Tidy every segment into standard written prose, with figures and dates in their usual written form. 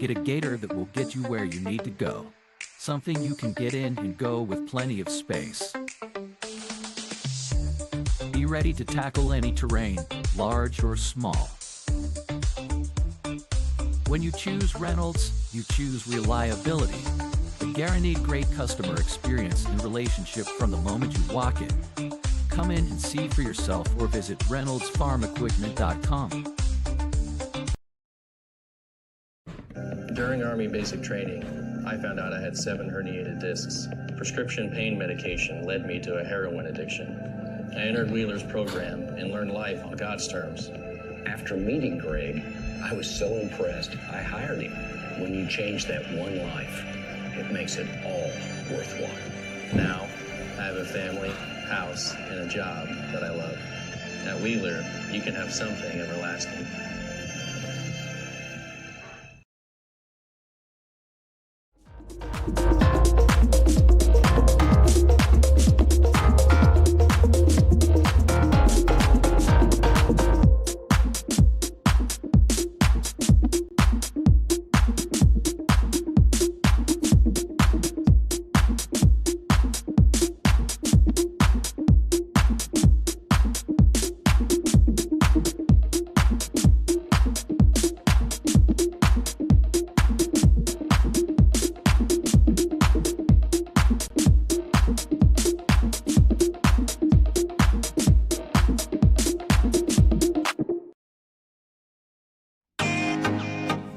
Get a gator that will get you where you need to go. Something you can get in and go with plenty of space. Be ready to tackle any terrain, large or small. When you choose Reynolds, you choose reliability. A guaranteed great customer experience and relationship from the moment you walk in. Come in and see for yourself or visit reynoldsfarmequipment.com. During Army basic training, I found out I had 7 herniated discs. Prescription pain medication led me to a heroin addiction. I entered Wheeler's program and learned life on God's terms. After meeting Greg, I was so impressed, I hired him. When you change that one life, it makes it all worthwhile. Now, I have a family, house, and a job that I love. At Wheeler, you can have something everlasting.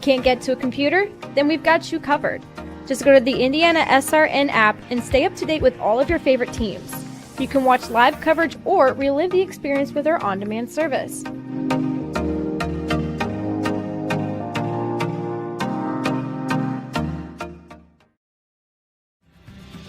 Can't get to a computer? Then we've got you covered. Just go to the IndianaSRN app and stay up to date with all of your favorite teams. You can watch live coverage or relive the experience with our on-demand service.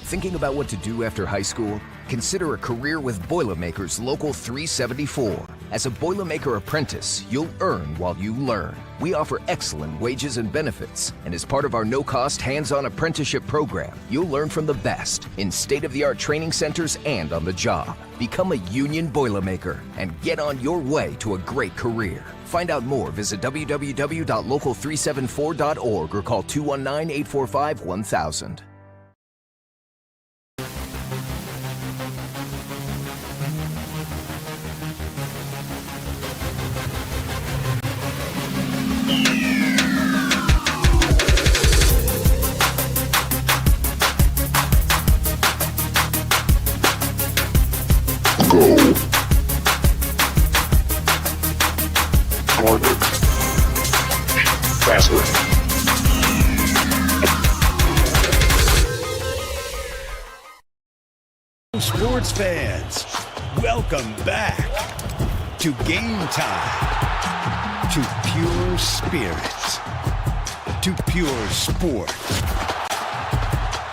Thinking about what to do after high school? Consider a career with Boilermaker's Local 374. As a Boilermaker apprentice, you'll earn while you learn. We offer excellent wages and benefits, and as part of our no-cost hands-on apprenticeship program, you'll learn from the best in state-of-the-art training centers and on the job. Become a union Boilermaker and get on your way to a great career. Find out more, visit www.local374.org or call 219-845-1000. Sports fans, welcome back to Game Time, to pure spirits, to pure sport.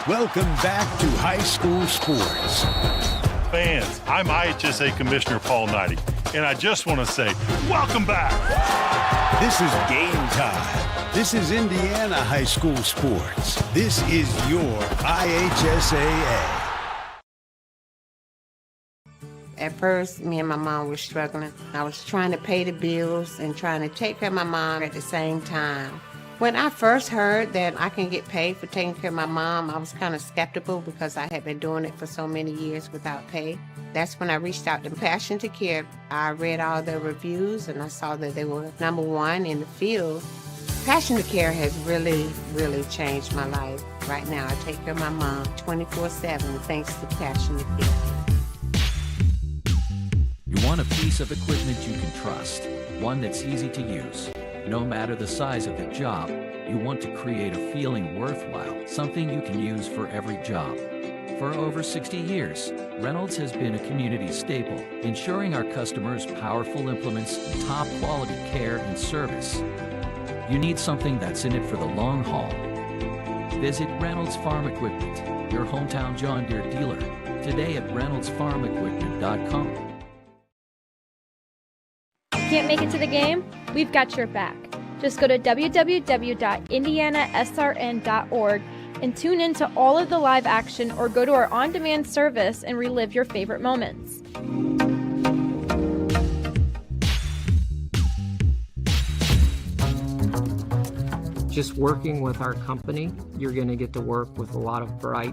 Welcome back to high school sports. Fans, I'm IHSAA Commissioner Paul Knighty, and I just want to say, welcome back. This is Game Time. This is Indiana high school sports. This is your IHSAA. At first, me and my mom were struggling. I was trying to pay the bills and trying to take care of my mom at the same time. When I first heard that I can get paid for taking care of my mom, I was kind of skeptical because I had been doing it for so many years without pay. That's when I reached out to Passion to Care. I read all the reviews and I saw that they were #1 in the field. Passion to Care has really, really changed my life. Right now, I take care of my mom 24/7 thanks to Passion to Care. You want a piece of equipment you can trust, one that's easy to use. No matter the size of the job, you want to create a feeling worthwhile, something you can use for every job. For over 60 years, Reynolds has been a community staple, ensuring our customers powerful implements and top quality care and service. You need something that's in it for the long haul. Visit Reynolds Farm Equipment, your hometown John Deere dealer, today at reynoldsfarmequipment.com. Can't make it to the game? We've got your back. Just go to www.IndianaSRN.org and tune in to all of the live action or go to our on-demand service and relive your favorite moments. Just working with our company, you're going to get to work with a lot of bright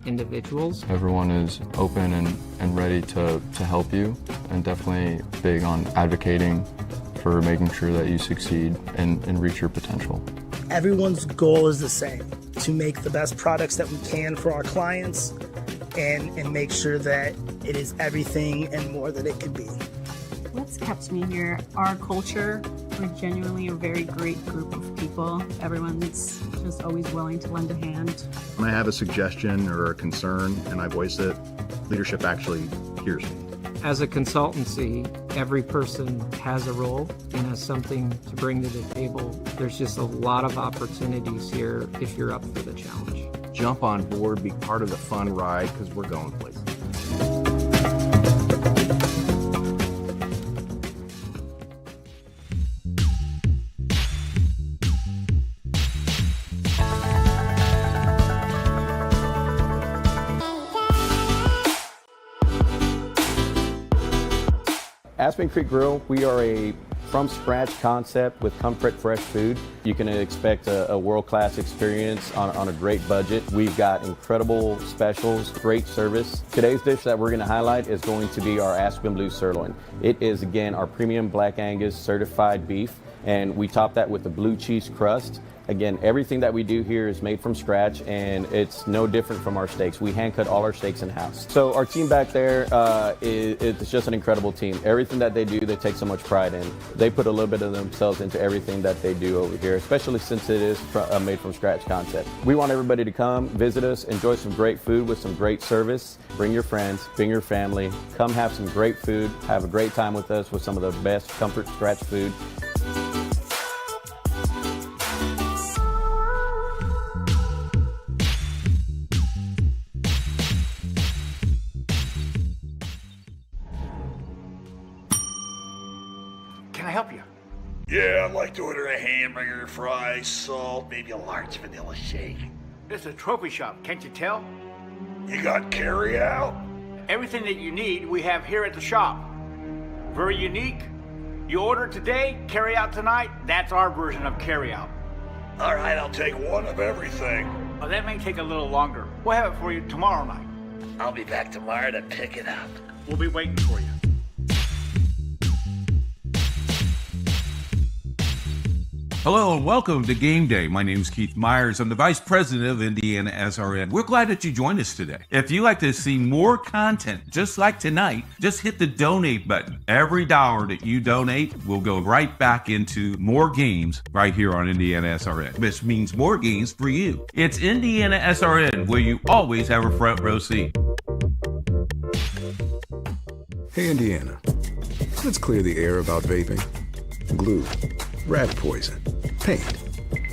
individuals. Everyone is open and ready to help you, and definitely big on advocating for making sure that you succeed and reach your potential. Everyone's goal is the same, to make the best products that we can for our clients and make sure that it is everything and more that it could be. What's kept me here? Our culture. We're genuinely a very great group of people. Everyone's just always willing to lend a hand. When I have a suggestion or a concern and I voice it, leadership actually hears me. As a consultancy, every person has a role and has something to bring to the table. There's just a lot of opportunities here if you're up for the challenge. Jump on board, be part of the fun ride, because we're going places. Aspen Creek Grill, we are a from-scratch concept with comfort fresh food. You can expect a world-class experience on a great budget. We've got incredible specials, great service. Today's dish that we're going to highlight is going to be our Aspen Blue Sirloin. It is, again, our premium Black Angus certified beef, and we top that with a blue cheese crust. Again, everything that we do here is made from scratch, and it's no different from our steaks. We hand cut all our steaks in-house. So our team back there, it's just an incredible team. Everything that they do, they take so much pride in. They put a little bit of themselves into everything that they do over here, especially since it is a made from scratch concept. We want everybody to come, visit us, enjoy some great food with some great service. Bring your friends, bring your family, come have some great food, have a great time with us with some of the best comfort scratch food. Can I help you? Yeah, I'd like to order a hamburger, fries, salt, maybe a large vanilla shake. This is a trophy shop, can't you tell? You got carry out? Everything that you need, we have here at the shop. Very unique. You order today, carry out tonight. That's our version of carry out. All right, I'll take one of everything. Oh, that may take a little longer. We'll have it for you tomorrow night. I'll be back tomorrow to pick it up. We'll be waiting for you. Hello and welcome to Game Day. My name is Keith Myers. I'm the Vice President of IndianaSRN. We're glad that you joined us today. If you'd like to see more content just like tonight, just hit the donate button. Every dollar that you donate will go right back into more games right here on IndianaSRN. This means more games for you. It's IndianaSRN, where you always have a front row seat. Hey, Indiana. Let's clear the air about vaping. Glue, rat poison, paint.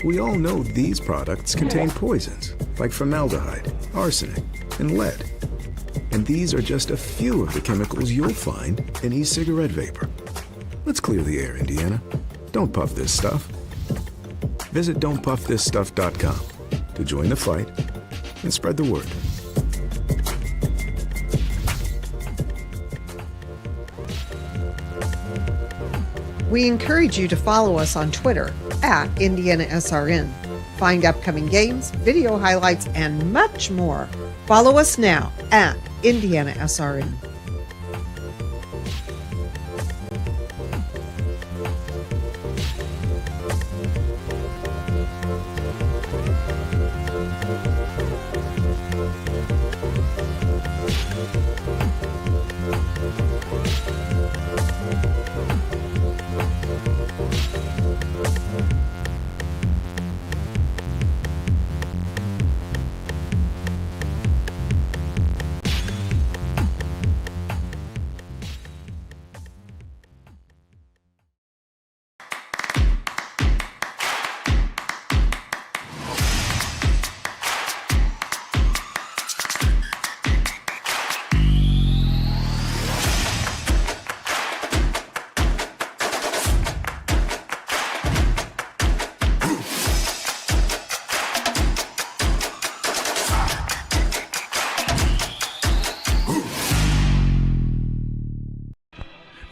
We all know these products contain poisons like formaldehyde, arsenic, and lead. And these are just a few of the chemicals you'll find in e-cigarette vapor. Let's clear the air, Indiana. Don't puff this stuff. Visit don'tpuffthisstuff.com to join the fight and spread the word. We encourage you to follow us on Twitter at IndianaSRN. Find upcoming games, video highlights, and much more. Follow us now at IndianaSRN.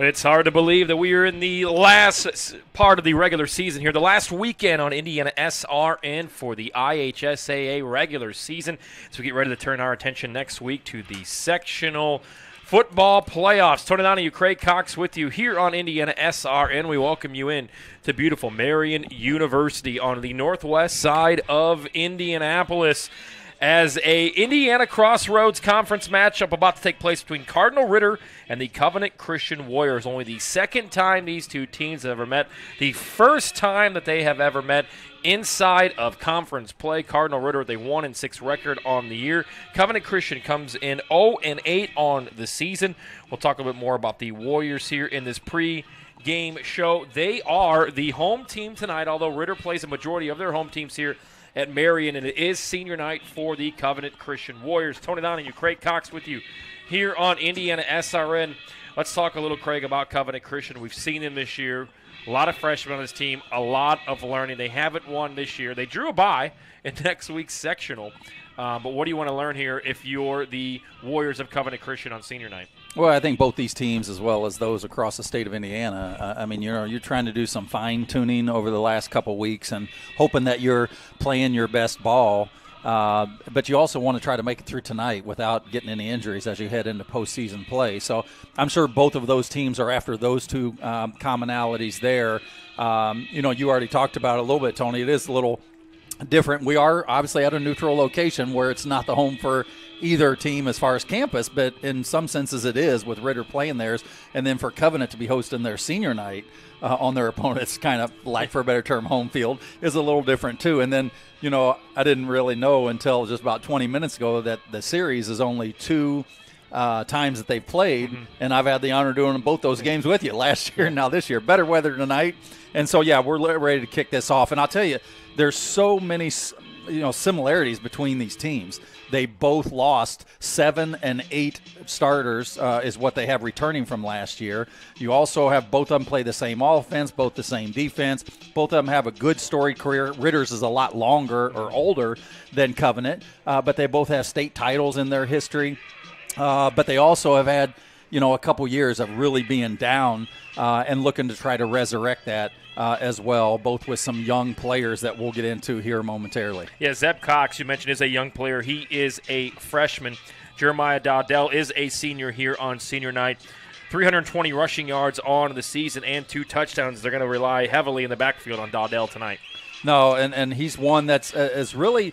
It's hard to believe that we are in the last part of the regular season here, the last weekend on IndianaSRN for the IHSAA regular season. So we get ready to turn our attention next week to the sectional football playoffs. Tony Donahue, Craig Cox with you here on IndianaSRN. We welcome you in to beautiful Marion University on the northwest side of Indianapolis, as a Indiana Crossroads Conference matchup about to take place between Cardinal Ritter and the Covenant Christian Warriors. Only the second time these two teams have ever met. The first time that they have ever met inside of conference play. Cardinal Ritter with a 1-6 record on the year. Covenant Christian comes in 0-8 on the season. We'll talk a little bit more about the Warriors here in this pre-game show. They are the home team tonight, although Ritter plays a majority of their home teams here at Marion, and it is senior night for the Covenant Christian Warriors. Tony Donahue, Craig Cox with you here on IndianaSRN. Let's talk a little, Craig, about Covenant Christian. We've seen him this year. A lot of freshmen on his team, a lot of learning. They haven't won this year. They drew a bye in next week's sectional. But what do you want to learn here if you're the Warriors of Covenant Christian on senior night? Well, I think both these teams, as well as those across the state of Indiana, I mean, you're trying to do some fine-tuning over the last couple weeks and hoping that you're playing your best ball. But you also want to try to make it through tonight without getting any injuries as you head into postseason play. So I'm sure both of those teams are after those two commonalities there. You already talked about it a little bit, Tony. It is a little different. We are obviously at a neutral location where it's not the home for either team as far as campus, but in some senses it is, with Ritter playing theirs, and then for Covenant to be hosting their senior night on their opponent's kind of, like for a better term, home field is a little different too. And then, I didn't really know until just about 20 minutes ago that the series is only two times that they've played, and I've had the honor of doing both those games with you last year and now this year. Better weather tonight, and so we're ready to kick this off. And I'll tell you, there's so many similarities between these teams. They both lost 7 and 8 starters is what they have returning from last year. You also have both of them play the same offense, both the same defense. Both of them have a good storied career. Ritter's is a lot longer or older than Covenant, but they both have state titles in their history. But they also have had, a couple years of really being down and looking to try to resurrect that as well, both with some young players that we'll get into here momentarily. Yeah, Zeb Cox, you mentioned, is a young player. He is a freshman. Jeremiah Dowdell is a senior here on senior night. 320 rushing yards on the season and 2 touchdowns. They're going to rely heavily in the backfield on Dowdell tonight. No, and he's one that's is really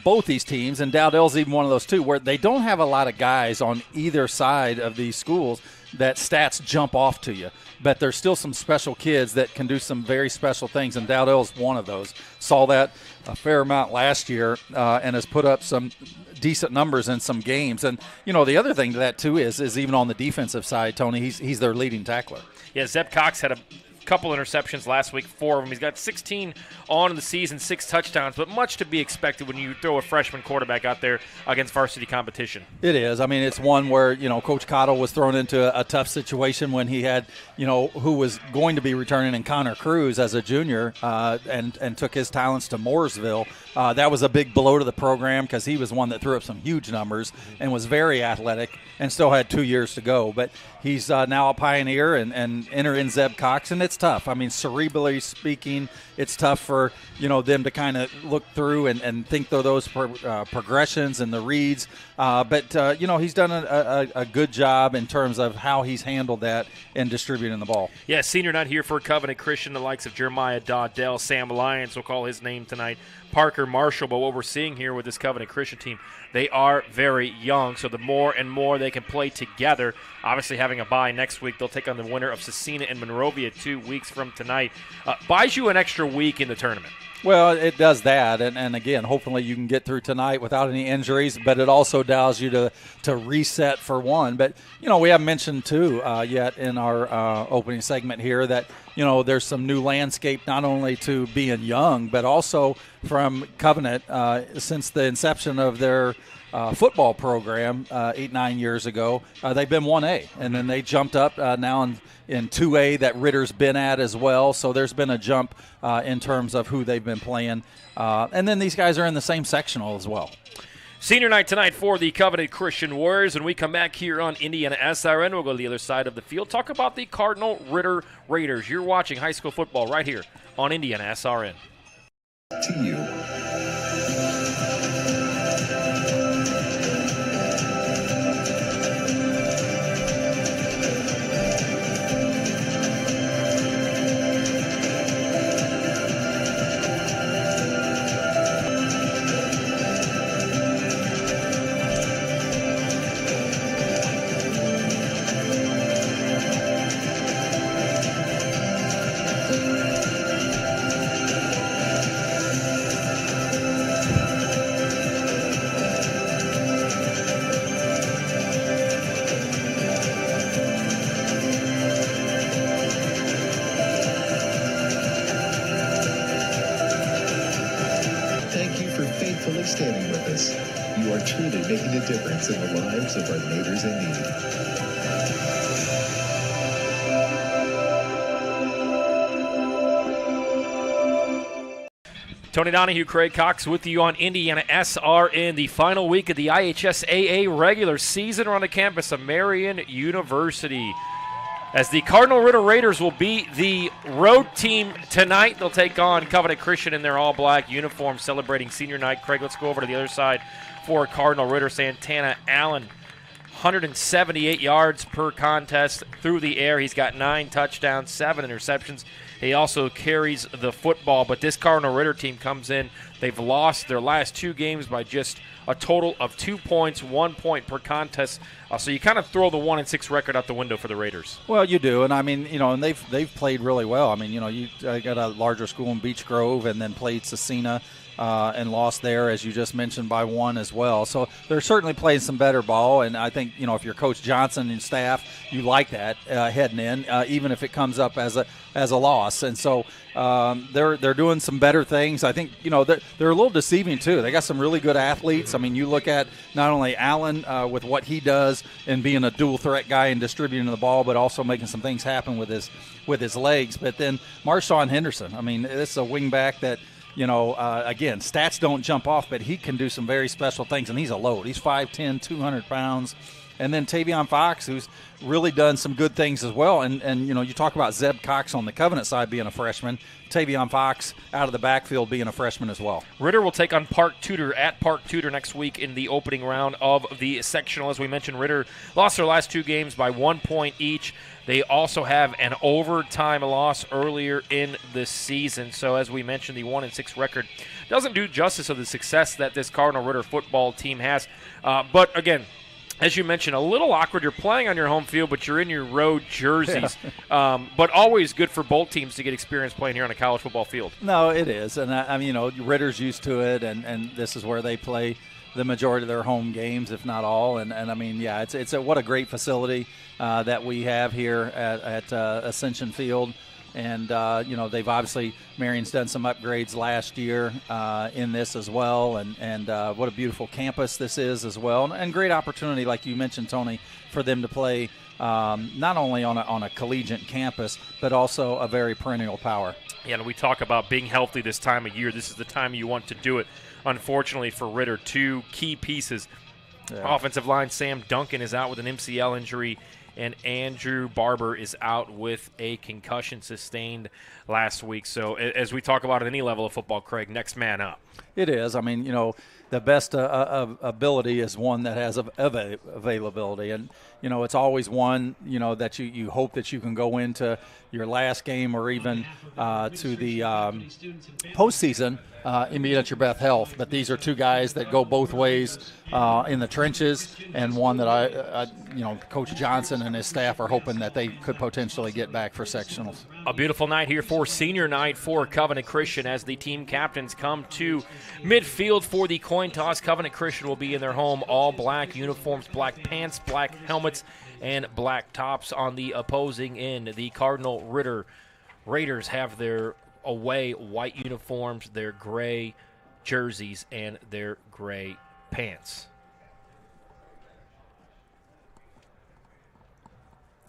both these teams, and Dowdell's even one of those too, where they don't have a lot of guys on either side of these schools that stats jump off to you. But there's still some special kids that can do some very special things, and Dowdell's one of those. Saw that a fair amount last year and has put up some decent numbers in some games. And, the other thing to that, too, is even on the defensive side, Tony, he's their leading tackler. Yeah, Zeb Cox had a couple interceptions last week, 4 of them. He's got 16 on in the season, 6 touchdowns, but much to be expected when you throw a freshman quarterback out there against varsity competition. It is. I mean, it's one where, Coach Cottle was thrown into a tough situation when he had, who was going to be returning in Connor Cruz as a junior and took his talents to Mooresville. That was a big blow to the program because he was one that threw up some huge numbers and was very athletic and still had 2 years to go. But he's now a pioneer and enter in Zeb Cox, and it's tough. I mean, cerebrally speaking, it's tough for, them to kind of look through and think through those progressions and the reads. But he's done a good job in terms of how he's handled that and distributing the ball. Yeah, senior night here for Covenant Christian, the likes of Jeremiah Dowdell, Sam Lyons will call his name tonight, Parker Marshall. But what we're seeing here with this Covenant Christian team, they are very young, so the more and more they can play together, obviously having a bye next week, they'll take on the winner of Cecina and Monrovia 2 weeks from tonight. Buys you an extra week in the tournament. Well, it does that, and again, hopefully you can get through tonight without any injuries, but it also allows you to reset for one. But, we haven't mentioned, too, yet in our opening segment here that, there's some new landscape not only to being young, but also from Covenant since the inception of their football program 8-9 years ago. They've been 1A, and then they jumped up now in 2A that Ritter's been at as well. So there's been a jump in terms of who they've been playing. And then these guys are in the same sectional as well. Senior night tonight for the Covenant Christian Warriors. When we come back here on Indiana SRN, we'll go to the other side of the field, talk about the Cardinal Ritter Raiders. You're watching high school football right here on Indiana SRN. To you. Standing with us. You are truly making a difference in the lives of our neighbors in need. Tony Donahue, Craig Cox with you on Indiana SRN, the final week of the IHSAA regular season around the campus of Marian University. As the Cardinal Ritter Raiders will be the road team tonight. They'll take on Covenant Christian in their all-black uniform celebrating senior night. Craig, let's go over to the other side for Cardinal Ritter. Santana Allen, 178 yards per contest through the air. He's got 9 touchdowns, 7 interceptions. He also carries the football, but this Cardinal Ritter team comes in. They've lost their last 2 games by just a total of 2 points, 1 point per contest. So you kind of throw the 1-6 record out the window for the Raiders. Well, you do, and I mean, and they've played really well. I mean, you got a larger school in Beech Grove, and then played Cecina and lost there, as you just mentioned, by 1 as well. So they're certainly playing some better ball, and I think if you're Coach Johnson and staff, you like that heading in, even if it comes up as a loss. And so they're doing some better things. I think they're a little deceiving too. They got some really good athletes. I mean, you look at not only Allen with what he does and being a dual threat guy and distributing the ball, but also making some things happen with his legs. But then Marshawn Henderson. I mean, this is a wingback that. Again, stats don't jump off, but he can do some very special things, and he's a load. He's 5'10", 200 pounds. And then Tavion Fox, who's really done some good things as well. And you talk about Zeb Cox on the Covenant side being a freshman. Tavion Fox out of the backfield being a freshman as well. Ritter will take on Park Tudor at Park Tudor next week in the opening round of the sectional. As we mentioned, Ritter lost their last 2 games by 1 point each. They also have an overtime loss earlier in the season. So as we mentioned, the 1-6 record doesn't do justice of the success that this Cardinal Ritter football team has. But again, as you mentioned, a little awkward. You're playing on your home field, but you're in your road jerseys. Yeah. But always good for both teams to get experience playing here on a college football field. No, it is. And, I mean, Ritter's used to it, and this is where they play the majority of their home games, if not all. And I mean, yeah, it's what a great facility that we have here at Ascension Field. And, they've obviously, Marion's done some upgrades last year in this as well. And what a beautiful campus this is as well. And great opportunity, like you mentioned, Tony, for them to play not only on a collegiate campus, but also a very perennial power. Yeah, and we talk about being healthy this time of year. This is the time you want to do it. Unfortunately for Ritter, 2 key pieces. Yeah. Offensive line, Sam Duncan is out with an MCL injury, and Andrew Barber is out with a concussion sustained last week. So as we talk about at any level of football, Craig, next man up. It is. I mean, the best ability is one that has availability. And, it's always one, that you hope that you can go into your last game or even to the postseason and be at your best health. But these are 2 guys that go both ways in the trenches, and one that I Coach Johnson and his staff are hoping that they could potentially get back for sectionals. A beautiful night here for senior night for Covenant Christian as the team captains come to midfield for the coin toss. Covenant Christian will be in their home, all black uniforms, black pants, black helmets, and black tops. On the opposing end, the Cardinal Ritter Raiders have their away white uniforms, their gray jerseys, and their gray pants.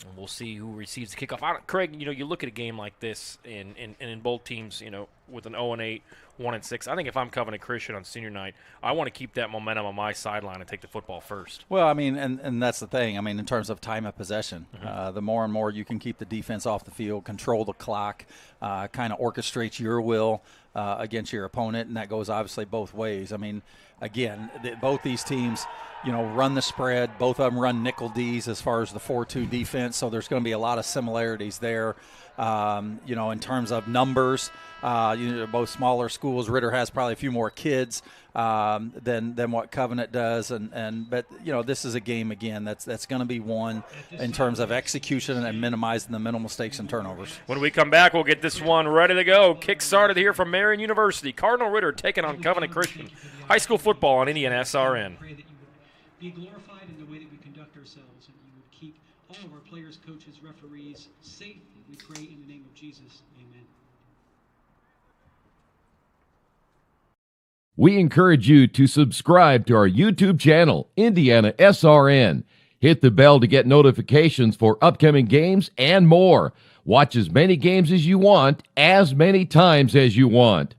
And we'll see who receives the kickoff. Craig, you look at a game like this, and in both teams, with an 0-8, 1-6. I think if I'm Covenant Christian on senior night, I want to keep that momentum on my sideline and take the football first. Well, I mean, and that's the thing. I mean, in terms of time of possession, the more and more you can keep the defense off the field, control the clock, kind of orchestrate your will against your opponent, and that goes obviously both ways. I mean, again, both these teams, run the spread. Both of them run nickel Ds as far as the 4-2 defense, so there's going to be a lot of similarities there. In terms of numbers, both smaller schools. Ritter has probably a few more kids than what Covenant does, but this is a game again that's going to be won in terms of execution and minimizing the minimal mistakes and turnovers. When we come back, we'll get this one ready to go. Kick started here from Marion University. Cardinal Ritter taking on Covenant Christian. High school football on IndianaSRN. Be glorified in the way that we conduct ourselves, and you would keep all of our players, coaches, referees safe. We pray in the name of Jesus. Amen. We encourage you to subscribe to our YouTube channel, IndianaSRN. Hit the bell to get notifications for upcoming games and more. Watch as many games as you want, as many times as you want.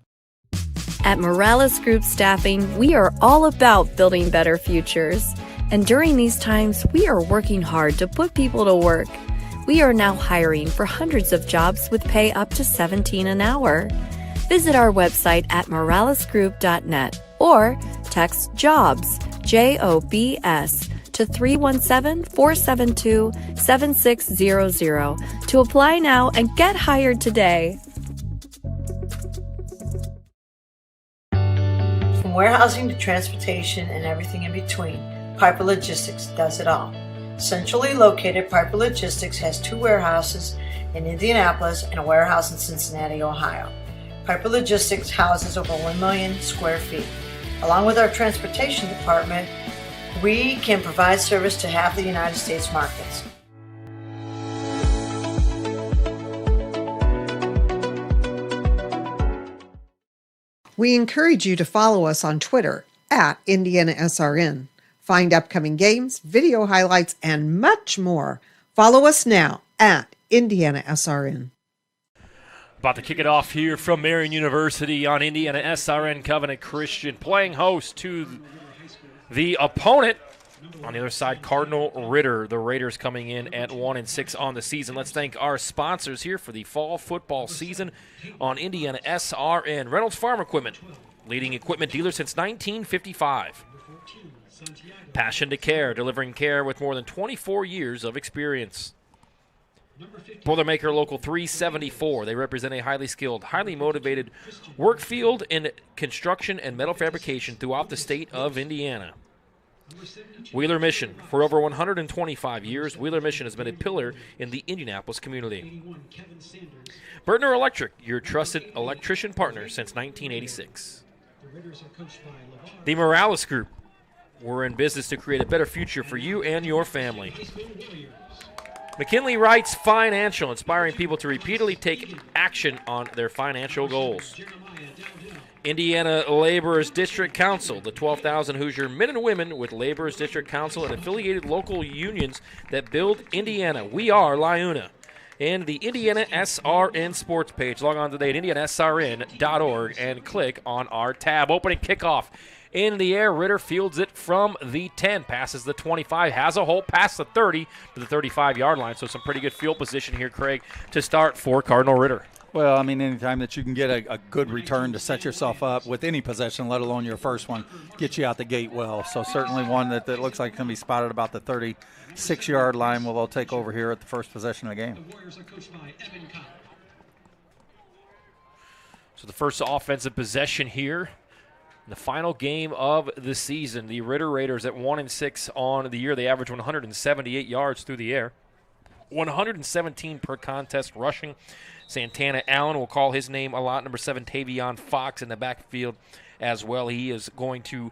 At Morales Group Staffing, we are all about building better futures. And during these times, we are working hard to put people to work. We are now hiring for hundreds of jobs with pay up to $17 an hour. Visit our website at moralesgroup.net or text JOBS, JOBS, to 317-472-7600 to apply now and get hired today. From warehousing to transportation and everything in between, Piper Logistics does it all. Centrally located, Piper Logistics has 2 warehouses in Indianapolis and a warehouse in Cincinnati, Ohio. Piper Logistics houses over 1 million square feet. Along with our transportation department, we can provide service to half the United States markets. We encourage you to follow us on Twitter at IndianaSRN. Find upcoming games, video highlights, and much more. Follow us now at IndianaSRN. About to kick it off here from Marion University on IndianaSRN. Covenant Christian playing host to the opponent. On the other side, Cardinal Ritter. The Raiders coming in at 1-6 on the season. Let's thank our sponsors here for the fall football season on IndianaSRN. Reynolds Farm Equipment, leading equipment dealer since 1955. Passion to Care, delivering care with more than 24 years of experience. Boilermaker Local 374. They represent a highly skilled, highly motivated work field in construction and metal fabrication throughout the state of Indiana. Wheeler Mission. For over 125 years, Wheeler Mission has been a pillar in the Indianapolis community. Bertner Electric, your trusted electrician partner since 1986. The Morales Group. We're in business to create a better future for you and your family. McKinley Wrights Financial, inspiring people to repeatedly take action on their financial goals. Indiana Laborers District Council, the 12,000 Hoosier men and women with Laborers District Council and affiliated local unions that build Indiana. We are LIUNA. And the IndianaSRN sports page. Log on today at IndianaSRN.org and click on our tab. Opening kickoff. In the air, Ritter fields it from the 10, passes the 25, has a hole past the 30 to the 35-yard line. So some pretty good field position here, Craig, to start for Cardinal Ritter. Well, I mean, anytime that you can get a good return to set yourself up with any possession, let alone your first one, get you out the gate well. So certainly one that looks like it's going to be spotted about the 36-yard line. Well, they'll take over here at the first possession of the game. So the first offensive possession here. The final game of the season, the Ritter Raiders at 1-6 on the year. They average 178 yards through the air, 117 per contest rushing. Santana Allen will call his name a lot. Number 7, Tavion Fox in the backfield as well. He is going to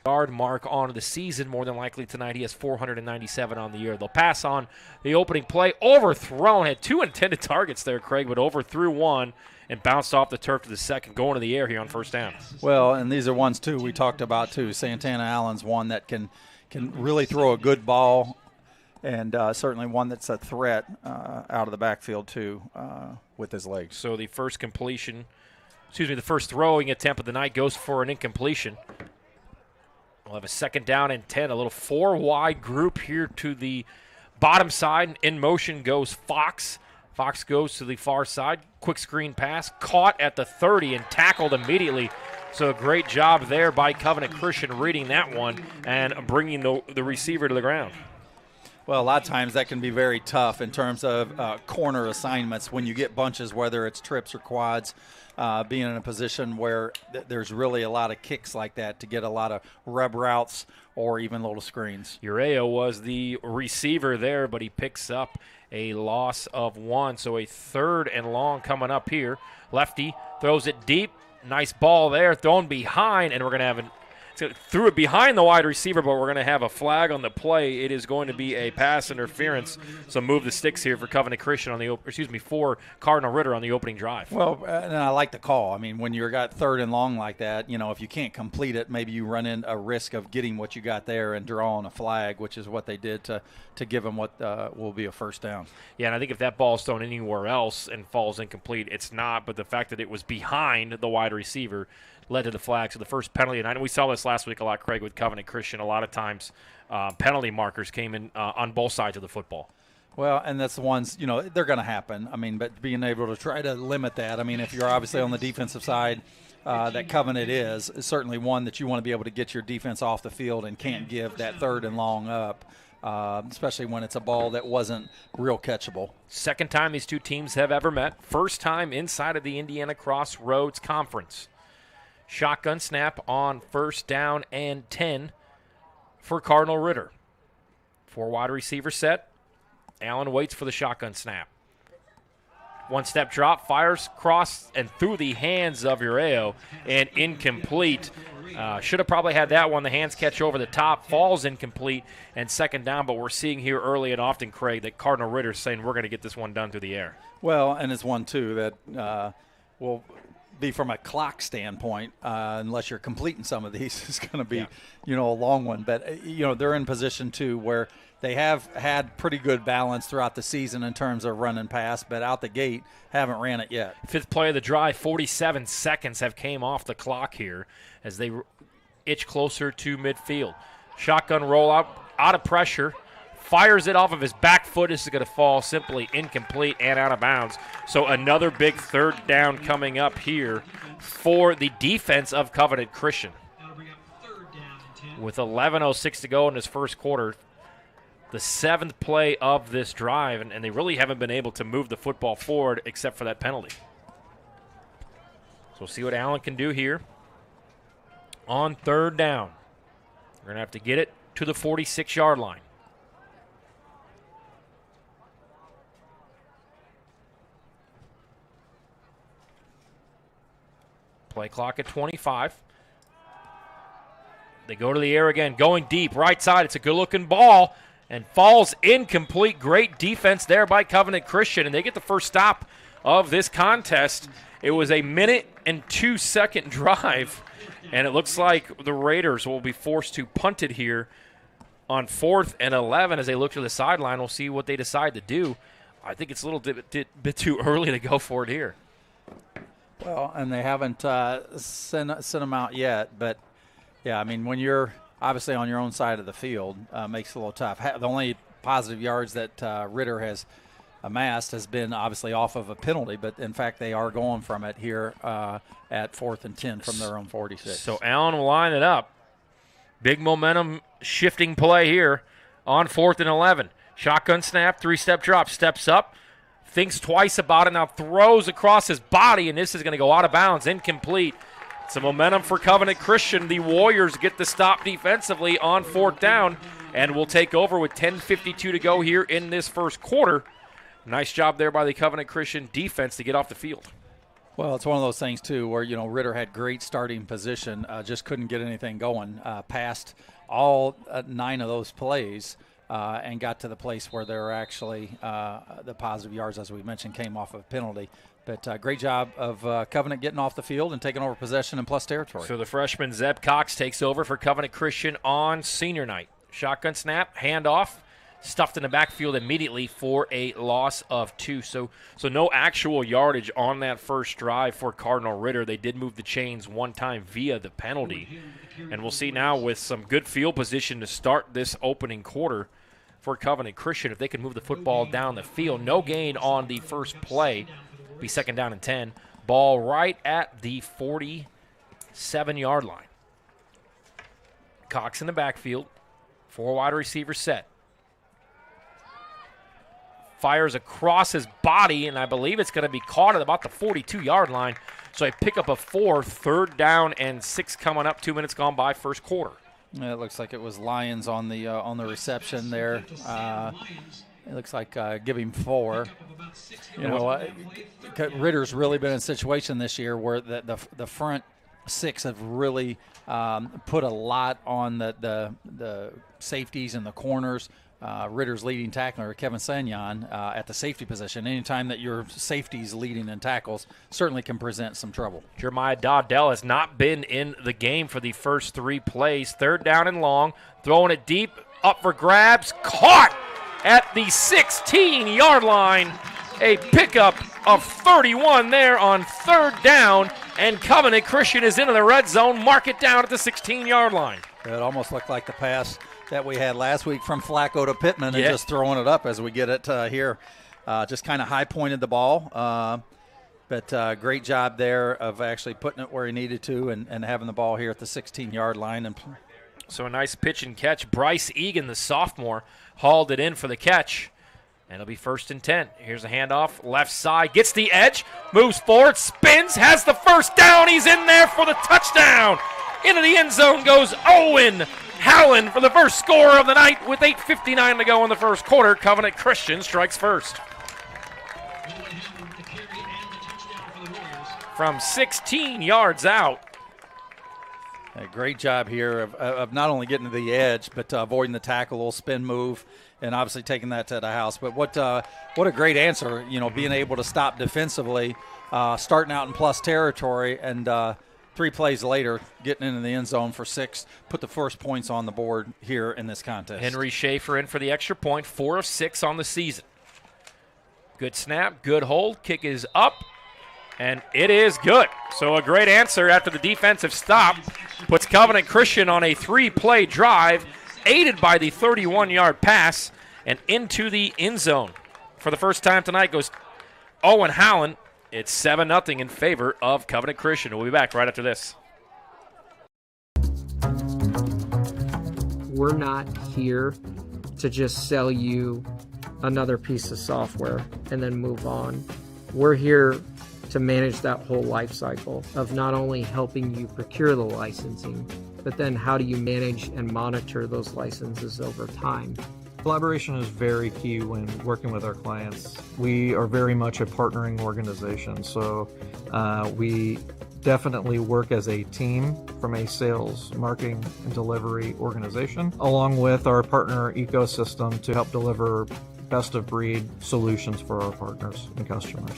yard mark on the season more than likely tonight. He has 497 on the year. They'll pass on the opening play. Overthrown. Had 2 intended targets there, Craig, but overthrew one and bounced off the turf to the second, going to the air here on first down. Well, and these are ones, too, we talked about, too. Santana Allen's one that can really throw a good ball, and certainly one that's a threat out of the backfield, too, with his legs. So the first completion the first throwing attempt of the night goes for an incompletion. We'll have a 2nd down and 10, a little 4-wide group here to the bottom side. In motion goes Fox. Fox goes to the far side. Quick screen pass, caught at the 30 and tackled immediately. So a great job there by Covenant Christian reading that one and bringing the receiver to the ground. Well, a lot of times that can be very tough in terms of corner assignments when you get bunches, whether it's trips or quads, being in a position where there's really a lot of kicks like that to get a lot of rub routes or even little screens. Ureo was the receiver there, but he picks up a loss of 1. So a 3rd and long coming up here. Lefty throws it deep. Nice ball there, thrown behind, and we're going to have threw it behind the wide receiver, but we're going to have a flag on the play. It is going to be a pass interference. So move the sticks here for Covenant Christian for Cardinal Ritter on the opening drive. Well, and I like the call. I mean, when you've got 3rd and long like that, if you can't complete it, maybe you run in a risk of getting what you got there and drawing a flag, which is what they did to give them what will be a 1st down. Yeah, and I think if that ball's thrown anywhere else and falls incomplete, it's not. But the fact that it was behind the wide receiver led to the flag. So the first penalty, and we saw this last week a lot, Craig, with Covenant Christian. A lot of times penalty markers came in on both sides of the football. Well, and that's the ones, they're going to happen. I mean, but being able to try to limit that. I mean, if you're obviously on the defensive side, that Covenant is certainly one that you want to be able to get your defense off the field and can't give that 3rd and long up, especially when it's a ball that wasn't real catchable. 2nd time these two teams have ever met. 1st time inside of the Indiana Crossroads Conference. Shotgun snap on 1st down and 10 for Cardinal Ritter. 4 wide receiver set. Allen waits for the shotgun snap. 1-step drop, fires cross and through the hands of Ureo and incomplete. Should have probably had that one. The hands catch over the top, falls incomplete, and 2nd down. But we're seeing here early and often, Craig, that Cardinal Ritter's saying we're going to get this one done through the air. Well, and it's one, too, that will be from a clock standpoint, unless you're completing some of these, it's going to be, a long one. But, they're in position, too, where they have had pretty good balance throughout the season in terms of run and pass, but out the gate haven't ran it yet. 5th play of the drive, 47 seconds have came off the clock here as they itch closer to midfield. Shotgun rollout, out of pressure, fires it off of his back foot. This is going to fall simply incomplete and out of bounds. So another big 3rd down coming up here for the defense of Covenant Christian. With 11:06 to go in this first quarter, the 7th play of this drive, and they really haven't been able to move the football forward except for that penalty. So we'll see what Allen can do here on 3rd down. We're going to have to get it to the 46-yard line. Play clock at 25. They go to the air again, going deep, right side. It's a good-looking ball and falls incomplete. Great defense there by Covenant Christian, and they get the first stop of this contest. It was a 1-and-2-second drive, and it looks like the Raiders will be forced to punt it here on 4th and 11 as they look to the sideline. We'll see what they decide to do. I think it's a little bit too early to go for it here. Well, and they haven't sent them out yet, but, yeah, I mean, when you're obviously on your own side of the field, makes it a little tough. The only positive yards that Ritter has amassed has been obviously off of a penalty, but, in fact, they are going from it here at 4th and 10 from their own 46. So Allen will line it up. Big momentum shifting play here on 4th and 11. Shotgun snap, 3-step drop, steps up. Thinks twice about it, now throws across his body, and this is going to go out of bounds, incomplete. Some momentum for Covenant Christian. The Warriors get the stop defensively on 4th down, and will take over with 10:52 to go here in this first quarter. Nice job there by the Covenant Christian defense to get off the field. Well, it's one of those things, too, where, Ritter had great starting position, just couldn't get anything going, past all 9 of those plays. And got to the place where they're actually the positive yards, as we mentioned, came off of a penalty. But great job of Covenant getting off the field and taking over possession in plus territory. So the freshman Zeb Cox takes over for Covenant Christian on senior night. Shotgun snap, handoff stuffed in the backfield immediately for a loss of 2. So no actual yardage on that first drive for Cardinal Ritter. They did move the chains one time via the penalty. And we'll see now with some good field position to start this opening quarter for Covenant Christian. If they can move the football down the field, no gain on the first play. Be 2nd down and 10. Ball right at the 47-yard line. Cox in the backfield. 4 wide receivers set. Fires across his body, and I believe it's going to be caught at about the 42-yard line. So a pickup of 4, 3rd down and 6 coming up. 2 minutes gone by, first quarter. Yeah, it looks like it was Lyons on the reception there. It looks like give him 4. You know, Ritter's really been in a situation this year where the front 6 have really put a lot on the safeties and the corners. Ritter's leading tackler, Kevin Sanyon, at the safety position. Anytime that your safety's leading in tackles, certainly can present some trouble. Jeremiah Dowdell has not been in the game for the first 3 plays. 3rd down and long, throwing it deep, up for grabs, caught at the 16-yard line. A pickup of 31 there on 3rd down, and Covenant Christian is into the red zone. Mark it down at the 16-yard line. It almost looked like the pass that we had last week from Flacco to Pittman, and just throwing it up as we get it here. Just kind of high-pointed the ball, but great job there of actually putting it where he needed to and having the ball here at the 16-yard line. And so a nice pitch and catch. Bryce Egan, the sophomore, hauled it in for the catch. And it'll be 1st and 10. Here's a handoff, left side, gets the edge, moves forward, spins, has the first down. He's in there for the touchdown. Into the end zone goes Owen Howland for the first score of the night with 8:59 to go in the first quarter. Covenant Christian strikes first. From 16 yards out. A great job here of not only getting to the edge, but avoiding the tackle, a little spin move, and obviously taking that to the house. But what a great answer, being able to stop defensively, starting out in plus territory, and 3 plays later, getting into the end zone for 6, put the first points on the board here in this contest. Henry Schaefer in for the extra point, 4 of 6 on the season. Good snap, good hold, kick is up, and it is good. So a great answer after the defensive stop puts Covenant Christian on a 3-play drive, aided by the 31-yard pass, and into the end zone. For the first time tonight goes Owen Howland. It's 7-0 in favor of Covenant Christian. We'll be back right after this. We're not here to just sell you another piece of software and then move on. We're here to manage that whole life cycle of not only helping you procure the licensing, but then how do you manage and monitor those licenses over time. Collaboration is very key when working with our clients. We are very much a partnering organization, so we definitely work as a team from a sales, marketing, and delivery organization, along with our partner ecosystem to help deliver best-of-breed solutions for our partners and customers.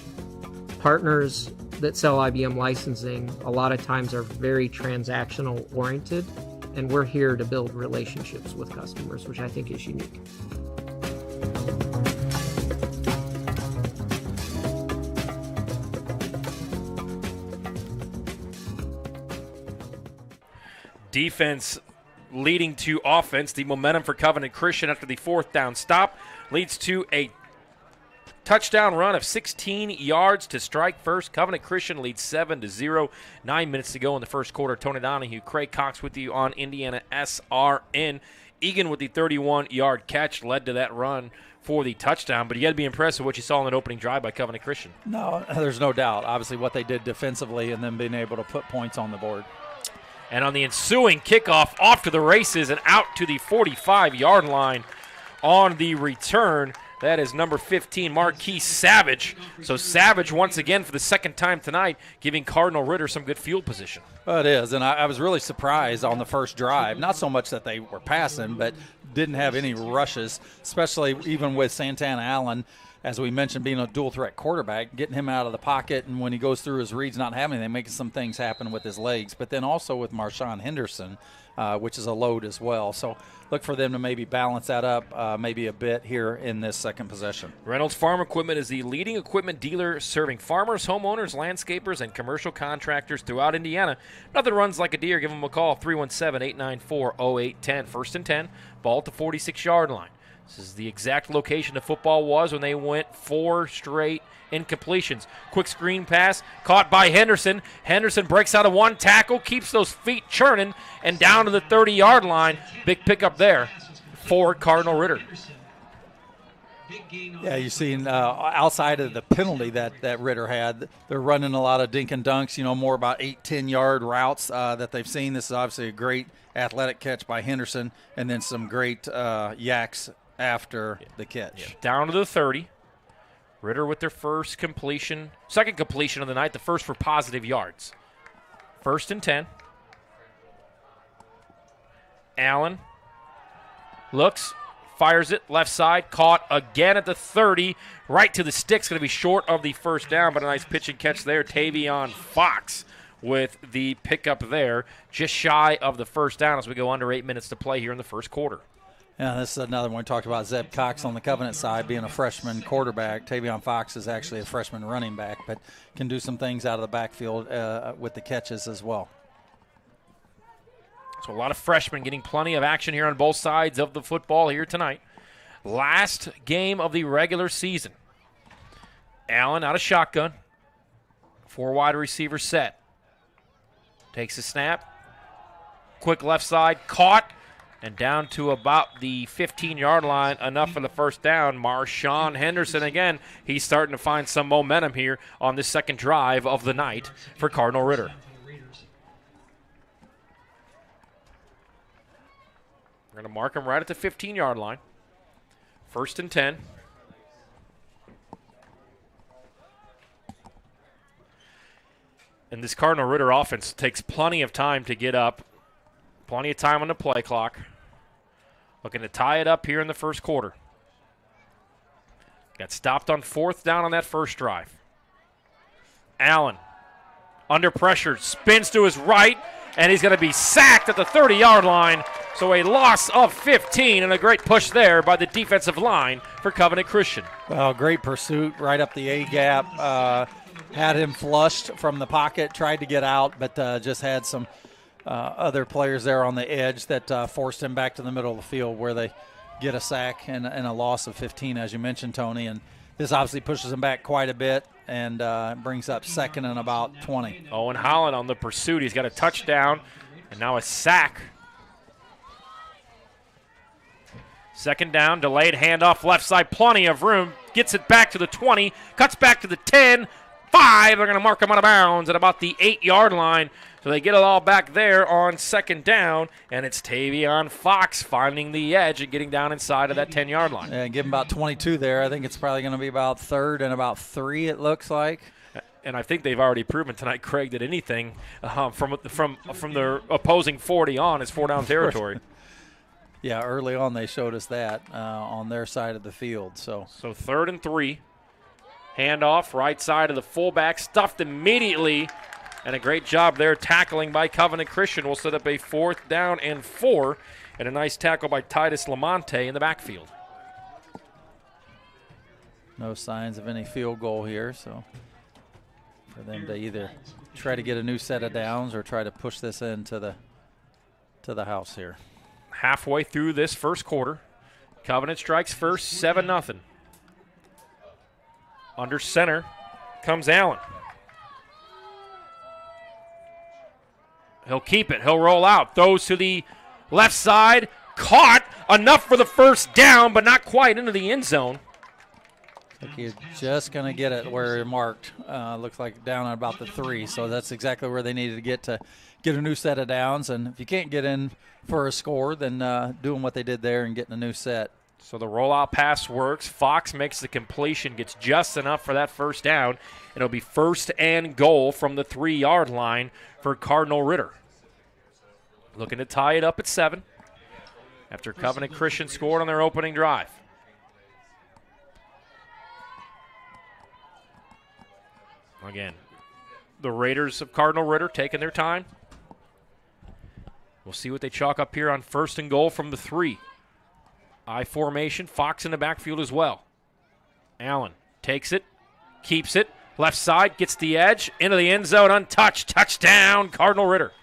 Partners that sell IBM licensing a lot of times are very transactional oriented, and we're here to build relationships with customers, which I think is unique. Defense leading to offense. The momentum for Covenant Christian after the 4th down stop leads to a touchdown run of 16 yards to strike first. Covenant Christian leads 7-0. 9 minutes to go in the first quarter. Tony Donahue, Craig Cox with you on Indiana SRN. Egan with the 31-yard catch led to that run for the touchdown, but you got to be impressed with what you saw in that opening drive by Covenant Christian. No, there's no doubt. Obviously what they did defensively and then being able to put points on the board. And on the ensuing kickoff, off to the races and out to the 45-yard line on the return. That is number 15, Marquise Savage. So Savage, once again, for the second time tonight, giving Cardinal Ritter some good field position. Well, it is, and I was really surprised on the first drive. Not so much that they were passing, but didn't have any rushes, especially even with Santana Allen as we mentioned, being a dual threat quarterback, getting him out of the pocket, and when he goes through his reads, not having anything, making some things happen with his legs. But then also with Marshawn Henderson, which is a load as well. So look for them to maybe balance that up maybe a bit here in this second possession. Reynolds Farm Equipment is the leading equipment dealer serving farmers, homeowners, landscapers, and commercial contractors throughout Indiana. Nothing runs like a deer. Give them a call, 317-894-0810. First and 10, ball at the 46-yard line. This is the exact location the football was when they went 4 straight incompletions. Quick screen pass, caught by Henderson. Henderson breaks out of one tackle, keeps those feet churning, and down to the 30-yard line. Big pickup there for Cardinal Ritter. Yeah, you've seen outside of the penalty that Ritter had, they're running a lot of dink and dunks, more about 8-10-yard routes that they've seen. This is obviously a great athletic catch by Henderson, and then some great yaks after the catch. Yeah, down to the 30. Ritter with their second completion of the night, the first for positive yards. First and 10. Allen looks, fires it, left side, caught again at the 30, right to the sticks, going to be short of the first down, but a nice pitch and catch there. Tavion Fox with the pickup there, just shy of the first down as we go under 8 minutes to play here in the first quarter. Yeah, this is another one. We talked about Zeb Cox on the Covenant side being a freshman quarterback. Tavion Fox is actually a freshman running back, but can do some things out of the backfield with the catches as well. So a lot of freshmen getting plenty of action here on both sides of the football here tonight. Last game of the regular season. Allen out of shotgun. 4 wide receivers set. Takes a snap. Quick left side, caught. And down to about the 15-yard line, enough for the first down. Marshawn Henderson again. He's starting to find some momentum here on this second drive of the night for Cardinal Ritter. We're going to mark him right at the 15-yard line. First and 10. And this Cardinal Ritter offense takes plenty of time to get up. Plenty of time on the play clock. Looking to tie it up here in the first quarter. Got stopped on 4th down on that first drive. Allen, under pressure, spins to his right, and he's going to be sacked at the 30-yard line. So a loss of 15 and a great push there by the defensive line for Covenant Christian. Well, great pursuit right up the A-gap. Had him flushed from the pocket, tried to get out, but just had some other players there on the edge that forced him back to the middle of the field where they get a sack and a loss of 15, as you mentioned, Tony. And this obviously pushes him back quite a bit and brings up second and about 20. Owen Holland on the pursuit. He's got a touchdown and now a sack. Second down, delayed handoff, left side, plenty of room. Gets it back to the 20, cuts back to the 10, 5. They're going to mark him out of bounds at about the 8-yard line. So they get it all back there on second down, and it's Tavion Fox finding the edge and getting down inside of that 10-yard line. And give him about 22 there. I think it's probably going to be about 3rd and about 3, it looks like. And I think they've already proven tonight, Craig, that anything from the opposing 40 on is 4-down territory. Yeah, early on they showed us that on their side of the field. So 3rd and 3. Handoff, right side of the fullback, stuffed immediately. And a great job there tackling by Covenant Christian. Will set up a 4th down and 4. And a nice tackle by Titus Lamonte in the backfield. No signs of any field goal here, so for them to either try to get a new set of downs or try to push this into the house here. Halfway through this first quarter, Covenant strikes first, 7-0. Under center comes Allen. He'll keep it. He'll roll out. Throws to the left side. Caught. Enough for the first down, but not quite into the end zone. I think you're just going to get it where you're marked. Looks like down at about the 3. So that's exactly where they needed to get a new set of downs. And if you can't get in for a score, then doing what they did there and getting a new set. So the rollout pass works. Fox makes the completion, gets just enough for that first down. It'll be 1st and goal from the 3-yard line for Cardinal Ritter. Looking to tie it up at 7 after Covenant Christian scored on their opening drive. Again, the Raiders of Cardinal Ritter taking their time. We'll see what they chalk up here on 1st and goal from the 3. I formation, Fox in the backfield as well. Allen takes it, keeps it, left side, gets the edge, into the end zone, untouched, touchdown, Cardinal Ritter.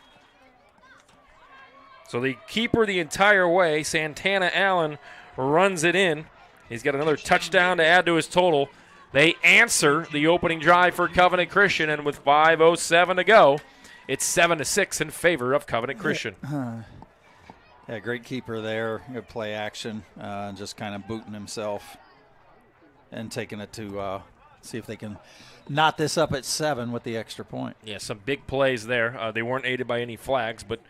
So the keeper the entire way, Santana Allen, runs it in. He's got another touchdown to add to his total. They answer the opening drive for Covenant Christian, and with 5:07 to go, it's 7-6 in favor of Covenant Christian. Yeah, great keeper there. Good play action, just kind of booting himself and taking it to see if they can knot this up at 7 with the extra point. Yeah, some big plays there. They weren't aided by any flags, but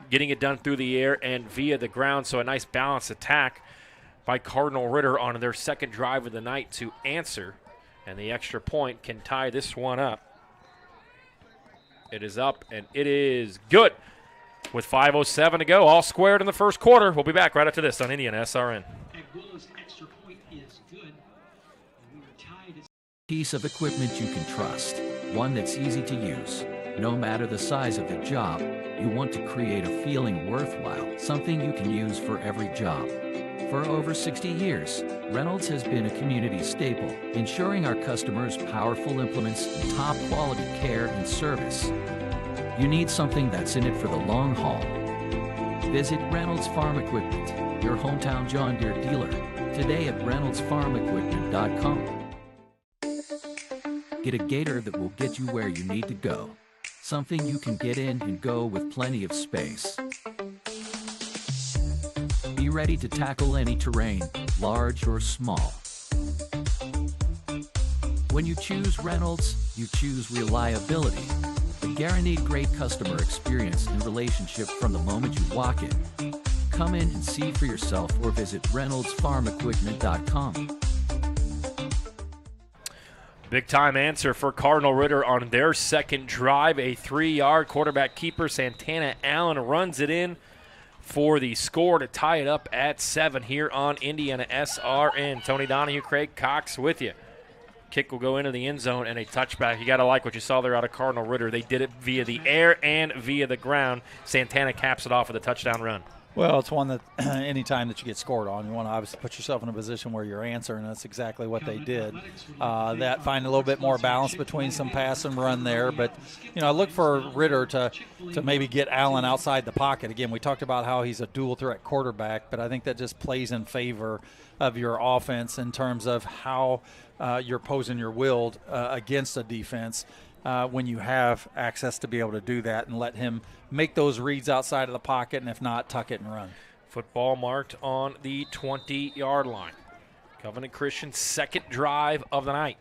getting it done through the air and via the ground, so a nice balanced attack by Cardinal Ritter on their second drive of the night to answer, and the extra point can tie this one up. It is up, and it is good. With 5:07 to go, all squared in the first quarter. We'll be back right after this on IndianaSRN. Aguila's extra point is good. And we are tied. Piece of equipment you can trust, one that's easy to use. No matter the size of the job, you want to create a feeling worthwhile, something you can use for every job. For over 60 years, Reynolds has been a community staple, ensuring our customers powerful implements and top quality care and service. You need something that's in it for the long haul. Visit Reynolds Farm Equipment, your hometown John Deere dealer, today at reynoldsfarmequipment.com. Get a gator that will get you where you need to go. Something you can get in and go with plenty of space. Be ready to tackle any terrain, large or small. When you choose Reynolds, you choose reliability. The guaranteed great customer experience and relationship from the moment you walk in. Come in and see for yourself or visit reynoldsfarmequipment.com. Big time answer for Cardinal Ritter on their second drive. A 3-yard quarterback keeper, Santana Allen, runs it in for the score to tie it up at 7 here on IndianaSRN. Tony Donahue, Craig Cox with you. Kick will go into the end zone and a touchback. You got to like what you saw there out of Cardinal Ritter. They did it via the air and via the ground. Santana caps it off with a touchdown run. Well, it's one that any time that you get scored on, you want to obviously put yourself in a position where you're answering. That's exactly what they did. That find a little bit more balance between some pass and run there. But, you know, I look for Ritter to maybe get Allen outside the pocket. Again, we talked about how he's a dual threat quarterback, but I think that just plays in favor of your offense in terms of how you're posing your will against a defense. When you have access to be able to do that and let him make those reads outside of the pocket, and if not, tuck it and run. Football marked on the 20-yard line. Covenant Christian's second drive of the night.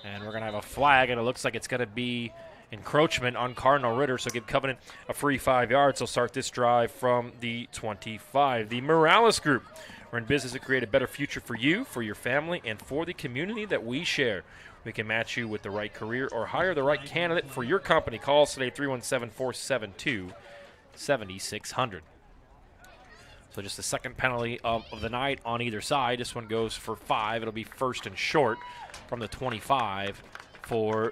And we're going to have a flag, and it looks like it's going to be encroachment on Cardinal Ritter, so give Covenant a free 5 yards. They'll start this drive from the 25. The Morales Group. We're in business to create a better future for you, for your family, and for the community that we share. We can match you with the right career or hire the right candidate for your company. Call us today, 317-472-7600. So just the second penalty of the night on either side. This one goes for 5. It'll be first and short from the 25 for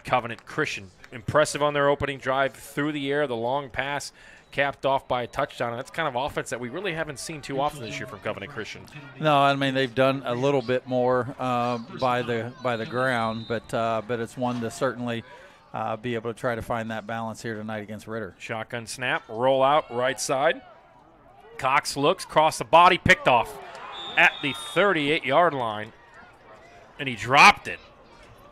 Covenant Christian. Impressive on their opening drive through the air. The long pass capped off by a touchdown. And that's kind of offense that we really haven't seen too often this year from Covenant Christian. No, I mean they've done a little bit more by the ground, but it's one to certainly be able to try to find that balance here tonight against Ritter. Shotgun snap, roll out right side. Cox looks, cross the body, picked off at the 38-yard line, and he dropped it.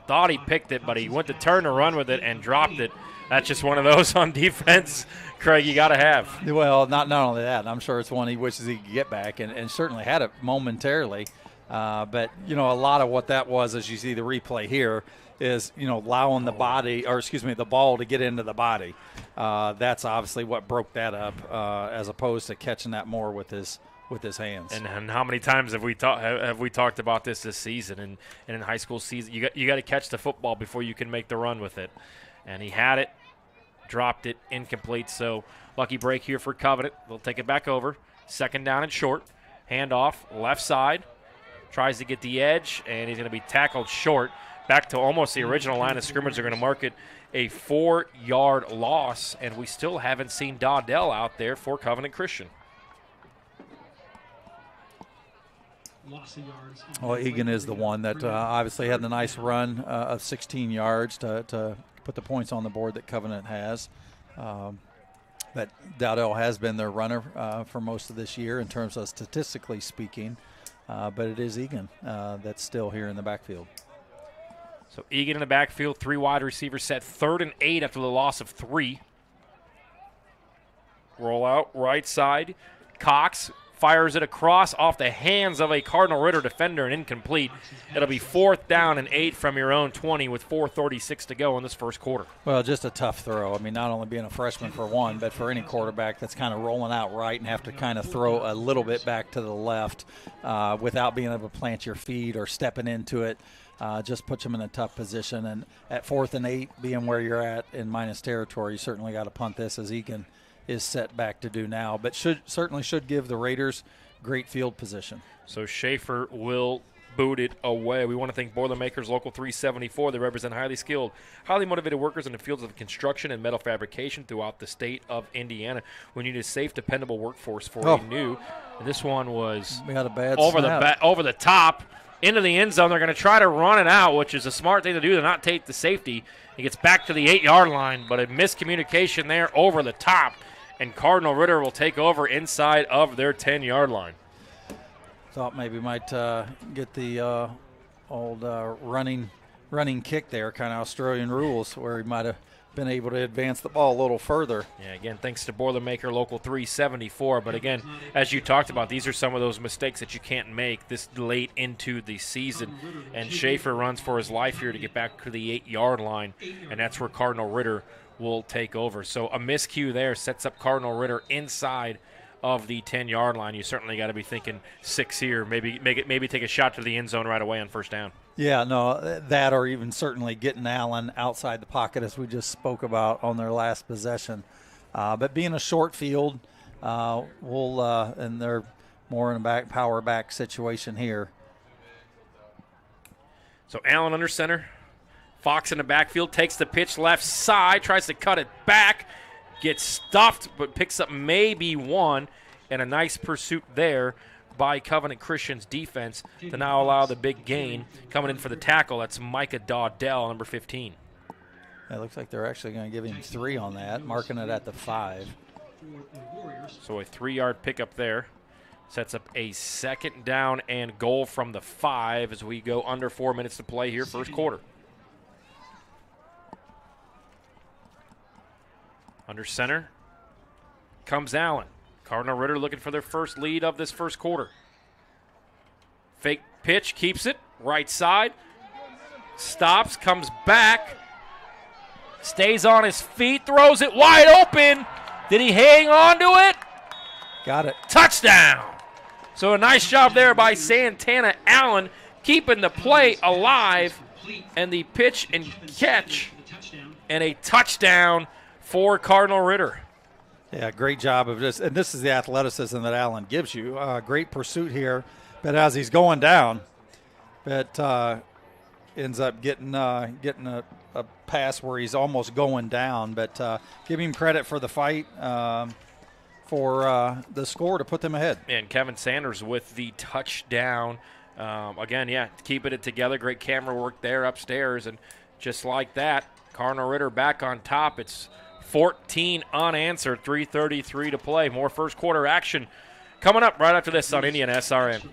Thought he picked it, but he went to turn to run with it and dropped it. That's just one of those on defense, Craig, you got to have. Well, not only that, I'm sure it's one he wishes he could get back and certainly had it momentarily. But, you know, a lot of what that was, as you see the replay here, is, you know, allowing the ball to get into the body. That's obviously what broke that up as opposed to catching that more with his hands. And how many times have we talked about this season and in high school season? You got to catch the football before you can make the run with it. And he had it, dropped it, incomplete. So lucky break here for Covenant. They'll take it back over. Second down and short. Handoff, left side. Tries to get the edge, and he's going to be tackled short back to almost the original line of scrimmage. They're going to mark it a 4-yard loss, and we still haven't seen Dawdell out there for Covenant Christian. Loss of yards. Well, Egan is the one that obviously had the nice run of 16 yards to put the points on the board that Covenant has. That Dowdell has been their runner for most of this year in terms of statistically speaking, but it is Egan that's still here in the backfield. So Egan in the backfield, 3 wide receivers set, 3rd and 8 after the loss of 3. Roll out, right side. Cox fires it across off the hands of a Cardinal Ritter defender and incomplete. It'll be 4th down and 8 from your own 20 with 4:36 to go in this first quarter. Well, just a tough throw. I mean, not only being a freshman for one, but for any quarterback that's kind of rolling out right and have to kind of throw a little bit back to the left without being able to plant your feet or stepping into it. Just puts them in a tough position. And at 4th and 8, being where you're at in minus territory, you certainly got to punt this, as Egan is set back to do now. But certainly should give the Raiders great field position. So Schaefer will boot it away. We want to thank Boilermakers Local 374. They represent highly skilled, highly motivated workers in the fields of construction and metal fabrication throughout the state of Indiana. We need a safe, dependable workforce for a new. And this one was we had a bad over snap. over the top into the end zone. They're going to try to run it out, which is a smart thing to do to not take the safety. He gets back to the 8-yard line, but a miscommunication there over the top, and Cardinal Ritter will take over inside of their 10-yard line. Thought maybe might get the old running kick there, kind of Australian rules, where he might have been able to advance the ball a little further. Yeah, again, thanks to Boilermaker Local 374. But again, as you talked about, these are some of those mistakes that you can't make this late into the season. And Schaefer runs for his life here to get back to the 8-yard line, and that's where Cardinal Ritter will take over. So a miscue there sets up Cardinal Ritter inside of the 10-yard line. You certainly got to be thinking 6 here. Maybe take a shot to the end zone right away on 1st down. Yeah, no, that or even certainly getting Allen outside the pocket, as we just spoke about on their last possession. But being a short field, and they're more in a power back situation here. So Allen under center. Fox in the backfield, takes the pitch left side, tries to cut it back, gets stuffed, but picks up maybe 1, and a nice pursuit there by Covenant Christian's defense to now allow the big gain. Coming in for the tackle, that's Micah Dawdell, number 15. It looks like they're actually going to give him 3 on that, marking it at the 5. So a 3-yard pickup there. Sets up a 2nd down and goal from the 5 as we go under 4 minutes to play here, first quarter. Under center comes Allen. Cardinal Ritter looking for their first lead of this first quarter. Fake pitch, keeps it. Right side. Stops, comes back. Stays on his feet, throws it wide open. Did he hang on to it? Got it. Touchdown. So a nice job there by Santana Allen, keeping the play alive. And the pitch and catch. And a touchdown for Cardinal Ritter. Yeah, great job of this. And this is the athleticism that Allen gives you. Great pursuit here. But as he's going down, ends up getting a pass where he's almost going down. But give him credit for the fight, for the score to put them ahead. And Kevin Sanders with the touchdown. Again, yeah, keeping it together. Great camera work there upstairs. And just like that, Cardinal Ritter back on top. It's 14 unanswered, 3:33 to play. More first quarter action coming up right after this on IndianaSRN.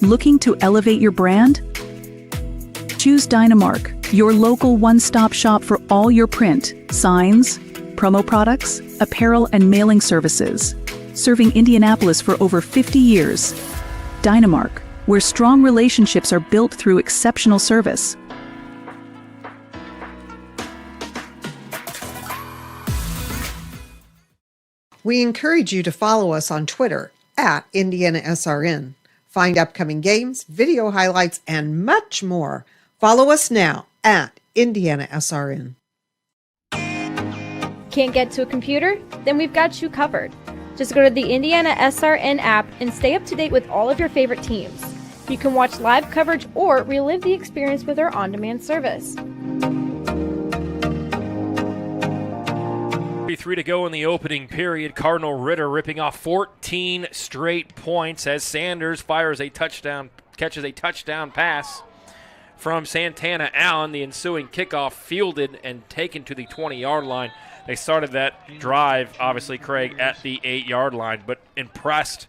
Looking to elevate your brand? Choose Dynamark, your local one-stop shop for all your print, signs, promo products, apparel, and mailing services. Serving Indianapolis for over 50 years. Dynamark, where strong relationships are built through exceptional service. We encourage you to follow us on Twitter at IndianaSRN. Find upcoming games, video highlights, and much more. Follow us now at IndianaSRN. Can't get to a computer? Then we've got you covered. Just go to the IndianaSRN app and stay up to date with all of your favorite teams. You can watch live coverage or relive the experience with our on-demand service. 3 to go in the opening period. Cardinal Ritter ripping off 14 straight points as Sanders catches a touchdown pass from Santana Allen. The ensuing kickoff fielded and taken to the 20-yard line. They started that drive, obviously, Craig, at the 8-yard line, but impressed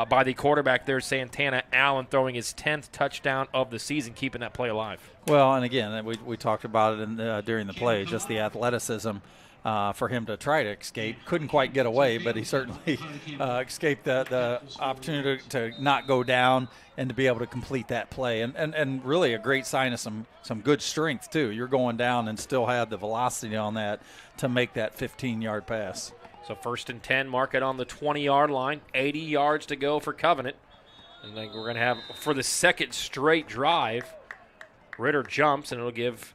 by the quarterback there, Santana Allen, throwing his 10th touchdown of the season, keeping that play alive. Well, and again, we talked about it during the play, just the athleticism for him to try to escape. Couldn't quite get away, but he certainly escaped the opportunity to not go down and to be able to complete that play. And really a great sign of some good strength, too. You're going down and still have the velocity on that to make that 15-yard pass. So 1st and 10, mark it on the 20-yard line. 80 yards to go for Covenant. And then we're going to have, for the second straight drive, Ritter jumps, and it'll give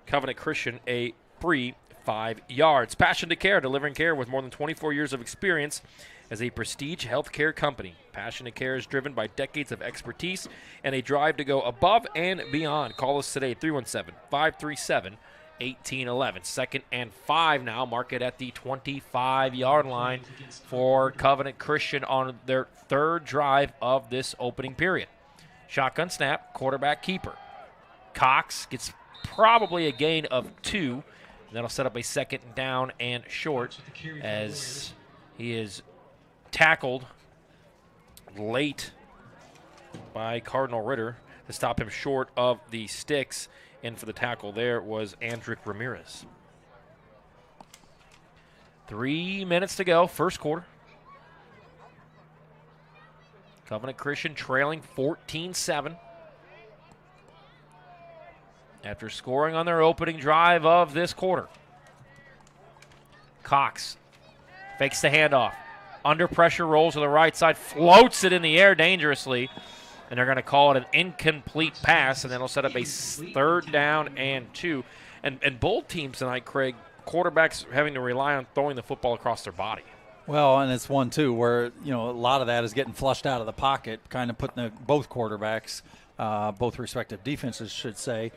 Covenant Christian a free 5 yards. Passion to Care, delivering care with more than 24 years of experience as a prestige healthcare company. Passion to Care is driven by decades of expertise and a drive to go above and beyond. Call us today, 317-537-1811. 2nd and 5 now. Mark it at the 25-yard line for Covenant Christian on their 3rd drive of this opening period. Shotgun snap, quarterback keeper. Cox gets probably a gain of 2. That'll set up a 2nd down and short as he is tackled late by Cardinal Ritter to stop him short of the sticks. And for the tackle there was Andrick Ramirez. 3 minutes to go, first quarter. Covenant Christian trailing 14-7. After scoring on their opening drive of this quarter. Cox fakes the handoff. Under pressure, rolls to the right side, floats it in the air dangerously, and they're going to call it an incomplete pass, and then it'll set up a 3rd down and 2. And both teams tonight, Craig, quarterbacks having to rely on throwing the football across their body. Well, and it's one, too, where, a lot of that is getting flushed out of the pocket, kind of putting both quarterbacks, both respective defenses, should say,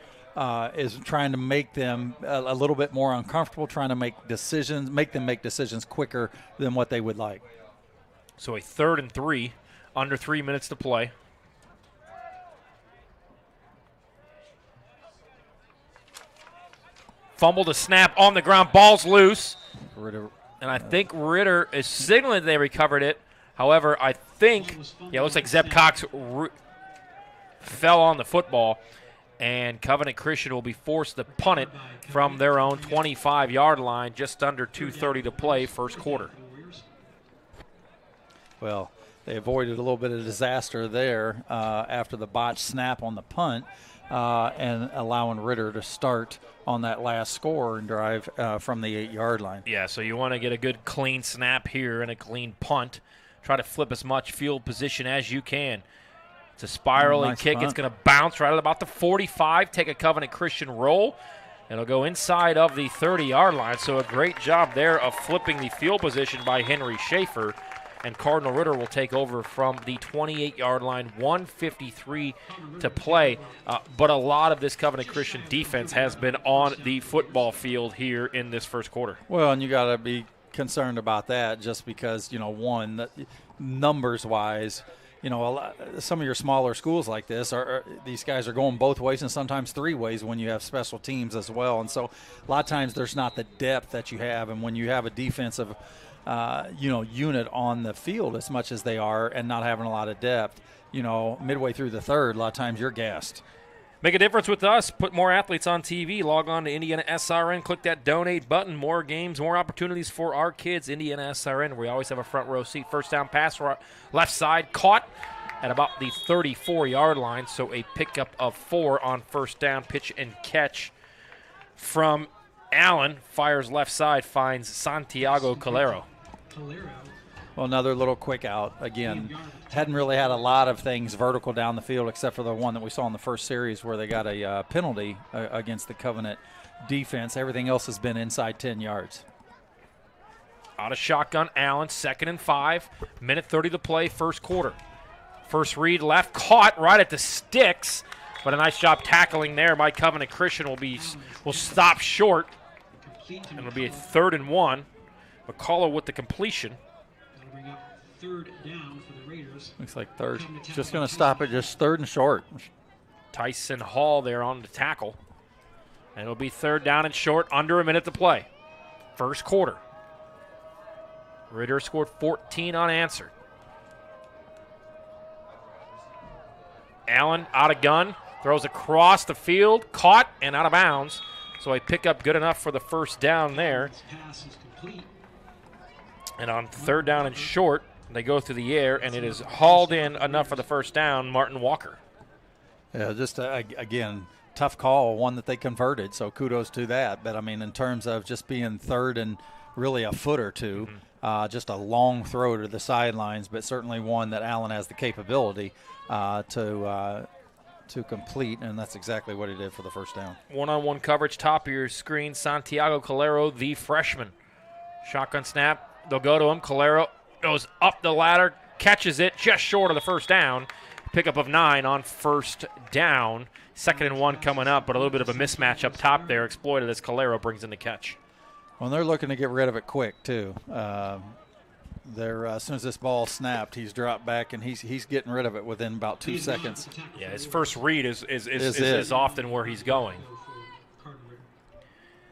is trying to make them a little bit more uncomfortable, trying to make them make decisions quicker than what they would like. So a 3rd and 3, under 3 minutes to play. Fumble to snap on the ground, ball's loose. Ritter. And I think Ritter is signaling they recovered it. However, I think, it looks like Zeb Cox fell on the football. And Covenant Christian will be forced to punt it from their own 25-yard line, just under 2:30 to play, first quarter. Well, they avoided a little bit of disaster there after the botched snap on the punt and allowing Ritter to start on that last score and drive from the 8-yard line. Yeah, so you want to get a good clean snap here and a clean punt. Try to flip as much field position as you can. It's a spiraling kick. Punt. It's going to bounce right at about the 45, take a Covenant Christian roll. It'll go inside of the 30-yard line. So a great job there of flipping the field position by Henry Schaefer. And Cardinal Ritter will take over from the 28-yard line, 1:53 to play. But a lot of this Covenant Christian defense has been on the football field here in this first quarter. Well, and you got to be concerned about that just because, one, numbers-wise, some of your smaller schools like this these guys are going both ways and sometimes 3 ways when you have special teams as well. And so a lot of times there's not the depth that you have. And when you have a defensive, unit on the field as much as they are and not having a lot of depth, midway through the 3rd, a lot of times you're gassed. Make a difference with us. Put more athletes on TV. Log on to IndianaSRN. Click that donate button. More games, more opportunities for our kids. IndianaSRN. We always have a front row seat. First down pass, left side, caught at about the 34-yard line. So a pickup of 4 on first down. Pitch and catch from Allen. Fires left side, finds Santiago Calero. Well, another little quick out. Again, hadn't really had a lot of things vertical down the field except for the one that we saw in the first series where they got a penalty against the Covenant defense. Everything else has been inside 10 yards. Out of shotgun, Allen, 2nd and 5. Minute 30 to play, first quarter. First read left, caught right at the sticks, but a nice job tackling there by Covenant Christian. Will stop short, and it'll be a 3rd and 1. McCullough with the completion. That'll bring up 3rd down for the Raiders. Looks like third. Just going to stop it, just 3rd and short. Tyson Hall there on the tackle. And it'll be 3rd down and short, under a minute to play. First quarter. Ritter scored 14 unanswered. Allen out of gun, throws across the field, caught and out of bounds. So a pickup good enough for the first down there. Pass is complete. And on 3rd down and short, they go through the air, and it is hauled in enough for the first down, Martin Walker. Yeah, just again, tough call, one that they converted, so kudos to that. But, I mean, in terms of just being 3rd and really a foot or two, just a long throw to the sidelines, but certainly one that Allen has the capability to complete, and that's exactly what he did for the first down. One-on-one coverage, top of your screen, Santiago Calero, the freshman. Shotgun snap, they'll go to him. Calero goes up the ladder, catches it just short of the first down. Pickup of 9 on first down. 2nd and 1 coming up, but a little bit of a mismatch up top there, exploited as Calero brings in the catch. Well, they're looking to get rid of it quick, too. As soon as this ball snapped, he's dropped back, and he's getting rid of it within about 2 seconds. Yeah, his first read is often where he's going.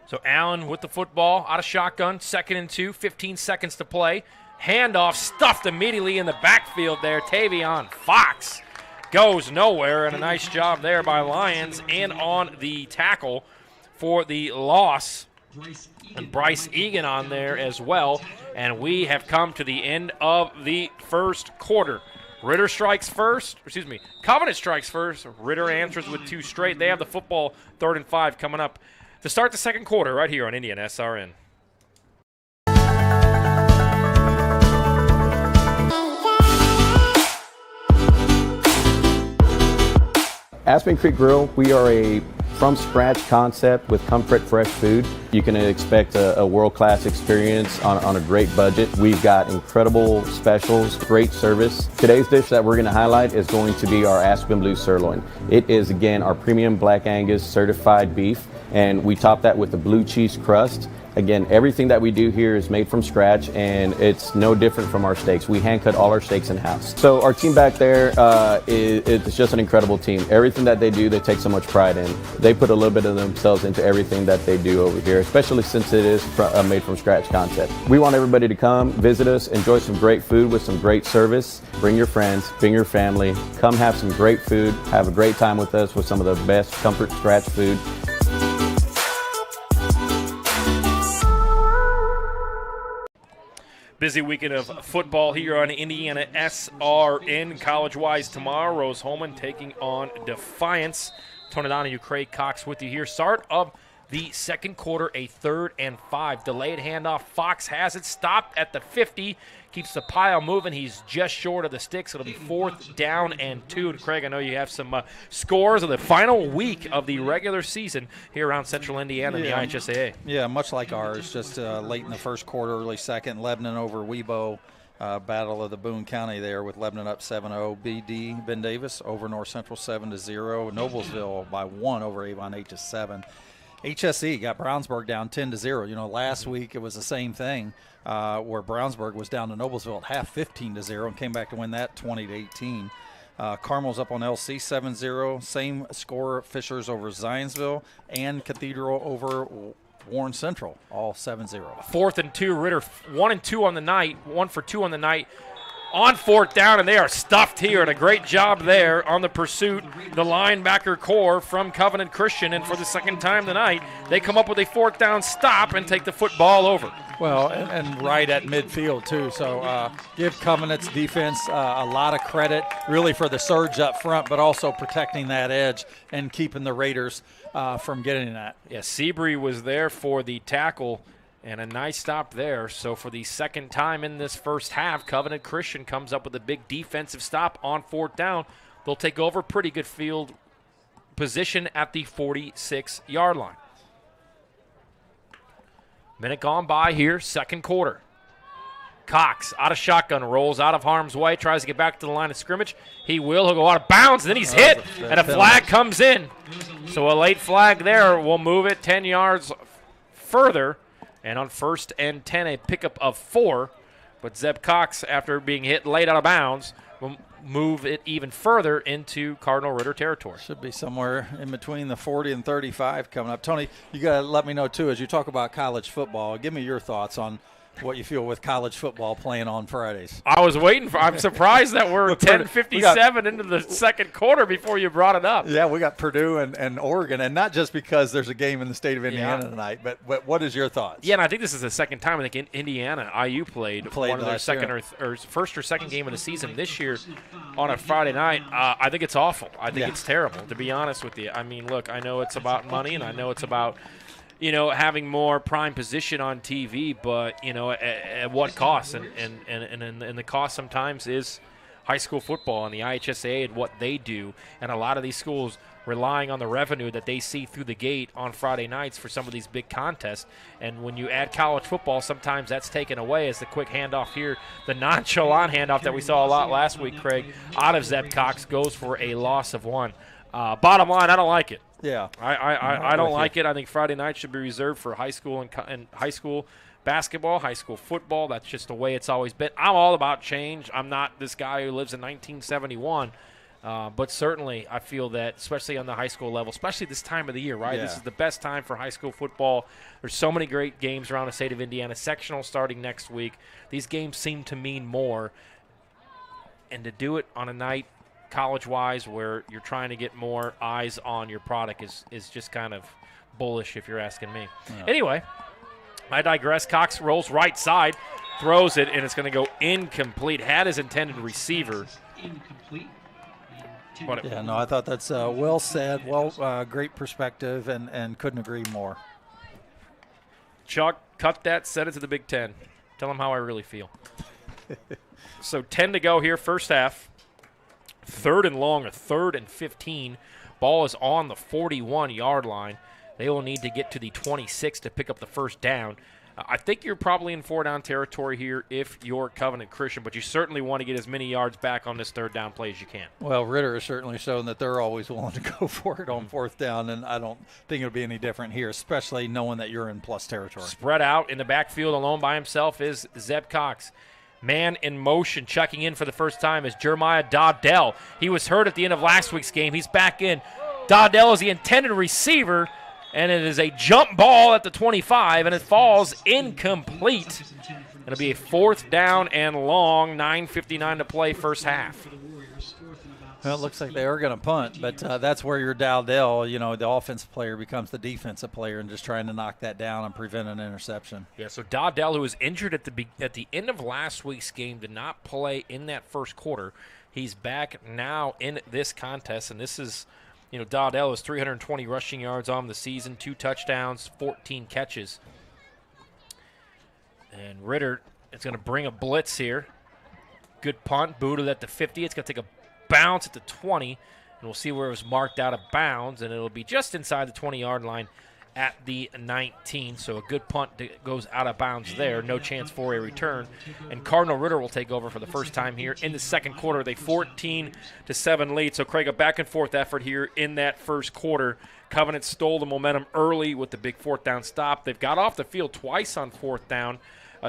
So Allen with the football, out of shotgun, 2nd and 2, 15 seconds to play. Handoff stuffed immediately in the backfield there. Tavion Fox goes nowhere, and a nice job there by Lions in on the tackle for the loss. And Bryce Egan on there as well. And we have come to the end of the first quarter. Ritter strikes first. Covenant strikes first. Ritter answers with 2 straight. They have the football, 3rd and 5 coming up to start the second quarter right here on IndianaSRN. Aspen Creek Grill, we are a from-scratch concept with comfort fresh food. You can expect a world-class experience on a great budget. We've got incredible specials, great service. Today's dish that we're going to highlight is going to be our Aspen Blue Sirloin. It is, again, our premium Black Angus certified beef, and we top that with a blue cheese crust. Again, everything that we do here is made from scratch, and it's no different from our steaks. We hand cut all our steaks in-house. So our team back there, it's just an incredible team. Everything that they do, they take so much pride in. They put a little bit of themselves into everything that they do over here, especially since it is a made from scratch concept. We want everybody to come, visit us, enjoy some great food with some great service. Bring your friends, bring your family, come have some great food, have a great time with us with some of the best comfort scratch food. Busy weekend of football here on IndianaSRN. College-wise tomorrow, Rose-Hulman taking on Defiance. Tony Donahue, Craig Cox with you here. Start of the second quarter, a 3rd and 5. Delayed handoff. Fox has it stopped at the 50. Keeps the pile moving. He's just short of the sticks. It'll be 4th down and 2. And Craig, I know you have some scores of the final week of the regular season here around Central Indiana in the IHSAA. Yeah, much like ours. Just late in the first quarter, early second. Lebanon over Webo. Battle of the Boone County there with Lebanon up 7-0. BD, Ben Davis over North Central 7-0. Noblesville by 1 over Avon 8-7. HSE got Brownsburg down 10-0. You know, last week it was the same thing where Brownsburg was down to Noblesville at half 15-0 and came back to win that 20-18. Carmel's up on LC 7-0. Same score, Fishers over Zionsville and Cathedral over Warren Central, all 7-0. 4th and 2, Ritter 1 and 2 on the night, 1 for 2 on the night. On 4th down, and they are stuffed here, and a great job there on the pursuit. The linebacker core from Covenant Christian, and for the second time tonight, they come up with a 4th down stop and take the football over. Well, and right at midfield, too. So give Covenant's defense a lot of credit, really, for the surge up front, but also protecting that edge and keeping the Raiders from getting that. Yeah, Seabury was there for the tackle, and a nice stop there. So for the second time in this first half, Covenant Christian comes up with a big defensive stop on 4th down. They'll take over pretty good field position at the 46-yard line. Minute gone by here, second quarter. Cox out of shotgun, rolls out of harm's way, tries to get back to the line of scrimmage. He will. He'll go out of bounds, and then he's hit, and a flag comes in. So a late flag there will move it 10 yards further. And on 1st and 10, a pickup of 4. But Zeb Cox, after being hit late out of bounds, will move it even further into Cardinal Ritter territory. Should be somewhere in between the 40 and 35 coming up. Tony, you got to let me know, too, as you talk about college football, give me your thoughts on what you feel with college football playing on Fridays. I was waiting for. I'm surprised that we're 10:57 into the second quarter before you brought it up. Yeah, we got Purdue and Oregon, and not just because there's a game in the state of Indiana tonight, but what is your thoughts? Yeah, and I think this is the second time I think Indiana IU played one of their second or first or second game of the season this year on a Friday night. I think it's awful. I think it's terrible, to be honest with you. I mean, look, I know it's about money, and I know it's about having more prime position on TV, but, at what cost? And the cost sometimes is high school football and the IHSAA and what they do. And a lot of these schools relying on the revenue that they see through the gate on Friday nights for some of these big contests. And when you add college football, sometimes that's taken away as the quick handoff here. The nonchalant handoff that we saw a lot last week, Craig, out of Zeb Cox goes for a loss of 1. Bottom line, I don't like it. Yeah, I don't like it. I think Friday night should be reserved for high school and high school basketball, high school football. That's just the way it's always been. I'm all about change. I'm not this guy who lives in 1971, but certainly I feel that, especially on the high school level, especially this time of the year, right? Yeah. This is the best time for high school football. There's so many great games around the state of Indiana. Sectional starting next week. These games seem to mean more, and to do it on a night college-wise where you're trying to get more eyes on your product is just kind of bullish if you're asking me. Yeah. Anyway, I digress. Cox rolls right side, throws it, and it's going to go incomplete. Had his intended receiver. Incomplete. I thought that's well said. Great perspective, and couldn't agree more. Chuck, cut that, send it to the Big Ten. Tell them how I really feel. So 10 to go here, first half. 3rd and long, or 3rd and 15. Ball is on the 41-yard line. They will need to get to the 26 to pick up the first down. I think you're probably in 4-down territory here if you're Covenant Christian, but you certainly want to get as many yards back on this 3rd down play as you can. Well, Ritter has certainly shown that they're always willing to go for it on 4th down, and I don't think it'll be any different here, especially knowing that you're in plus territory. Spread out in the backfield alone by himself is Zeb Cox. Man in motion, checking in for the first time is Jeremiah Dowdell. He was hurt at the end of last week's game. He's back in. Dowdell is the intended receiver, and it is a jump ball at the 25, and it falls incomplete. It'll be a 4th down and long, 9:59 to play first half. Well, it looks like they are going to punt, but that's where your Dowdell, the offensive player becomes the defensive player and just trying to knock that down and prevent an interception. Yeah, so Dowdell, who was injured at the end of last week's game, did not play in that first quarter. He's back now in this contest, and this is, Dowdell has 320 rushing yards on the season, 2 touchdowns, 14 catches. And Ritter is going to bring a blitz here. Good punt, booted at the 50. It's going to take a bounce at the 20, and we'll see where it was marked out of bounds, and it'll be just inside the 20-yard line at the 19. So a good punt goes out of bounds there. No chance for a return. And Cardinal Ritter will take over for the first time here in the second quarter. They 14-7 lead. So Craig, a back-and-forth effort here in that first quarter. Covenant stole the momentum early with the big 4th down stop. They've got off the field twice on 4th down,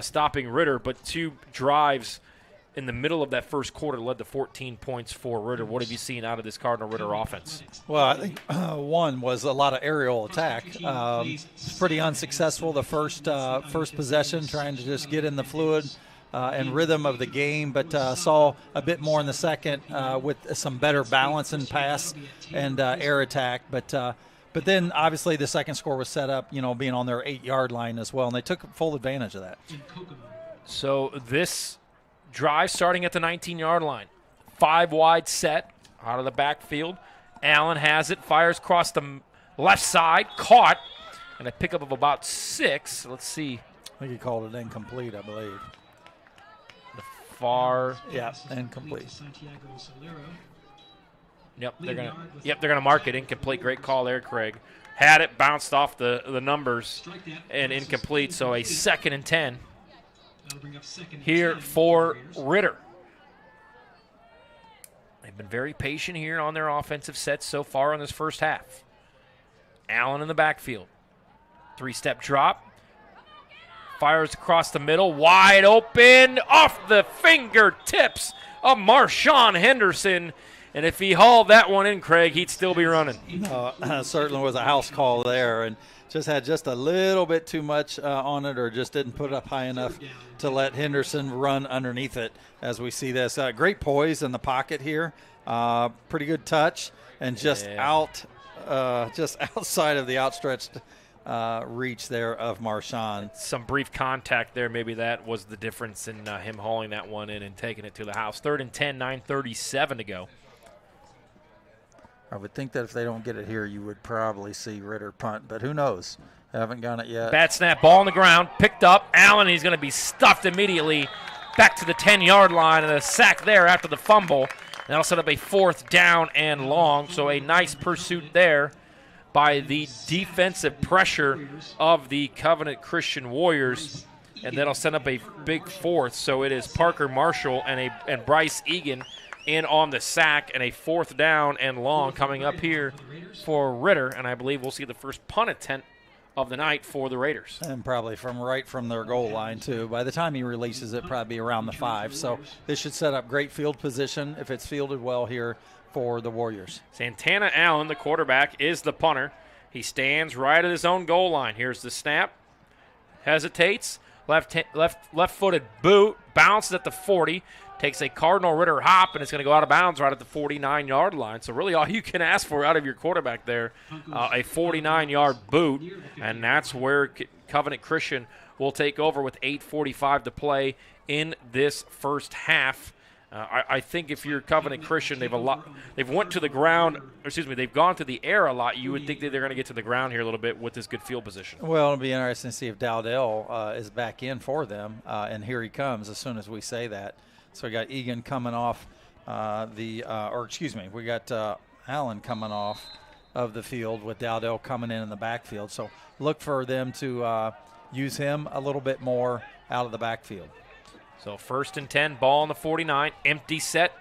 stopping Ritter, but 2 drives in the middle of that first quarter led to 14 points for Ritter. What have you seen out of this Cardinal Ritter offense? Well, I think one was a lot of aerial attack. Pretty unsuccessful the first possession, trying to just get in the fluid and rhythm of the game, but saw a bit more in the second with some better balance in pass and air attack. But then, obviously, the second score was set up, being on their 8-yard line as well, and they took full advantage of that. So this drive starting at the 19-yard line. 5 wide set out of the backfield. Allen has it, fires across the left side, caught, and a pickup of about 6. Let's see. I think he called it incomplete, I believe. The far. Yeah, incomplete. Yep, they're gonna mark it incomplete. Great call there, Craig. Had it, bounced off the numbers, and incomplete. So a 2nd and 10. here for Ritter. They've been very patient here on their offensive sets so far in this first half. Allen in the backfield. 3-step drop. Fires across the middle. Wide open. Off the fingertips of Marshawn Henderson. And if he hauled that one in, Craig, he'd still be running. Certainly was a house call there, and just had just a little bit too much on it, or just didn't put it up high enough to let Henderson run underneath it. As we see this, great poise in the pocket here, pretty good touch, and just outside of the outstretched reach there of Marshawn. Some brief contact there. Maybe that was the difference in him hauling that one in and taking it to the house. 3rd and 10, 9:37 to go. I would think that if they don't get it here, you would probably see Ritter punt, but who knows? Haven't got it yet. Bad snap, ball on the ground, picked up. Allen, he's going to be stuffed immediately back to the 10-yard line, and a sack there after the fumble. That'll set up a 4th down and long, so a nice pursuit there by the defensive pressure of the Covenant Christian Warriors, and that'll set up a big 4th. So it is Parker Marshall and Bryce Egan in on the sack, and a 4th down and long coming up here for Ritter, and I believe we'll see the first punt attempt of the night for the Raiders. And probably right from their goal line, too. By the time he releases it, probably around the 5. So this should set up great field position if it's fielded well here for the Warriors. Santana Allen, the quarterback, is the punter. He stands right at his own goal line. Here's the snap. Hesitates. Left-footed boot. Bounces at the 40. Takes a Cardinal Ritter hop, and it's going to go out of bounds right at the 49-yard line. So really all you can ask for out of your quarterback there, a 49-yard boot, and that's where Covenant Christian will take over with 8:45 to play in this first half. I think if you're Covenant Christian, they've went to the ground. They've gone to the air a lot. You would think that they're going to get to the ground here a little bit with this good field position. Well, it'll be interesting to see if Dowdell is back in for them, and here he comes as soon as we say that. So we got Egan coming off we got Allen coming off of the field with Dowdell coming in the backfield. So look for them to use him a little bit more out of the backfield. So 1st and 10, ball on the 49, empty set.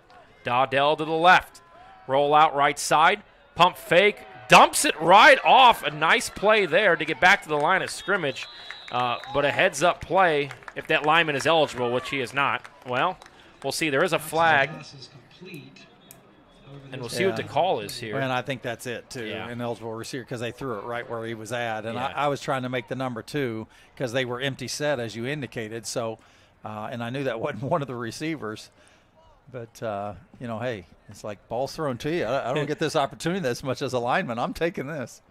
Dowdell to the left. Roll out right side, pump fake, dumps it right off. A nice play there to get back to the line of scrimmage. But a heads-up play if that lineman is eligible, which he is not. Well, we'll see. There is a flag, and we'll see what the call is here. And I think that's it, too, an eligible receiver, because they threw it right where he was at. And I was trying to make the number 2 because they were empty set, as you indicated. So, and I knew that wasn't one of the receivers. But, hey, it's like balls thrown to you. I don't get this opportunity as much as a lineman. I'm taking this.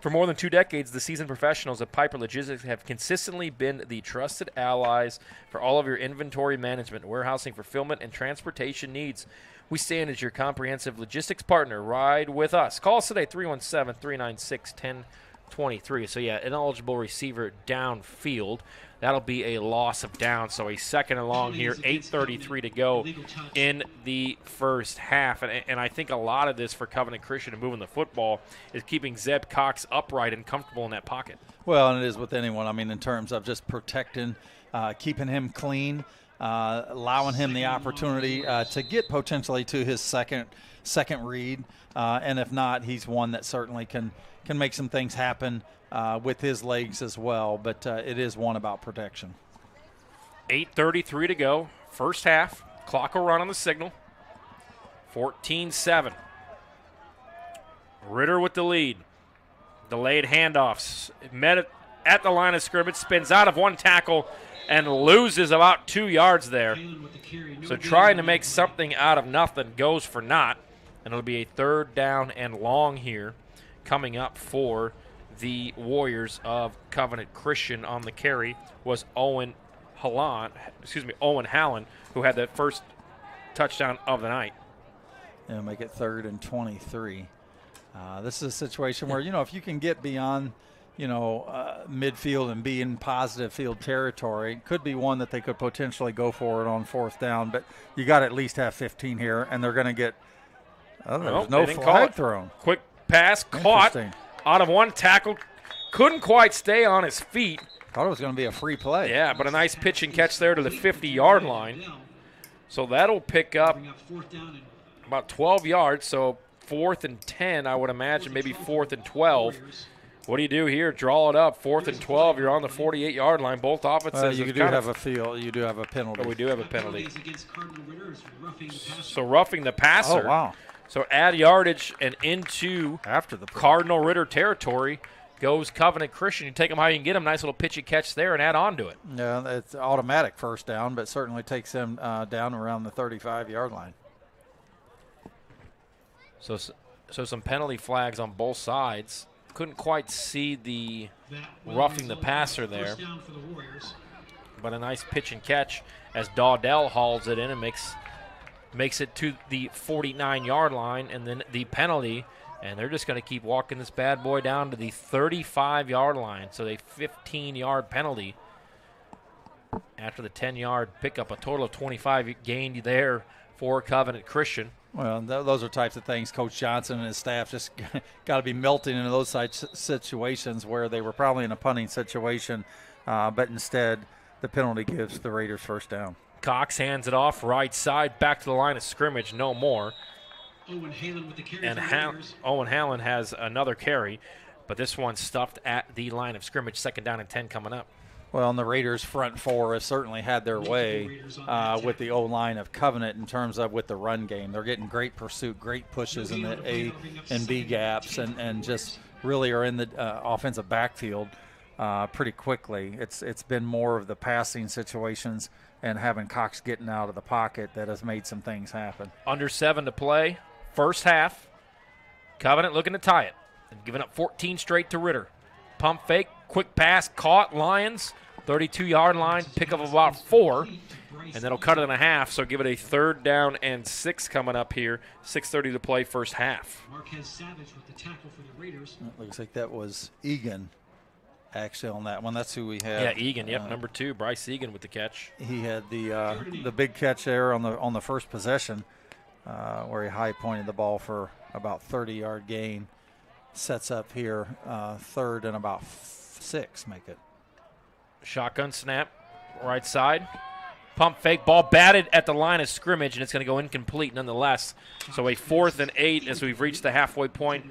For more than 2 decades, the seasoned professionals at Piper Logistics have consistently been the trusted allies for all of your inventory management, warehousing, fulfillment, and transportation needs. We stand as your comprehensive logistics partner. Ride with us. Call us today, 317-396-1023. So, an eligible receiver downfield. That'll be a loss of down. So a 2nd and long here, 8:33 to go in the first half. And I think a lot of this for Covenant Christian and moving the football is keeping Zeb Cox upright and comfortable in that pocket. Well, and it is with anyone. I mean, in terms of just protecting, keeping him clean, allowing him the opportunity to get potentially to his second read. And if not, he's one that certainly can make some things happen with his legs as well, but it is one about protection. 8:33 to go, first half. Clock will run on the signal. 14-7. Ritter with the lead. Delayed handoffs. Met at the line of scrimmage, spins out of one tackle and loses about 2 yards there. So trying to make something out of nothing goes for naught, and it'll be a 3rd down and long here coming up for the Warriors of Covenant Christian. On the carry was Owen Hallen, who had the first touchdown of the night. Yeah, make it 3rd and 23. This is a situation where, if you can get beyond, midfield and be in positive field territory, could be one that they could potentially go for it on 4th down, but you got to at least have 15 here, and they're going to get there's no flag thrown. Quick pass caught out of one tackle. Couldn't quite stay on his feet. Thought it was going to be a free play. Yeah, but a nice pitch and catch there to the 50-yard line. So that'll pick up about 12 yards. So 4th and 10, I would imagine, maybe 4th and 12. What do you do here? Draw it up. 4th and 12. You're on the 48-yard line. Both offenses. You do have a field. You do have a penalty. Oh, we do have a penalty. So roughing the passer. Oh, wow. So add yardage and into after the Cardinal Ritter territory goes Covenant Christian. You take them how you can get them. Nice little pitchy catch there and add on to it. Yeah, it's automatic first down, but certainly takes them down around the 35-yard line. So some penalty flags on both sides. Couldn't quite see the roughing the passer there. But a nice pitch and catch as Dawdell hauls it in and makes it to the 49-yard line, and then the penalty. And they're just going to keep walking this bad boy down to the 35-yard line. So a 15-yard penalty after the 10-yard pickup. A total of 25 gained there for Covenant Christian. Well, those are types of things Coach Johnson and his staff just got to be melting into those situations where they were probably in a punting situation, but instead the penalty gives the Raiders first down. Cox hands it off right side, back to the line of scrimmage, no more. Owen Halen with the carry. And Owen Halen has another carry, but this one stuffed at the line of scrimmage. 2nd down and 10 coming up. Well, and the Raiders' front four have certainly had their way with the O-line of Covenant in terms of with the run game. They're getting great pursuit, great pushes in the A and B gaps, and just really are in the offensive backfield pretty quickly. It's been more of the passing situations and having Cox getting out of the pocket that has made some things happen. Under 7 to play, first half. Covenant looking to tie it. And giving up 14 straight to Ritter. Pump fake, quick pass, caught. Lions, 32-yard line, pickup of about 4. And that'll cut it in half, so give it a 3rd down and 6 coming up here. 6:30 to play, first half. Marquez Savage with the tackle for the Raiders. It looks like that was Egan actually on that one. That's who we had. Yeah, Egan, yep, number 2, Bryce Egan with the catch. He had the big catch there on the first possession where he high pointed the ball for about 30-yard gain. Sets up here 3rd and about 6, make it. Shotgun snap, right side. Pump fake, ball batted at the line of scrimmage, and it's going to go incomplete nonetheless. So a 4th and 8 as we've reached the halfway point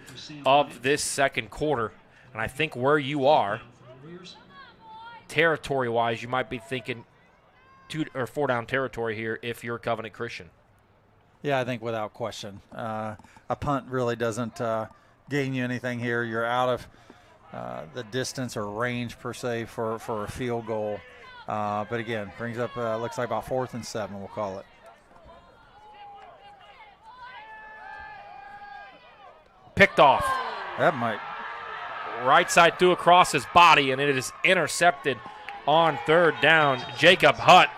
of this second quarter. And I think where you are, territory-wise, you might be thinking 2 or 4 down territory here if you're Covenant Christian. Yeah, I think without question. A punt really doesn't gain you anything here. You're out of the distance or range per se for a field goal. But again, brings up looks like about 4th and 7, we'll call it. Picked off. That might. Right side threw across his body, and it is intercepted on 3rd down. Jacob Hutt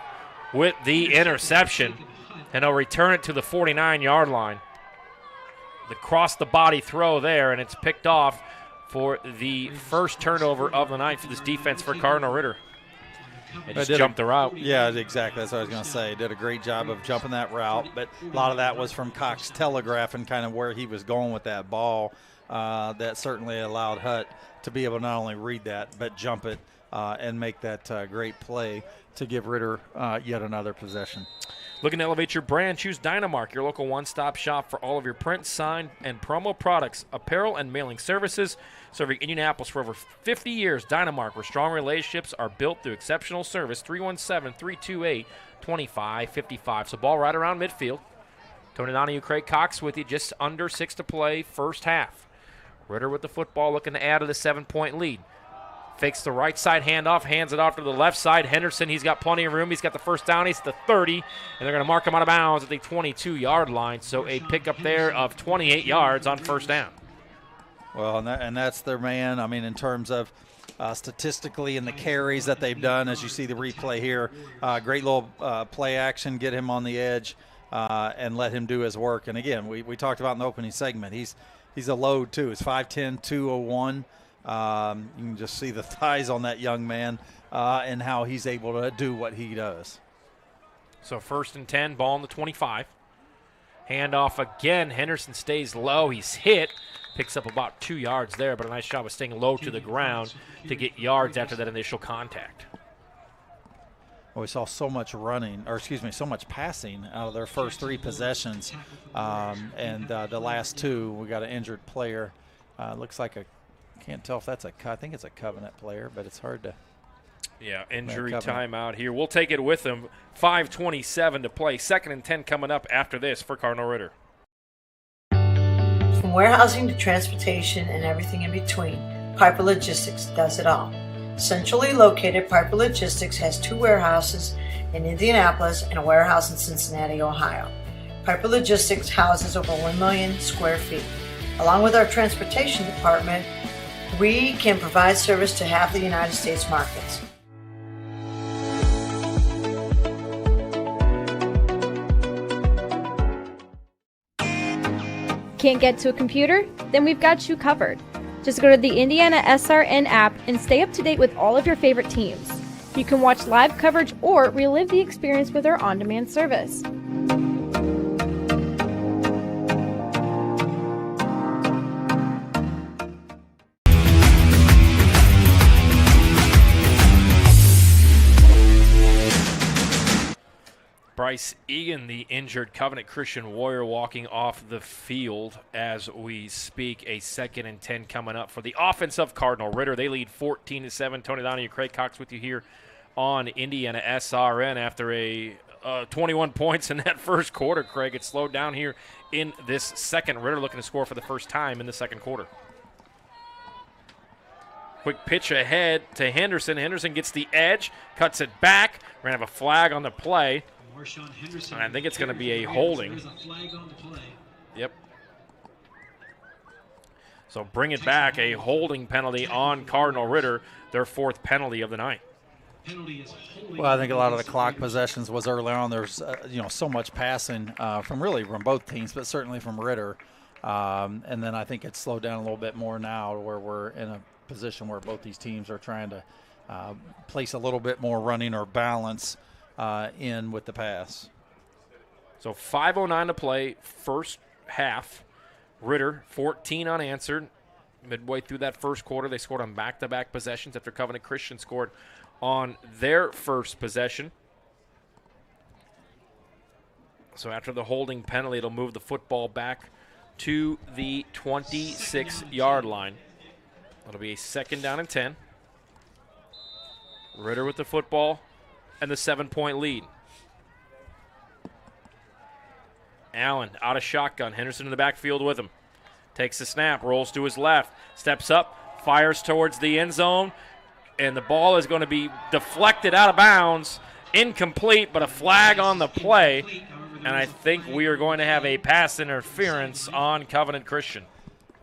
with the interception, and he'll return it to the 49-yard line. The cross-the-body throw there, and it's picked off for the first turnover of the night for this defense for Cardinal Ritter. They just jumped the route. Yeah, exactly. That's what I was going to say. Did a great job of jumping that route, but a lot of that was from Cox telegraphing kind of where he was going with that ball. That certainly allowed Hutt to be able to not only read that, but jump it and make that great play to give Ritter yet another possession. Looking to elevate your brand? Choose Dynamark, your local one-stop shop for all of your print, sign, and promo products, apparel, and mailing services. Serving Indianapolis for over 50 years, Dynamark, where strong relationships are built through exceptional service. 317-328-2555. So ball right around midfield. Tony Donahue, Craig Cox with you. Just under 6 to play, first half. Ritter with the football, looking to add to the 7-point lead. Fakes the right side handoff, hands it off to the left side. Henderson, he's got plenty of room. He's got the first down. He's at the 30, and they're going to mark him out of bounds at the 22-yard line. So a pickup there of 28 yards on first down. Well, and that's their man. I mean, in terms of statistically in the carries that they've done, as you see the replay here, great little play action, get him on the edge and let him do his work. And, again, we talked about in the opening segment, he's a load, too. It's 5'10", 201. You can just see the thighs on that young man and how he's able to do what he does. So 1st and 10, ball on the 25. Handoff again. Henderson stays low. He's hit. Picks up about 2 yards there, but a nice job of staying low to the ground to get yards after that initial contact. Well, we saw so much so much passing out of their first 3 possessions. And the last 2, we got an injured player. Looks like can't tell if that's I think it's a Covenant player, but it's hard to. Yeah, injury timeout here. We'll take it with them. 5:27 to play. 2nd and 10 coming up after this for Cardinal Ritter. From warehousing to transportation and everything in between, Piper Logistics does it all. Centrally located, Piper Logistics has 2 warehouses in Indianapolis and a warehouse in Cincinnati, Ohio. Piper Logistics houses over 1 million square feet. Along with our transportation department, we can provide service to half the United States markets. Can't get to a computer? Then we've got you covered. Just go to the IndianaSRN app and stay up to date with all of your favorite teams. You can watch live coverage or relive the experience with our on-demand service. Bryce Egan, the injured Covenant Christian Warrior, walking off the field as we speak. A 2nd and 10 coming up for the offense of Cardinal Ritter. They lead 14-7. Tony Donahue, Craig Cox with you here on Indiana SRN after a 21 points in that first quarter. Craig, it slowed down here in this second. Ritter looking to score for the first time in the second quarter. Quick pitch ahead to Henderson. Henderson gets the edge, cuts it back. We're going to have a flag on the play. And I think it's going to be a holding. Yep. So bring it back, a holding penalty on Cardinal Ritter, their 4th penalty of the night. Well, I think a lot of the clock possessions was early on. There's so much passing from both teams, but certainly from Ritter. And then I think it's slowed down a little bit more now, where we're in a position where both these teams are trying to place a little bit more running or balance in with the pass. So 5:09 to play, first half. Ritter, 14 unanswered. Midway through that first quarter, they scored on back-to-back possessions after Covenant Christian scored on their first possession. So after the holding penalty, it'll move the football back to the 26-yard line. It'll be a 2nd down and 10. Ritter with the football and the 7-point lead. Allen out of shotgun. Henderson in the backfield with him. Takes the snap, rolls to his left, steps up, fires towards the end zone, and the ball is going to be deflected out of bounds. Incomplete, but a flag on the play. And I think we are going to have a pass interference on Covenant Christian.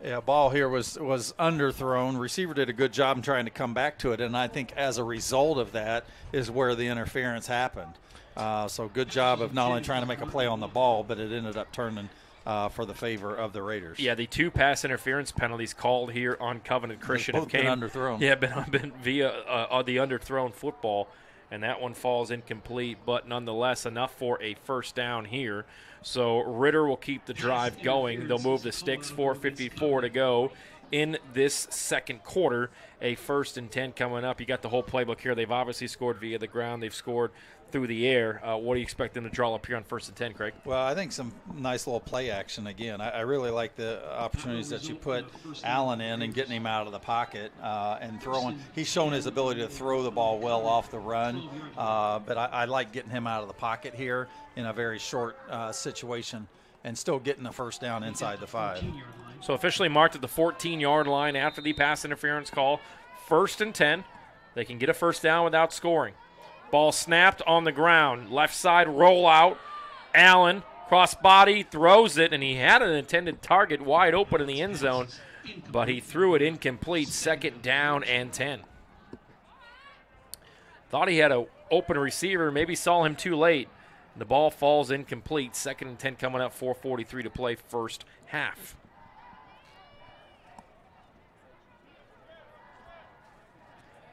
Yeah, ball here was underthrown. Receiver did a good job in trying to come back to it, and I think as a result of that is where the interference happened. So good job of not only trying to make a play on the ball, but it ended up turning for the favor of the Raiders. Yeah, the 2 pass interference penalties called here on Covenant Christian have been underthrown. Yeah, been via the underthrown football, and that one falls incomplete, but nonetheless enough for a first down here. So Ritter will keep the drive going. They'll move the sticks, 4:54 to go in this second quarter. A 1st and 10 coming up. You got the whole playbook here. They've obviously scored via the ground. They've scored through the air. What do you expect them to draw up here on 1st and 10, Craig? Well, I think some nice little play action again. I really like the opportunities that you put Allen in and getting him out of the pocket and throwing. He's shown his ability to throw the ball well off the run, but I like getting him out of the pocket here in a very short situation and still getting the first down inside the 5. So officially marked at the 14-yard line after the pass interference call. 1st and 10. They can get a first down without scoring. Ball snapped on the ground. Left side rollout. Allen, cross body, throws it, and he had an intended target wide open in the end zone, but he threw it incomplete. 2nd down and 10. Thought he had an open receiver, maybe saw him too late. The ball falls incomplete. 2nd and 10 coming up, 4:43 to play first half.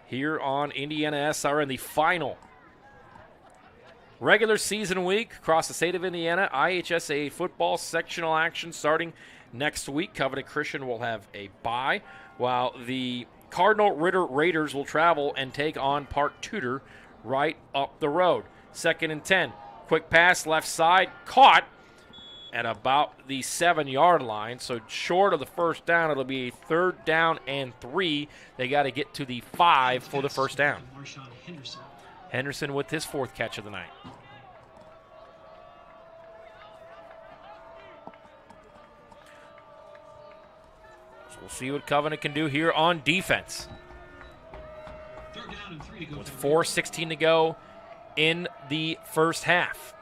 Here on Indiana SRN, the final Regular season week across the state of Indiana. IHSAA football sectional action starting next week. Covenant Christian will have a bye, while the Cardinal Ritter Raiders will travel and take on Park Tudor right up the road. 2nd and 10. Quick pass left side, caught at about the 7-yard line. So short of the first down, it'll be a 3rd down and 3. They got to get to the 5 for the first down. Henderson with his 4th catch of the night. So we'll see what Covenant can do here on defense. 3rd down and 3 to go. With 4:16 to go in the first half.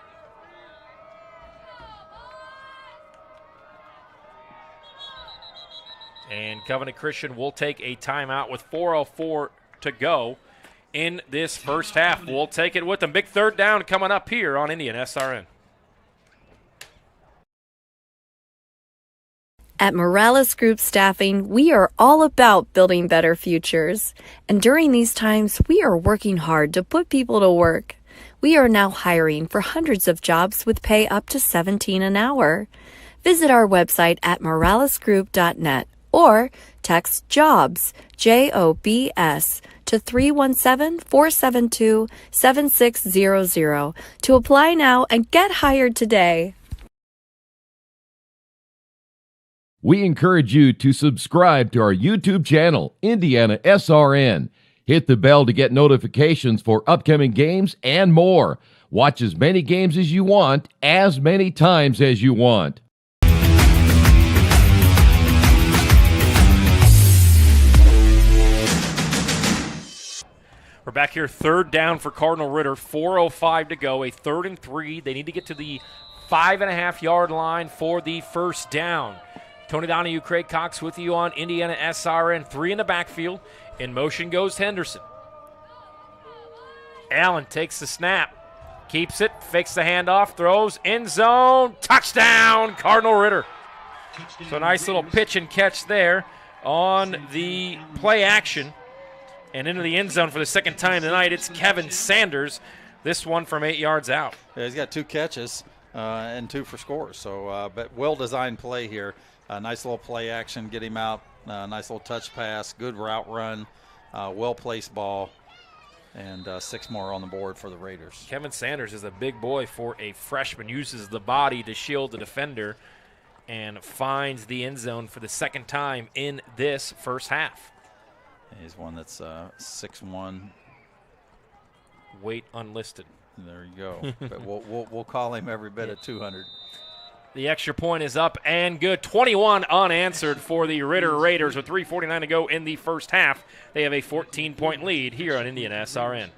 And Covenant Christian will take a timeout with 4:04 to go in this first half. We'll take it with them. Big 3rd down coming up here on IndianaSRN. At Morales Group Staffing, we are all about building better futures. And during these times, we are working hard to put people to work. We are now hiring for hundreds of jobs with pay up to $17 an hour. Visit our website at moralesgroup.net or text JOBS, JOBS, to 317-472-7600 to apply now and get hired today. We encourage you to subscribe to our YouTube channel, IndianaSRN. Hit the bell to get notifications for upcoming games and more. Watch as many games as you want, as many times as you want. We're back here, 3rd down for Cardinal Ritter, 4:05 to go, a 3rd and 3. They need to get to the 5.5-yard line for the first down. Tony Donahue, Craig Cox with you on IndianaSRN. 3 in the backfield. In motion goes Henderson. Allen takes the snap, keeps it, fakes the handoff, throws, end zone, touchdown, Cardinal Ritter. So nice little pitch and catch there on the play action. And into the end zone for the 2nd time tonight, it's Kevin Sanders. This one from 8 yards out. Yeah, he's got 2 catches and 2 for scores. So, but well-designed play here. Nice little play action, get him out. Nice little touch pass, good route run, well-placed ball, and 6 more on the board for the Raiders. Kevin Sanders is a big boy for a freshman, uses the body to shield the defender, and finds the end zone for the 2nd time in this first half. He's one that's 6'1". Weight unlisted. There you go. But we'll call him every bit at 200. The extra point is up and good. 21 unanswered for the Ritter Raiders with 3:49 to go in the first half. They have a 14-point lead here on IndianaSRN.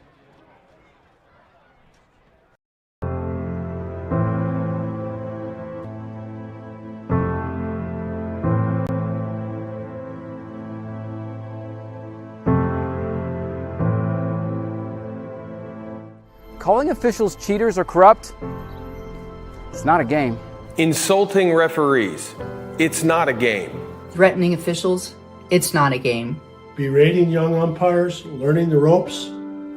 Calling officials cheaters or corrupt, it's not a game. Insulting referees, it's not a game. Threatening officials, it's not a game. Berating young umpires, learning the ropes,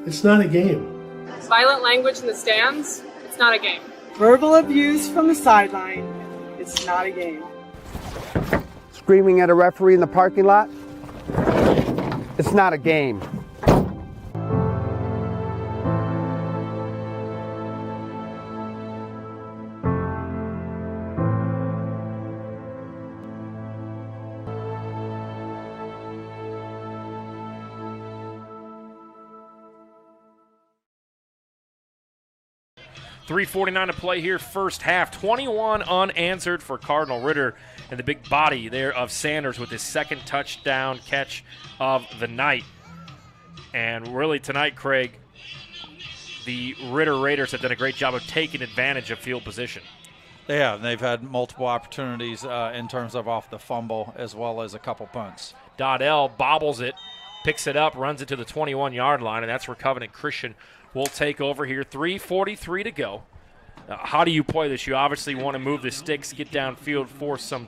it's not a game. Violent language in the stands, it's not a game. Verbal abuse from the sideline, it's not a game. Screaming at a referee in the parking lot, it's not a game. .349 to play here, first half. 21 unanswered for Cardinal Ritter, and the big body there of Sanders with his 2nd touchdown catch of the night. And really tonight, Craig, the Ritter Raiders have done a great job of taking advantage of field position. Yeah, they've had multiple opportunities in terms of off the fumble as well as a couple punts. Dodell bobbles it, picks it up, runs it to the 21-yard line, and that's where Covenant Christian will take over here. 3:43 to go. How do you play this? You obviously want to move the sticks, get downfield for some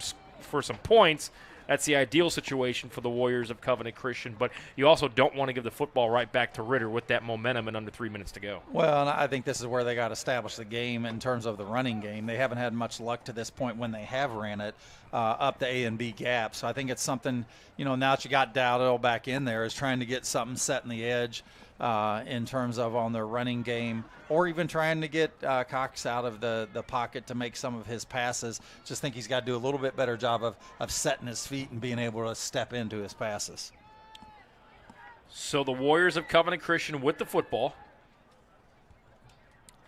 points. That's the ideal situation for the Warriors of Covenant Christian, but you also don't want to give the football right back to Ritter with that momentum and under 3 minutes to go. Well, and I think this is where they got to establish the game in terms of the running game. They haven't had much luck to this point when they have ran it up the A and B gap. So I think it's something, now that you got Dowdell back in there, is trying to get something set in the edge in terms of on their running game, or even trying to get Cox out of the pocket to make some of his passes. Just think he's got to do a little bit better job of setting his feet and being able to step into his passes. So the Warriors of Covenant Christian with the football.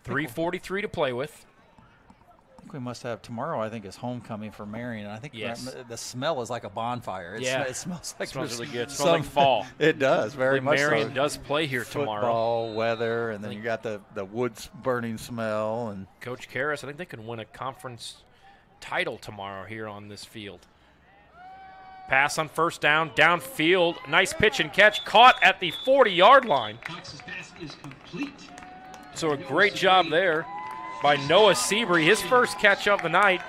3:43 to play with. I think we must have tomorrow, I think, is homecoming for Marion. I think the smell is like a bonfire. It smells like really good. It smells like fall. It does, very much so. Marion does play here tomorrow. Football, weather, and then you got the woods burning smell. And Coach Karras, I think they can win a conference title tomorrow here on this field. Pass on first down, downfield. Nice pitch and catch, caught at the 40-yard line. Cox's pass is complete. So a great job there by Noah Seabury. His first catch of the night,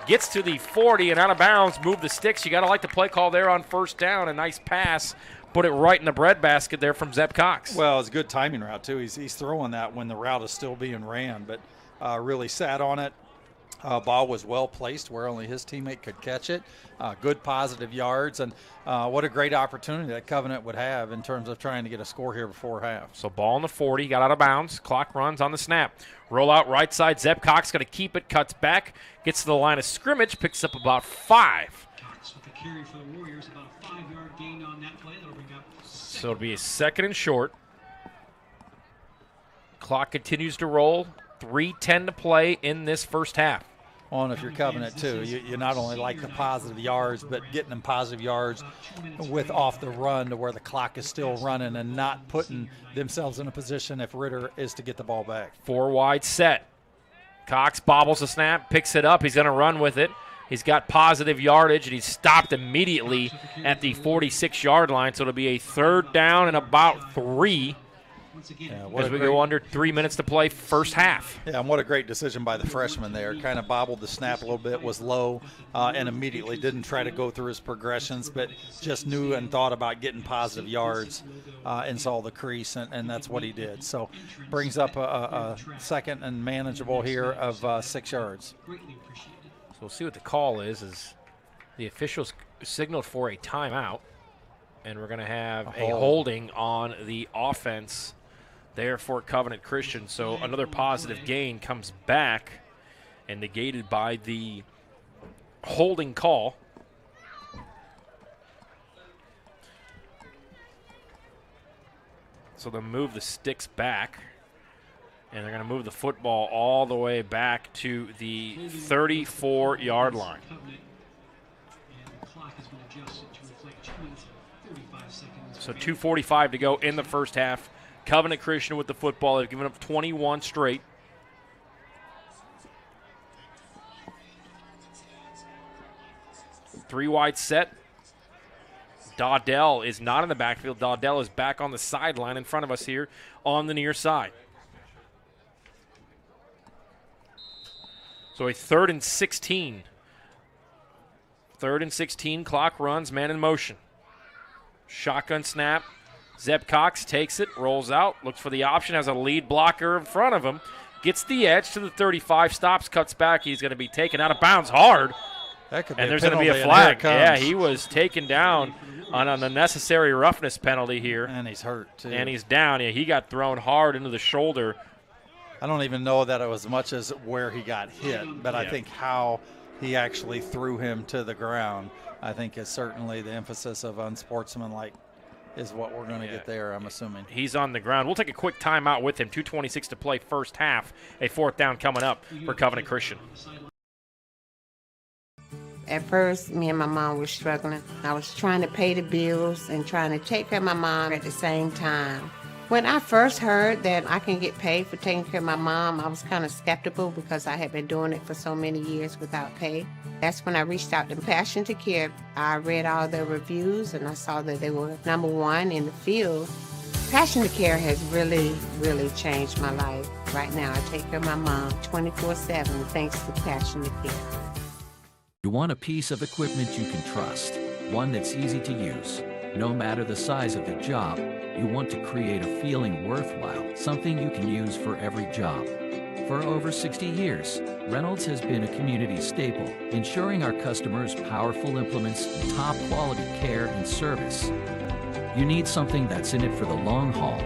gets to the 40 and out of bounds, move the sticks. You got to like the play call there on first down. A nice pass, put it right in the breadbasket there from Zeb Cox. Well, it's a good timing route, too. He's throwing that when the route is still being ran, but really sat on it. Ball was well placed where only his teammate could catch it. Good positive yards, and what a great opportunity that Covenant would have in terms of trying to get a score here before half. So ball on the 40, got out of bounds. Clock runs on the snap. Roll out right side. Zeb Cox going to keep it, cuts back, gets to the line of scrimmage, picks up about 5. Cox with the carry for the Warriors, about a 5-yard gain on that play. That'll bring up So it'll be a second and short. Clock continues to roll. 3:10 to play in this first half. Well, and if you're Covenant, too, you not only like the positive yards, but getting them positive yards with off the run to where the clock is still running and not putting themselves in a position if Ritter is to get the ball back. 4 wide set. Cox bobbles the snap, picks it up. He's going to run with it. He's got positive yardage, and he's stopped immediately at the 46-yard line. So it'll be a third down and about 3. As we go under 3 minutes to play first half. Yeah, and what a great decision by the freshman there. Kind of bobbled the snap a little bit, was low, and immediately didn't try to go through his progressions, but just knew and thought about getting positive yards and saw the crease, and that's what he did. So brings up a second and manageable here of 6 yards. So we'll see what the call is the officials signaled for a timeout, and we're going to have a holding on the offense there for Covenant Christian. So another positive gain comes back and negated by the holding call. So they'll move the sticks back, and they're going to move the football all the way back to the 34-yard line. So 2:45 to go in the first half. Covenant Christian with the football. They've given up 21 straight. Three wide set. Dawdell is not in the backfield. Dawdell is back on the sideline in front of us here on the near side. So a 3rd and 16. 3rd and 16. Clock runs. Man in motion. Shotgun snap. Zeb Cox takes it, rolls out, looks for the option, has a lead blocker in front of him, gets the edge to the 35, stops, cuts back. He's going to be taken out of bounds hard. That could be and there's going to be a flag. Yeah, he was taken down on an unnecessary roughness penalty here. And he's hurt, too. And he's down. Yeah, he got thrown hard into the shoulder. I don't even know that it was as much as where he got hit, but I think how he actually threw him to the ground, I think is certainly the emphasis of unsportsmanlike is what we're going to get there, I'm assuming. He's on the ground. We'll take a quick timeout with him. 2:26 to play first half. A 4th down coming up for Covenant Christian. At first, me and my mom were struggling. I was trying to pay the bills and trying to take care of my mom at the same time. When I first heard that I can get paid for taking care of my mom, I was kind of skeptical because I had been doing it for so many years without pay. That's when I reached out to Passion to Care. I read all their reviews and I saw that they were #1 in the field. Passion to Care has really, really changed my life. Right now, I take care of my mom 24/7 thanks to Passion to Care. You want a piece of equipment you can trust, one that's easy to use. No matter the size of the job, you want to create a feeling worthwhile, something you can use for every job. For over 60 years, Reynolds has been a community staple, ensuring our customers powerful implements and top quality care and service. You need something that's in it for the long haul.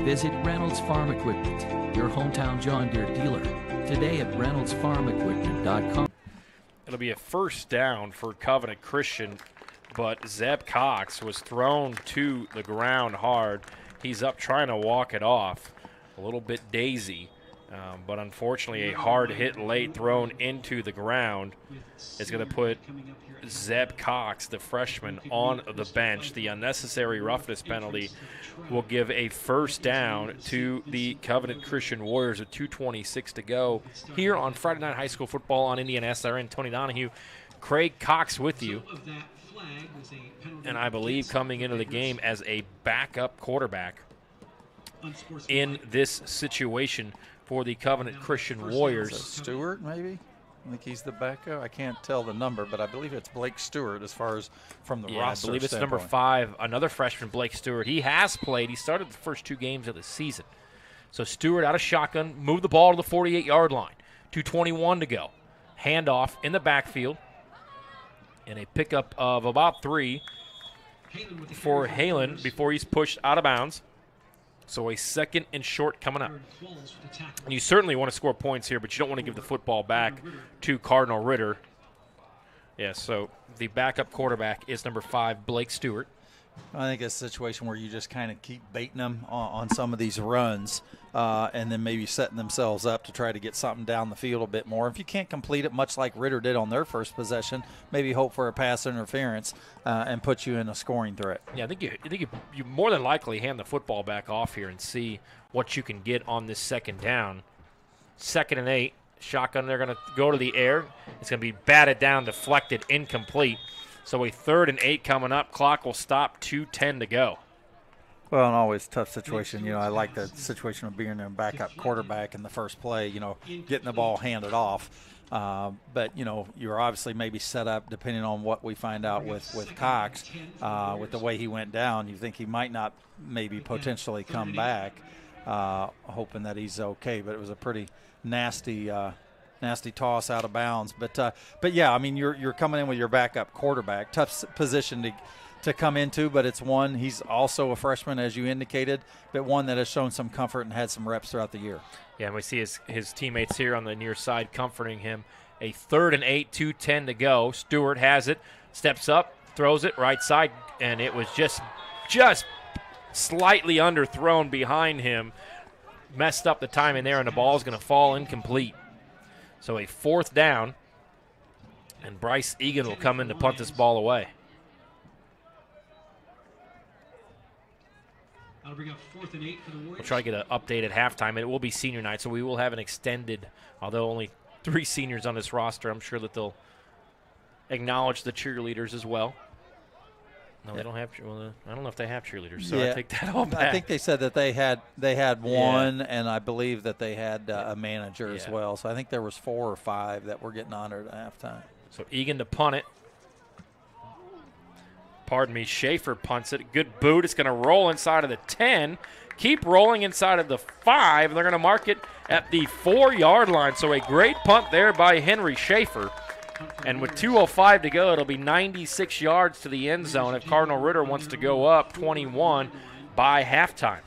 Visit Reynolds Farm Equipment, your hometown John Deere dealer, today at reynoldsfarmequipment.com. It'll be a first down for Covenant Christian, but Zeb Cox was thrown to the ground hard. He's up trying to walk it off, a little bit daisy. But unfortunately, a hard hit late thrown into the ground is going to put Zeb Cox, the freshman, on the bench. The unnecessary roughness penalty will give a first down to the Covenant Christian Warriors with 2:26 to go here on Friday Night High School Football on IndianaSRN. Tony Donahue, Craig Cox with you. And I believe coming into the game as a backup quarterback in this situation for the Covenant Christian Warriors. Stewart, maybe? I think he's the backup. I can't tell the number, but I believe it's Blake Stewart as far as from the roster I believe it's standpoint. number 5, another freshman, Blake Stewart. He has played. He started the first 2 games of the season. So Stewart out of shotgun, moved the ball to the 48-yard line. 2:21 to go. Handoff in the backfield. And a pickup of about 3 for Halen before he's pushed out of bounds. So a second and short coming up. And you certainly want to score points here, but you don't want to give the football back to Cardinal Ritter. Yeah, so the backup quarterback is number 5, Blake Stewart. I think it's a situation where you just kind of keep baiting them on some of these runs and then maybe setting themselves up to try to get something down the field a bit more. If you can't complete it, much like Ritter did on their first possession, maybe hope for a pass interference and put you in a scoring threat. Yeah, I think you more than likely hand the football back off here and see what you can get on this second down. 2nd and 8, shotgun, they're going to go to the air. It's going to be batted down, deflected, incomplete. So a 3rd and 8 coming up. Clock will stop, 2:10 to go. Well, and always tough situation. You know, I like the situation of being a backup quarterback in the first play, you know, getting the ball handed off. But, you know, you're obviously maybe set up, depending on what we find out with Cox, with the way he went down. You think he might not maybe potentially come back, hoping that he's okay. But it was a pretty nasty toss out of bounds. But yeah, I mean, you're coming in with your backup quarterback. Tough position to come into, but it's one. He's also a freshman, as you indicated, but one that has shown some comfort and had some reps throughout the year. Yeah, and we see his teammates here on the near side comforting him. A 3rd and 8, 2:10 to go. Stewart has it, steps up, throws it right side, and it was just slightly underthrown behind him. Messed up the timing there, and the ball is going to fall incomplete. So a 4th down, and Bryce Egan will come in to punt this ball away. That'll bring up 4th and 8 for the Warriors. We'll try to get an update at halftime. It will be senior night, so we will have an extended, although only 3 seniors on this roster. I'm sure that they'll acknowledge the cheerleaders as well. No, they don't have. Well, I don't know if they have cheerleaders, so I take that all back. I think they said that they had one, and I believe that they had a manager as well. So I think there was 4 or 5 that were getting honored at halftime. So Egan to punt it. Pardon me, Schaefer punts it. Good boot. It's going to roll inside of the 10. Keep rolling inside of the 5. They're going to mark it at the 4-yard line. So a great punt there by Henry Schaefer. And with 2:05 to go, it'll be 96 yards to the end zone if Cardinal Ritter wants to go up 21 by halftime.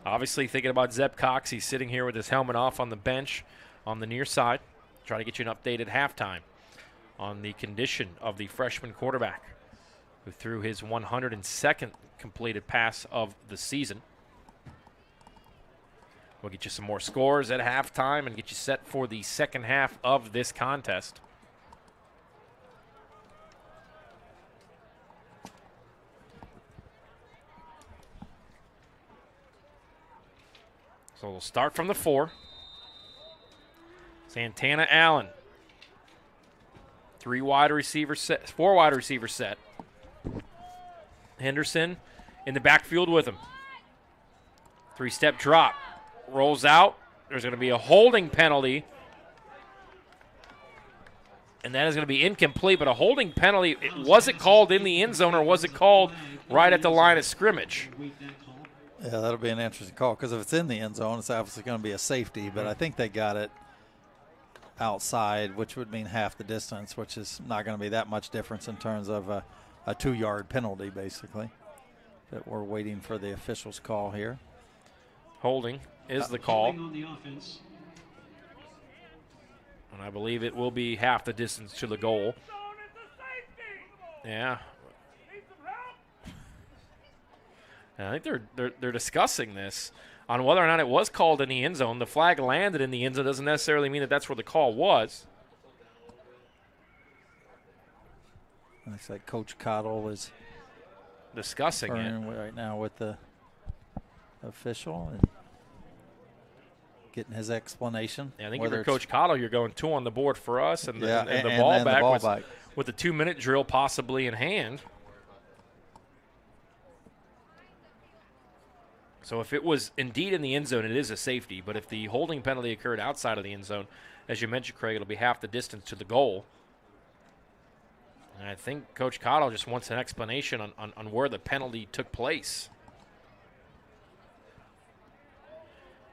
Obviously thinking about Zeb Cox. He's sitting here with his helmet off on the bench on the near side. Trying to get you an update at halftime on the condition of the freshman quarterback who threw his 102nd completed pass of the season. We'll get you some more scores at halftime and get you set for the second half of this contest. So we'll start from the 4. Santana Allen. 4 wide receiver set. Henderson in the backfield with him. 3-step drop. Rolls out. There's going to be a holding penalty And that is going to be incomplete, but a holding penalty. Was it called in the end zone or was it called right at the line of scrimmage? Yeah, that'll be an interesting call because if it's in the end zone, it's obviously going to be a safety, but I think they got it outside, which would mean half the distance, which is not going to be that much difference in terms of a 2-yard penalty, basically. But we're waiting for the officials' call here. Holding is the call. And I believe it will be half the distance to the goal. Yeah. And I think they're discussing this on whether or not it was called in the end zone. The flag landed in the end zone doesn't necessarily mean that that's where the call was. Looks like Coach Cottle is discussing it right now with the official and getting his explanation. Yeah, I think if you're Coach Cottle, you're going 2 on the board for us, and the ball back with the 2-minute drill possibly in hand. So if it was indeed in the end zone, it is a safety. But if the holding penalty occurred outside of the end zone, as you mentioned, Craig, it'll be half the distance to the goal. And I think Coach Cottle just wants an explanation on where the penalty took place.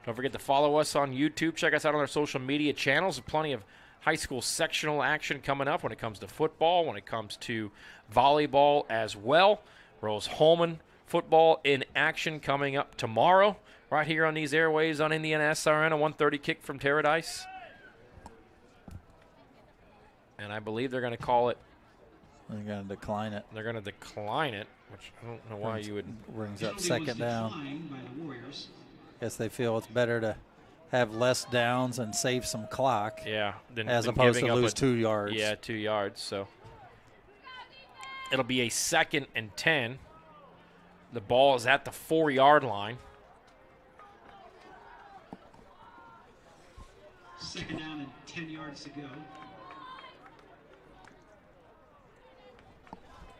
Don't forget to follow us on YouTube. Check us out on our social media channels. There's plenty of high school sectional action coming up when it comes to football, when it comes to volleyball as well. Rose-Hulman football in action coming up tomorrow right here on these airways on IndianaSRN, a 1:30 kick from Paradise. And I believe they're going to call it. They're going to decline it. They're going to decline it, which I don't know why you would. Brings up second down. Guess they feel it's better to have less downs and save some clock. Yeah. As opposed to lose 2 yards. Yeah, 2 yards. So it'll be a 2nd and 10. The ball is at the 4-yard line. 2nd down and 10 yards to go.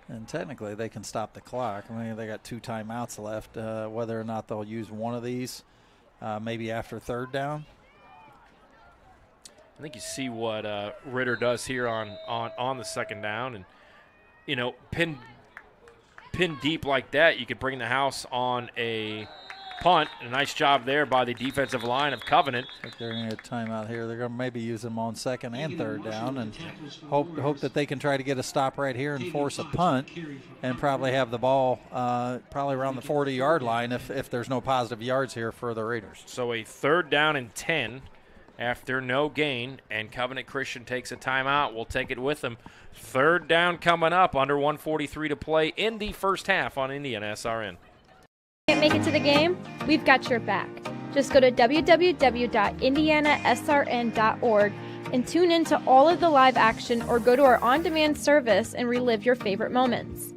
And technically, they can stop the clock. I mean, they got 2 timeouts left. Whether or not they'll use one of these, maybe after 3rd down. I think you see what Ritter does here on the 2nd down, and pin deep like that, you could bring the house on a punt. A nice job there by the defensive line of Covenant. I think they're going to get a timeout here. They're going to maybe use them on 2nd and 3rd down and hope that they can try to get a stop right here and force a punt and probably have the ball probably around the 40-yard line if there's no positive yards here for the Raiders. So a 3rd down and 10 after no gain, and Covenant Christian takes a timeout. We'll take it with them. 3rd down coming up, under 1:43 to play in the first half on IndianaSRN. Can't make it to the game? We've got your back. Just go to www.indianasrn.org and tune in to all of the live action, or go to our on-demand service and relive your favorite moments.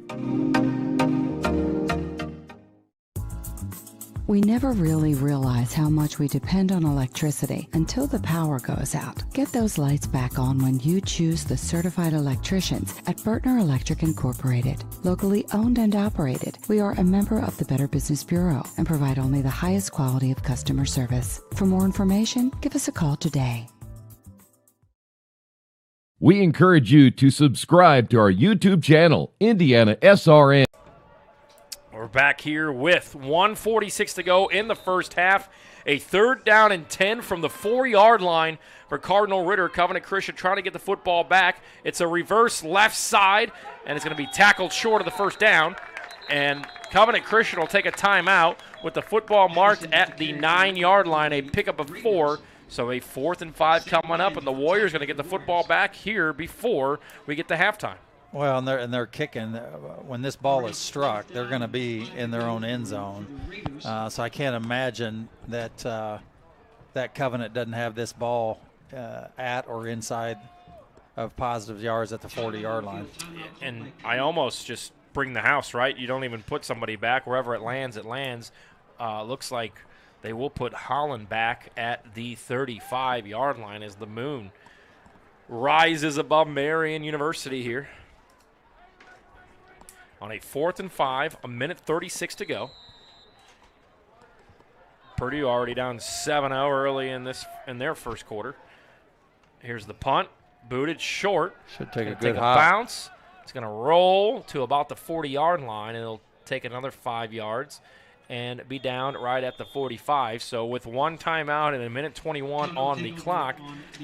We never really realize how much we depend on electricity until the power goes out. Get those lights back on when you choose the certified electricians at Bertner Electric Incorporated. Locally owned and operated, we are a member of the Better Business Bureau and provide only the highest quality of customer service. For more information, give us a call today. We encourage you to subscribe to our YouTube channel, IndianaSRN. We're back here with 1:46 to go in the first half. A 3rd down and 10 from the 4-yard line for Cardinal Ritter. Covenant Christian trying to get the football back. It's a reverse left side, and it's going to be tackled short of the 1st down. And Covenant Christian will take a timeout with the football marked at the 9-yard line, a pickup of 4. So a 4th and 5 coming up, and the Warriors going to get the football back here before we get to halftime. Well, and they're kicking. When this ball is struck, they're going to be in their own end zone. So I can't imagine that that Covenant doesn't have this ball at or inside of positive yards at the 40-yard line. And I almost just bring the house, right? You don't even put somebody back. Wherever it lands, it lands. Looks like they will put Holland back at the 35-yard line as the moon rises above Marian University here. On a 4th and 5, a minute 36 to go. Purdue already down 7-0 early in their first quarter. Here's the punt. booted short. Should take a Take good a hop. bounce. It's going to roll to about the 40-yard line, and it'll take another 5 yards and be down right at the 45. So with one timeout and a minute 21 on the clock,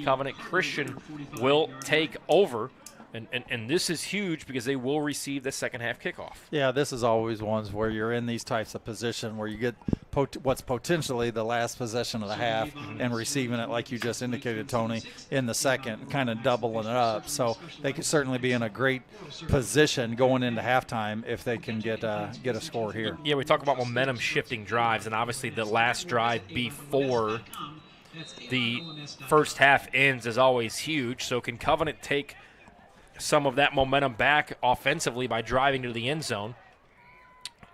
Covenant Christian will take over. And this is huge because they will receive the second half kickoff. Yeah, this is always ones where you're in these types of position where you get what's potentially the last possession of the half and receiving it, like you just indicated, Tony, in the second, kind of doubling it up. So they could certainly be in a great position going into halftime if they can get a score here. Yeah, we talk about momentum shifting drives, and obviously the last drive before the first half ends is always huge. So can Covenant take some of that momentum back offensively by driving to the end zone?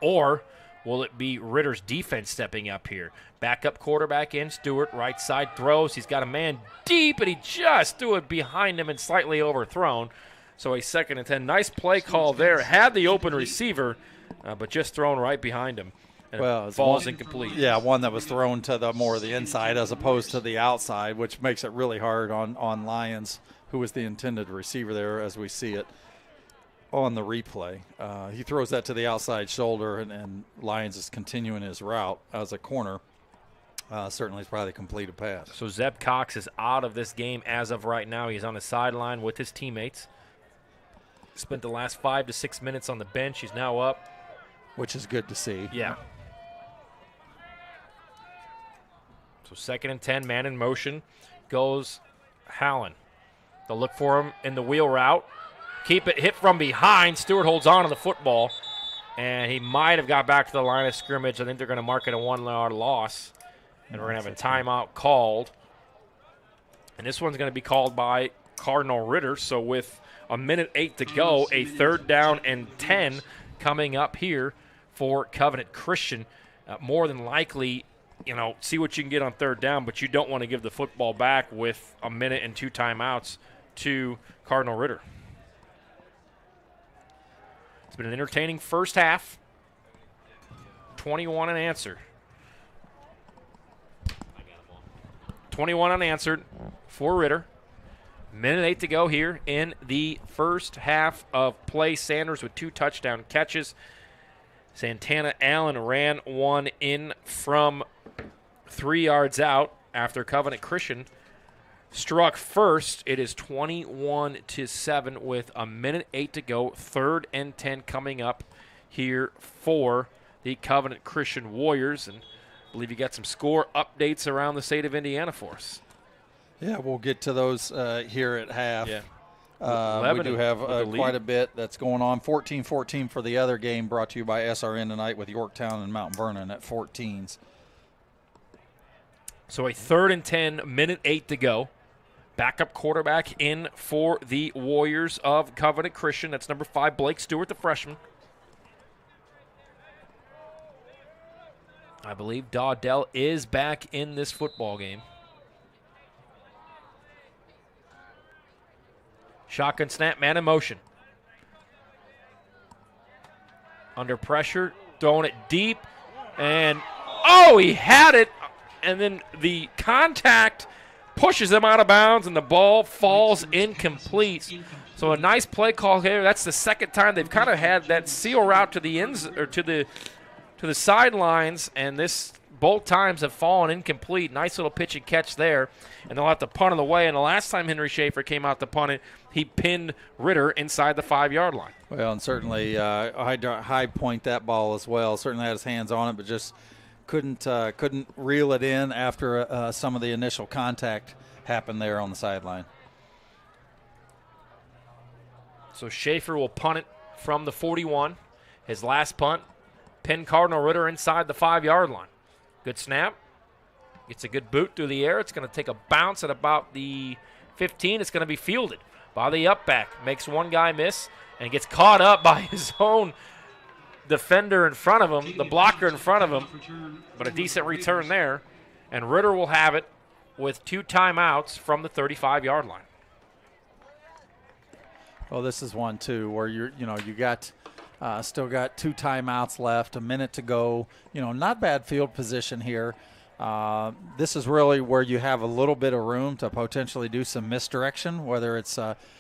Or will it be Ritter's defense stepping up here? Backup quarterback in, Stewart, right side throws. He's got a man deep, and he just threw it behind him and slightly overthrown. So a 2nd and 10. Nice play call there. Had the open receiver, but just thrown right behind him. And it falls incomplete. Yeah, one that was thrown to the more the inside as opposed to the outside, which makes it really hard on Lyons, who was the intended receiver there as we see it on the replay. He throws that to the outside shoulder, and Lyons is continuing his route as a corner. Certainly it's probably a completed pass. So Zeb Cox is out of this game as of right now. He's on the sideline with his teammates. Spent the last 5 to 6 minutes on the bench. He's now up. Which is good to see. Yeah. So 2nd and 10, man in motion, goes Hallen. They'll look for him in the wheel route. Keep it hit from behind. Stewart holds on to the football, and he might have got back to the line of scrimmage. I think they're going to mark it a 1-yard loss, and we're going to have a timeout called. And this one's going to be called by Cardinal Ritter. So with a minute 8 to go, a 3rd down and 10 coming up here for Covenant Christian. More than likely, see what you can get on 3rd down, but you don't want to give the football back with a minute and 2 timeouts to Cardinal Ritter. It's been an entertaining first half. 21 unanswered. 21 unanswered for Ritter. Minute 8 to go here in the first half of play. Sanders with 2 touchdown catches. Santana Allen ran one in from 3 yards out after Covenant Christian struck first. It is 21-7 with a minute 8 to go. 3rd and 10 coming up here for the Covenant Christian Warriors. And I believe you got some score updates around the state of Indiana for us. Yeah, we'll get to those here at half. Yeah. We do have quite a bit that's going on. 14-14 for the other game, brought to you by SRN tonight with Yorktown and Mount Vernon at 14s. So a 3rd and 10, minute 8 to go. Backup quarterback in for the Warriors of Covenant Christian. That's number 5, Blake Stewart, the freshman. I believe Dawdell is back in this football game. Shotgun snap, man in motion. Under pressure, throwing it deep, and he had it, and then the contact pushes him out of bounds, and the ball falls incomplete. So a nice play call here. That's the 2nd time they've kind of had that seal route to the ends or to the sidelines, and both times have fallen incomplete. Nice little pitch and catch there, and they'll have to punt it away. And the last time Henry Schaefer came out to punt it, he pinned Ritter inside the 5-yard line. Well, and certainly high point that ball as well. Certainly had his hands on it, but just couldn't reel it in after some of the initial contact happened there on the sideline. So Schaefer will punt it from the 41. His last punt, pinned Cardinal Ritter inside the 5-yard line. Good snap. Gets a good boot through the air. It's going to take a bounce at about the 15. It's going to be fielded by the up back. Makes one guy miss and gets caught up by his own defender in front of him, the blocker in front of him, but a decent return there. And Ritter will have it with 2 timeouts from the 35-yard line. Well, this is one, too, where you got still got 2 timeouts left, a minute to go. Not bad field position here. This is really where you have a little bit of room to potentially do some misdirection, whether it's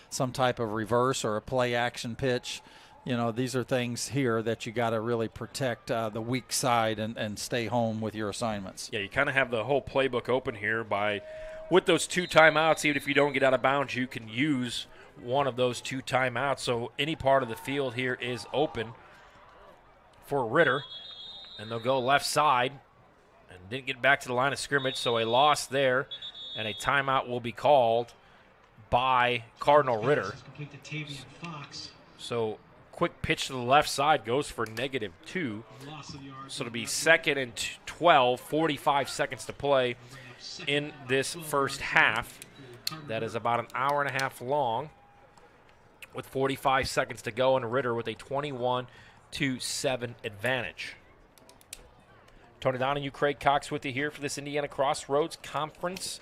some type of reverse or a play action pitch. You know, these are things here that you got to really protect the weak side and stay home with your assignments. Yeah, you kind of have the whole playbook open here with those 2 timeouts. Even if you don't get out of bounds, you can use one of those 2 timeouts. So any part of the field here is open for Ritter, and they'll go left side and didn't get back to the line of scrimmage, so a loss there, and a timeout will be called by Cardinal Ritter. So quick pitch to the left side goes for -2. So it'll be 2nd and 12, 45 seconds to play in this first half. That is about an hour and a half long with 45 seconds to go, and Ritter with a 21-7 advantage. Tony Donahue, Craig Cox with you here for this Indiana Crossroads Conference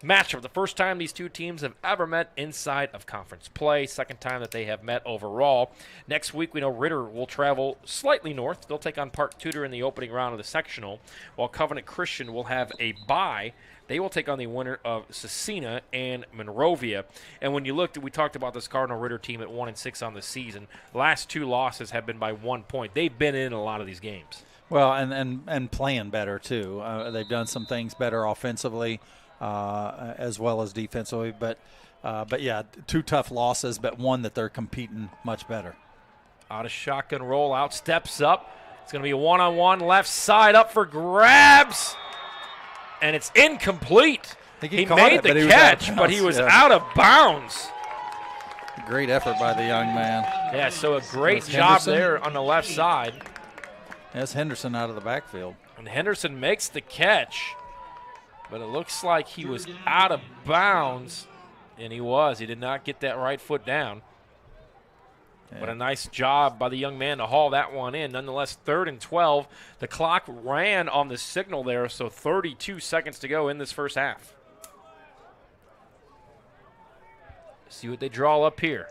matchup. The first time these two teams have ever met inside of conference play. Second time that they have met overall. Next week, we know Ritter will travel slightly north. They'll take on Park Tudor in the opening round of the sectional, while Covenant Christian will have a bye. They will take on the winner of Cecina and Monrovia. And when you looked, we talked about this Cardinal Ritter team at 1-6 on the season. Last 2 losses have been by 1 point. They've been in a lot of these games. Well, and playing better too. They've done some things better offensively as well as defensively. But yeah, 2 tough losses, but one that they're competing much better. Out of shotgun rollout, steps up. It's going to be a one-on-one, left side up for grabs. And it's incomplete. He made the catch, but he was out of bounds. Great effort by the young man. Yeah, so a great job there on the left side. That's Henderson out of the backfield. And Henderson makes the catch, but it looks like he was out of bounds, and he was. He did not get that right foot down. Yeah. But a nice job by the young man to haul that one in. Nonetheless, 3rd and 12. The clock ran on the signal there, so 32 seconds to go in this first half. See what they draw up here.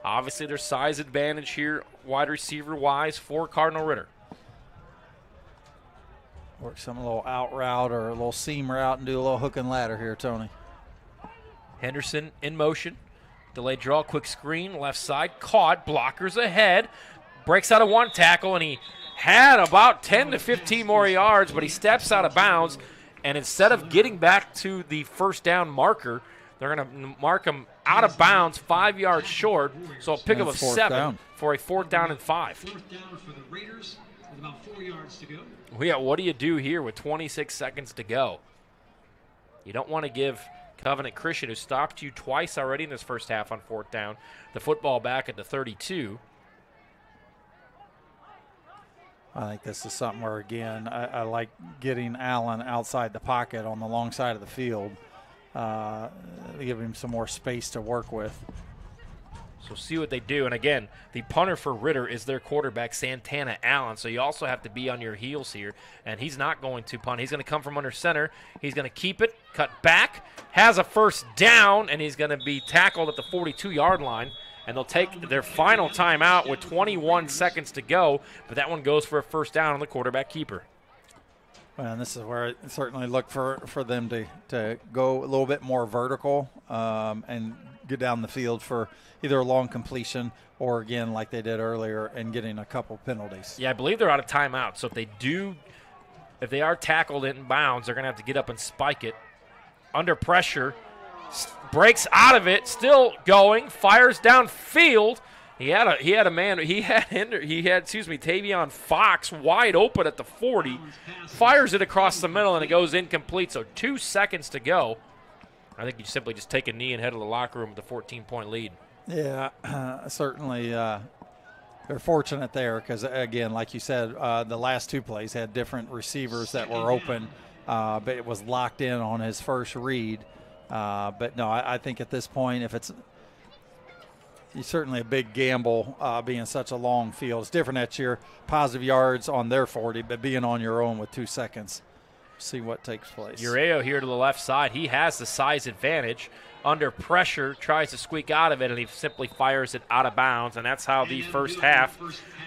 Obviously, there's size advantage here, wide receiver-wise, for Cardinal Ritter. Work some little out route or a little seam route and do a little hook and ladder here, Tony. Henderson in motion. Delayed draw, quick screen, left side, caught, blockers ahead, breaks out of 1 tackle, and he had about 10 to 15 more yards, but he steps out of bounds, and instead of getting back to the first down marker, they're going to mark him out of bounds 5 yards short, so a pickup of 7 for a 4th down and 5. 4th down for the Raiders with about 4 yards to go. Well, yeah, what do you do here with 26 seconds to go? You don't want to give Covenant Christian, who stopped you twice already in this first half on 4th down, the football back at the 32. I think this is something where, again, I like getting Allen outside the pocket on the long side of the field, give him some more space to work with. So see what they do. And again, the punter for Ritter is their quarterback, Santana Allen. So you also have to be on your heels here. And he's not going to punt. He's going to come from under center. He's going to keep it, cut back, has a 1st down, and he's going to be tackled at the 42-yard line. And they'll take their final timeout with 21 seconds to go. But that one goes for a 1st down on the quarterback keeper. Well, and this is where I certainly look for them to go a little bit more vertical and get down the field for either a long completion or, again, like they did earlier, and getting a couple penalties. Yeah, I believe they're out of timeout. So if they are tackled in bounds, they're going to have to get up and spike it. Under pressure, breaks out of it, still going, fires downfield. He had Tavion Fox wide open at the 40, fires it across the middle, and it goes incomplete. So 2 seconds to go. I think you simply just take a knee and head to the locker room with a 14-point lead. Yeah, certainly they're fortunate there because, again, like you said, the last 2 plays had different receivers that were open, but it was locked in on his first read. But, no, I think at this point, it's certainly a big gamble being such a long field. It's different at your positive yards on their 40, but being on your own with 2 seconds. see what takes place. Ureo here to the left side. He has the size advantage. Under pressure, tries to squeak out of it, and he simply fires it out of bounds, and that's how the first half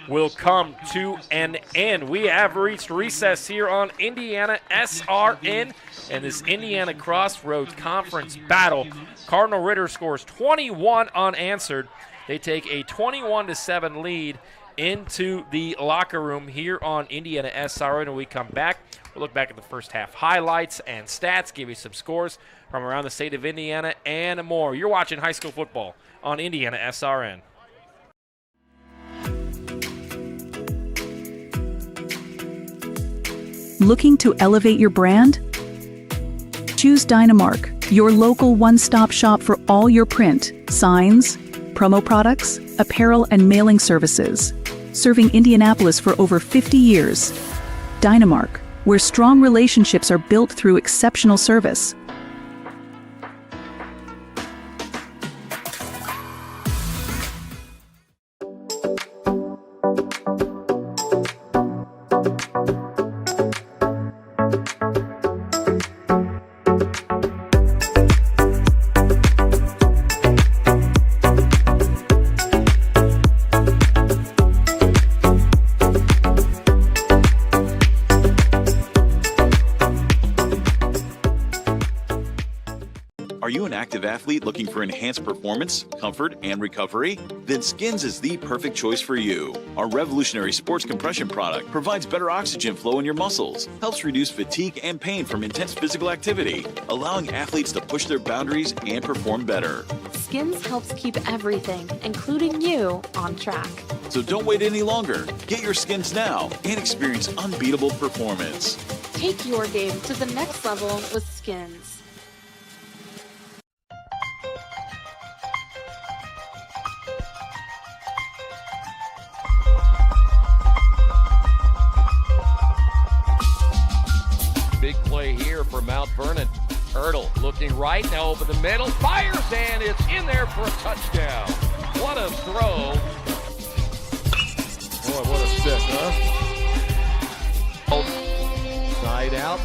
will come to an end. We have reached recess here on IndianaSRN and this Indiana Crossroads Conference battle. Cardinal Ritter scores 21 unanswered. They take a 21-7 lead into the locker room here on IndianaSRN. When we come back, we'll look back at the first half highlights and stats, give you some scores from around the state of Indiana and more. You're watching high school football on IndianaSRN. Looking to elevate your brand? Choose Dynamark, your local one-stop shop for all your print, signs, promo products, apparel, and mailing services. Serving Indianapolis for over 50 years. Dynamark, where strong relationships are built through exceptional service. Are you an active athlete looking for enhanced performance, comfort, and recovery? Then Skins is the perfect choice for you. Our revolutionary sports compression product provides better oxygen flow in your muscles, helps reduce fatigue and pain from intense physical activity, allowing athletes to push their boundaries and perform better. Skins helps keep everything, including you, on track. So don't wait any longer. Get your Skins now and experience unbeatable performance. Take your game to the next level with Skins. Big play here for Mount Vernon. Ertl looking right, now over the middle, fires, and it's in there for a touchdown. What a throw. Boy, what a stick, huh? Side out,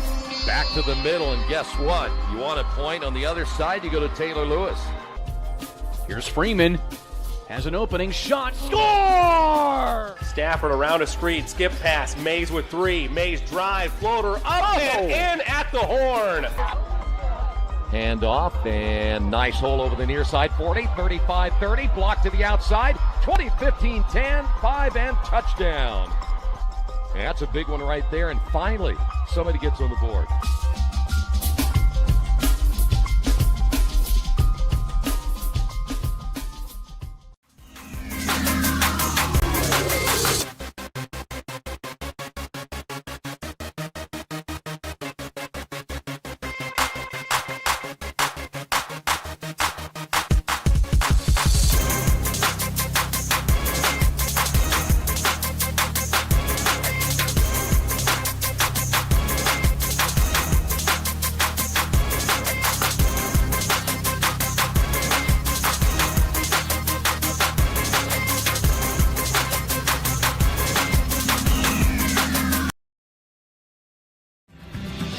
back to the middle, and guess what? You want a point on the other side, you go to Taylor Lewis. Here's Freeman. Has an opening shot. Score! Stafford around a screen. Skip pass. Mays with three. Mays drive. Floater up and in at the horn. Hand off, and nice hole over the near side. 40, 35, 30. Block to the outside. 20, 15, 10, 5, and touchdown. And that's a big one right there. And finally, somebody gets on the board.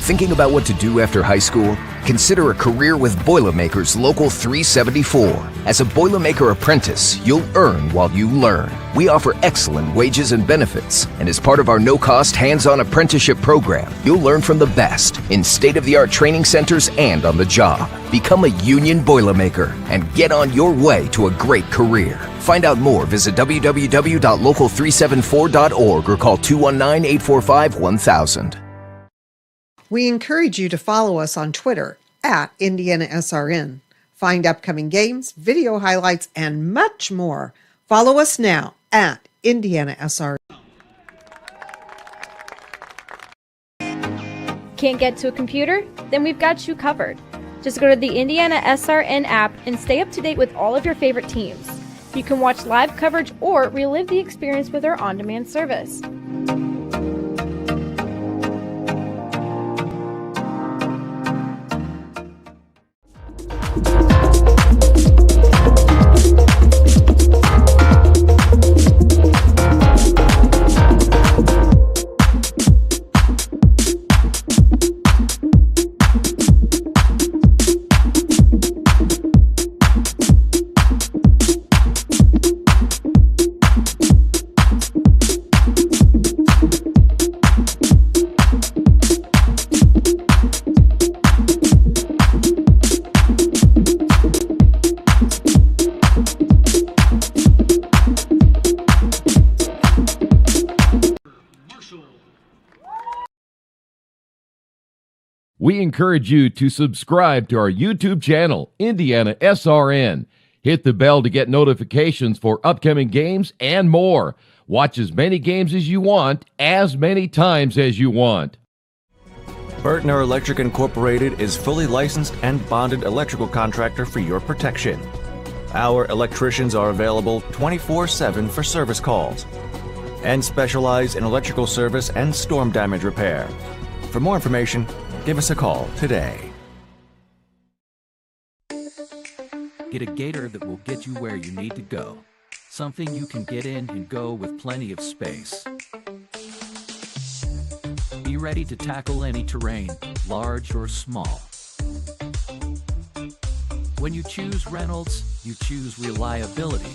Thinking about what to do after high school? Consider a career with Boilermaker's Local 374. As a Boilermaker apprentice, you'll earn while you learn. We offer excellent wages and benefits, and as part of our no-cost hands-on apprenticeship program, you'll learn from the best in state-of-the-art training centers and on the job. Become a union Boilermaker and get on your way to a great career. Find out more, visit www.local374.org or call 219-845-1000. We encourage you to follow us on Twitter at IndianaSRN. Find upcoming games, video highlights, and much more. Follow us now at IndianaSRN. Can't get to a computer? Then we've got you covered. Just go to the IndianaSRN app and stay up to date with all of your favorite teams. You can watch live coverage or relive the experience with our on-demand service. We encourage you to subscribe to our YouTube channel, IndianaSRN. Hit the bell to get notifications for upcoming games and more. Watch as many games as you want, as many times as you want. Bertner Electric Incorporated is fully licensed and bonded electrical contractor for your protection. Our electricians are available 24/7 for service calls and specialize in electrical service and storm damage repair. For more information, give us a call today. Get a gator that will get you where you need to go. Something you can get in and go with plenty of space. Be ready to tackle any terrain, large or small. When you choose Reynolds, you choose reliability.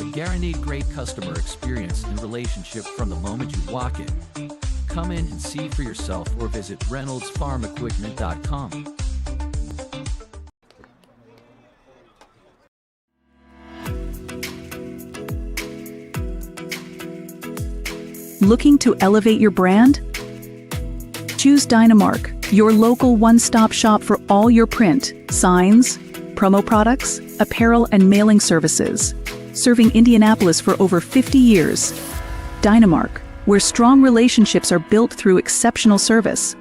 A guaranteed great customer experience and relationship from the moment you walk in. Come in and see for yourself or visit reynoldsfarmequipment.com. Looking to elevate your brand? Choose Dynamark, your local one-stop shop for all your print, signs, promo products, apparel, and mailing services. Serving Indianapolis for over 50 years. Dynamark, where strong relationships are built through exceptional service.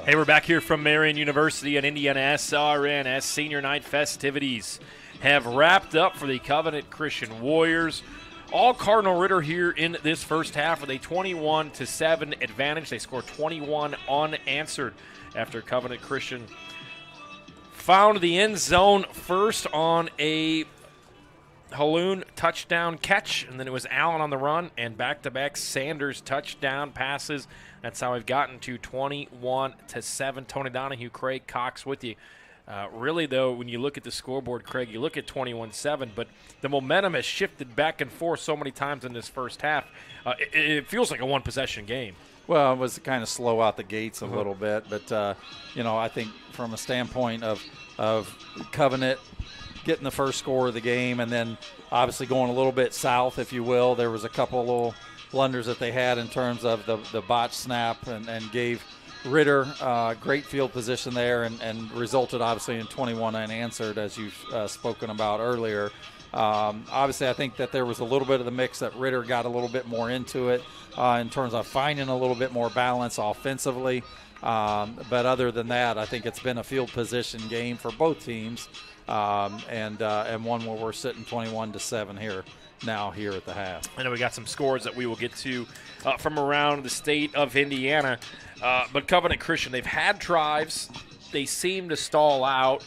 Hey, we're back here from Marion University at IndianaSRN as senior night festivities have wrapped up for the Covenant Christian Warriors. All Cardinal Ritter here in this first half with a 21-7 advantage. They scored 21 unanswered after Covenant Christian found the end zone first on a Haloon touchdown catch, and then it was Allen on the run, and back-to-back Sanders touchdown passes. That's how we've gotten to 21-7. Tony Donahue, Craig Cox with you. Really, though, when you look at the scoreboard, Craig, you look at 21-7, but the momentum has shifted back and forth so many times in this first half. It feels like a one-possession game. Well, it was kind of slow out the gates a little bit, but, I think from a standpoint of Covenant getting the first score of the game and then obviously going a little bit south, if you will, there was a couple of little blunders that they had in terms of the botch snap and gave Ritter great field position there and resulted obviously in 21 unanswered, as you've spoken about earlier. Obviously, I think that there was a little bit of the mix that Ritter got a little bit more into it in terms of finding a little bit more balance offensively. But other than that, I think it's been a field position game for both teams, and one where we're sitting 21-7 here at the half. I know we got some scores that we will get to from around the state of Indiana. But Covenant Christian, they've had drives. They seem to stall out.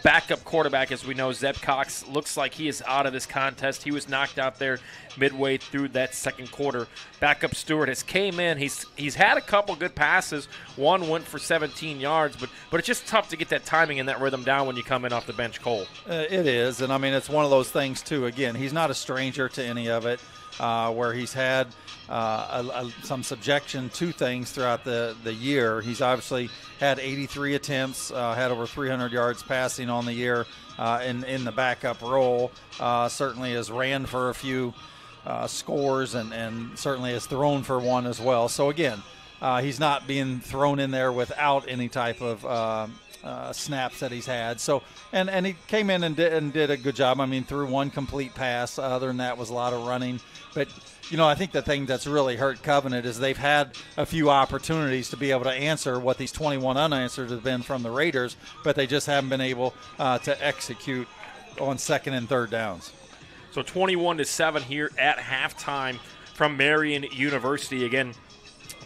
Backup quarterback, as we know, Zeb Cox, looks like he is out of this contest. He was knocked out there midway through that second quarter. Backup Stewart has came in. He's had a couple good passes. One went for 17 yards, but it's just tough to get that timing and that rhythm down when you come in off the bench, Cole. It is, and I mean, it's one of those things, too. Again, he's not a stranger to any of it, where he's had some subjection to things throughout the year. He's obviously had 83 attempts, had over 300 yards passing on the year in the backup role. Certainly has ran for a few scores and certainly has thrown for one as well. So, again, he's not being thrown in there without any type of snaps that he's had. So, and he came in and did a good job. I mean, threw one complete pass. Other than that was a lot of running. But, I think the thing that's really hurt Covenant is they've had a few opportunities to be able to answer what these 21 unanswered have been from the Raiders, but they just haven't been able to execute on second and third downs. So 21-7 here at halftime from Marion University. Again,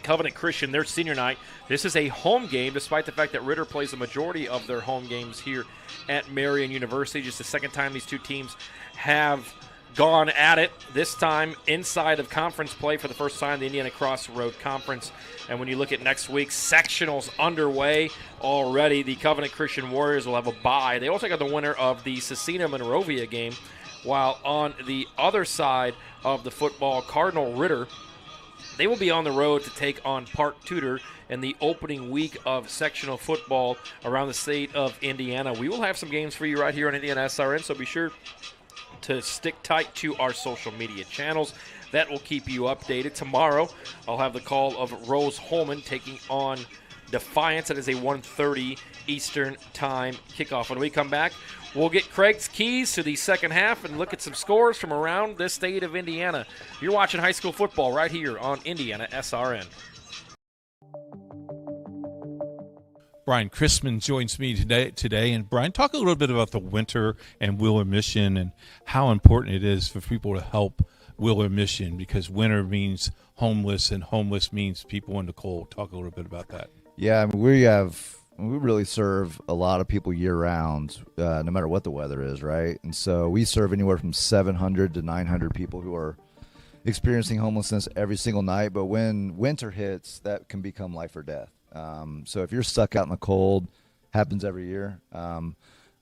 Covenant Christian, their senior night. This is a home game, despite the fact that Ritter plays the majority of their home games here at Marion University. Just the second time these two teams have gone at it, this time inside of conference play for the first time, the Indiana Crossroad Conference. And when you look at next week, sectionals underway already. The Covenant Christian Warriors will have a bye. They also got the winner of the Cecina-Monrovia game, while on the other side of the football, Cardinal Ritter, they will be on the road to take on Park Tudor in the opening week of sectional football around the state of Indiana. We will have some games for you right here on IndianaSRN, so be sure to stick tight to our social media channels. that will keep you updated. Tomorrow, I'll have the call of Rose Holman taking on Defiance. That is a 1:30 Eastern Time kickoff. When we come back, we'll get Craig's keys to the second half and look at some scores from around the state of Indiana. You're watching high school football right here on Indiana SRN. Brian Chrisman joins me today. And Brian, talk a little bit about the winter and Wheeler Mission and how important it is for people to help Wheeler Mission, because winter means homeless and homeless means people in the cold. Talk a little bit about that. Yeah, I mean, we really serve a lot of people year round, no matter what the weather is, right? And so we serve anywhere from 700 to 900 people who are experiencing homelessness every single night. But when winter hits, that can become life or death. So if you're stuck out in the cold, happens every year.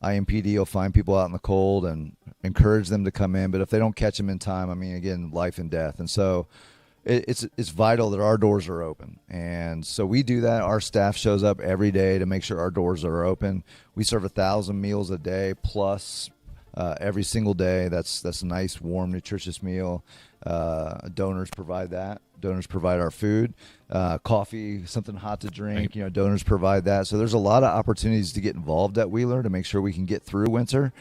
IMPD will find people out in the cold and encourage them to come in. But if they don't catch them in time, I mean, again, life and death. And so it's vital that our doors are open. And so we do that. Our staff shows up every day to make sure our doors are open. We serve 1,000 meals a day plus every single day. That's a nice, warm, nutritious meal. Donors provide that. Donors provide our food, coffee, something hot to drink. You know, donors provide that. So there's a lot of opportunities to get involved at Wheeler to make sure we can get through winter,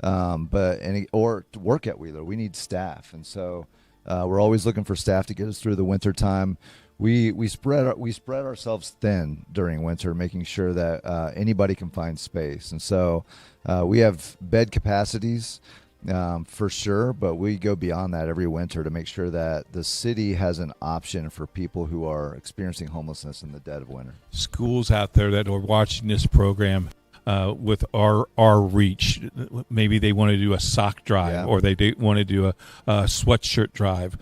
or to work at Wheeler. We need staff, and so we're always looking for staff to get us through the winter time. We spread ourselves thin during winter, making sure that anybody can find space, and so we have bed capacities. For sure, but we go beyond that every winter to make sure that the city has an option for people who are experiencing homelessness in the dead of winter. Schools out there that are watching this program with our reach, maybe they want to do a sock drive, or they want to do a sweatshirt drive.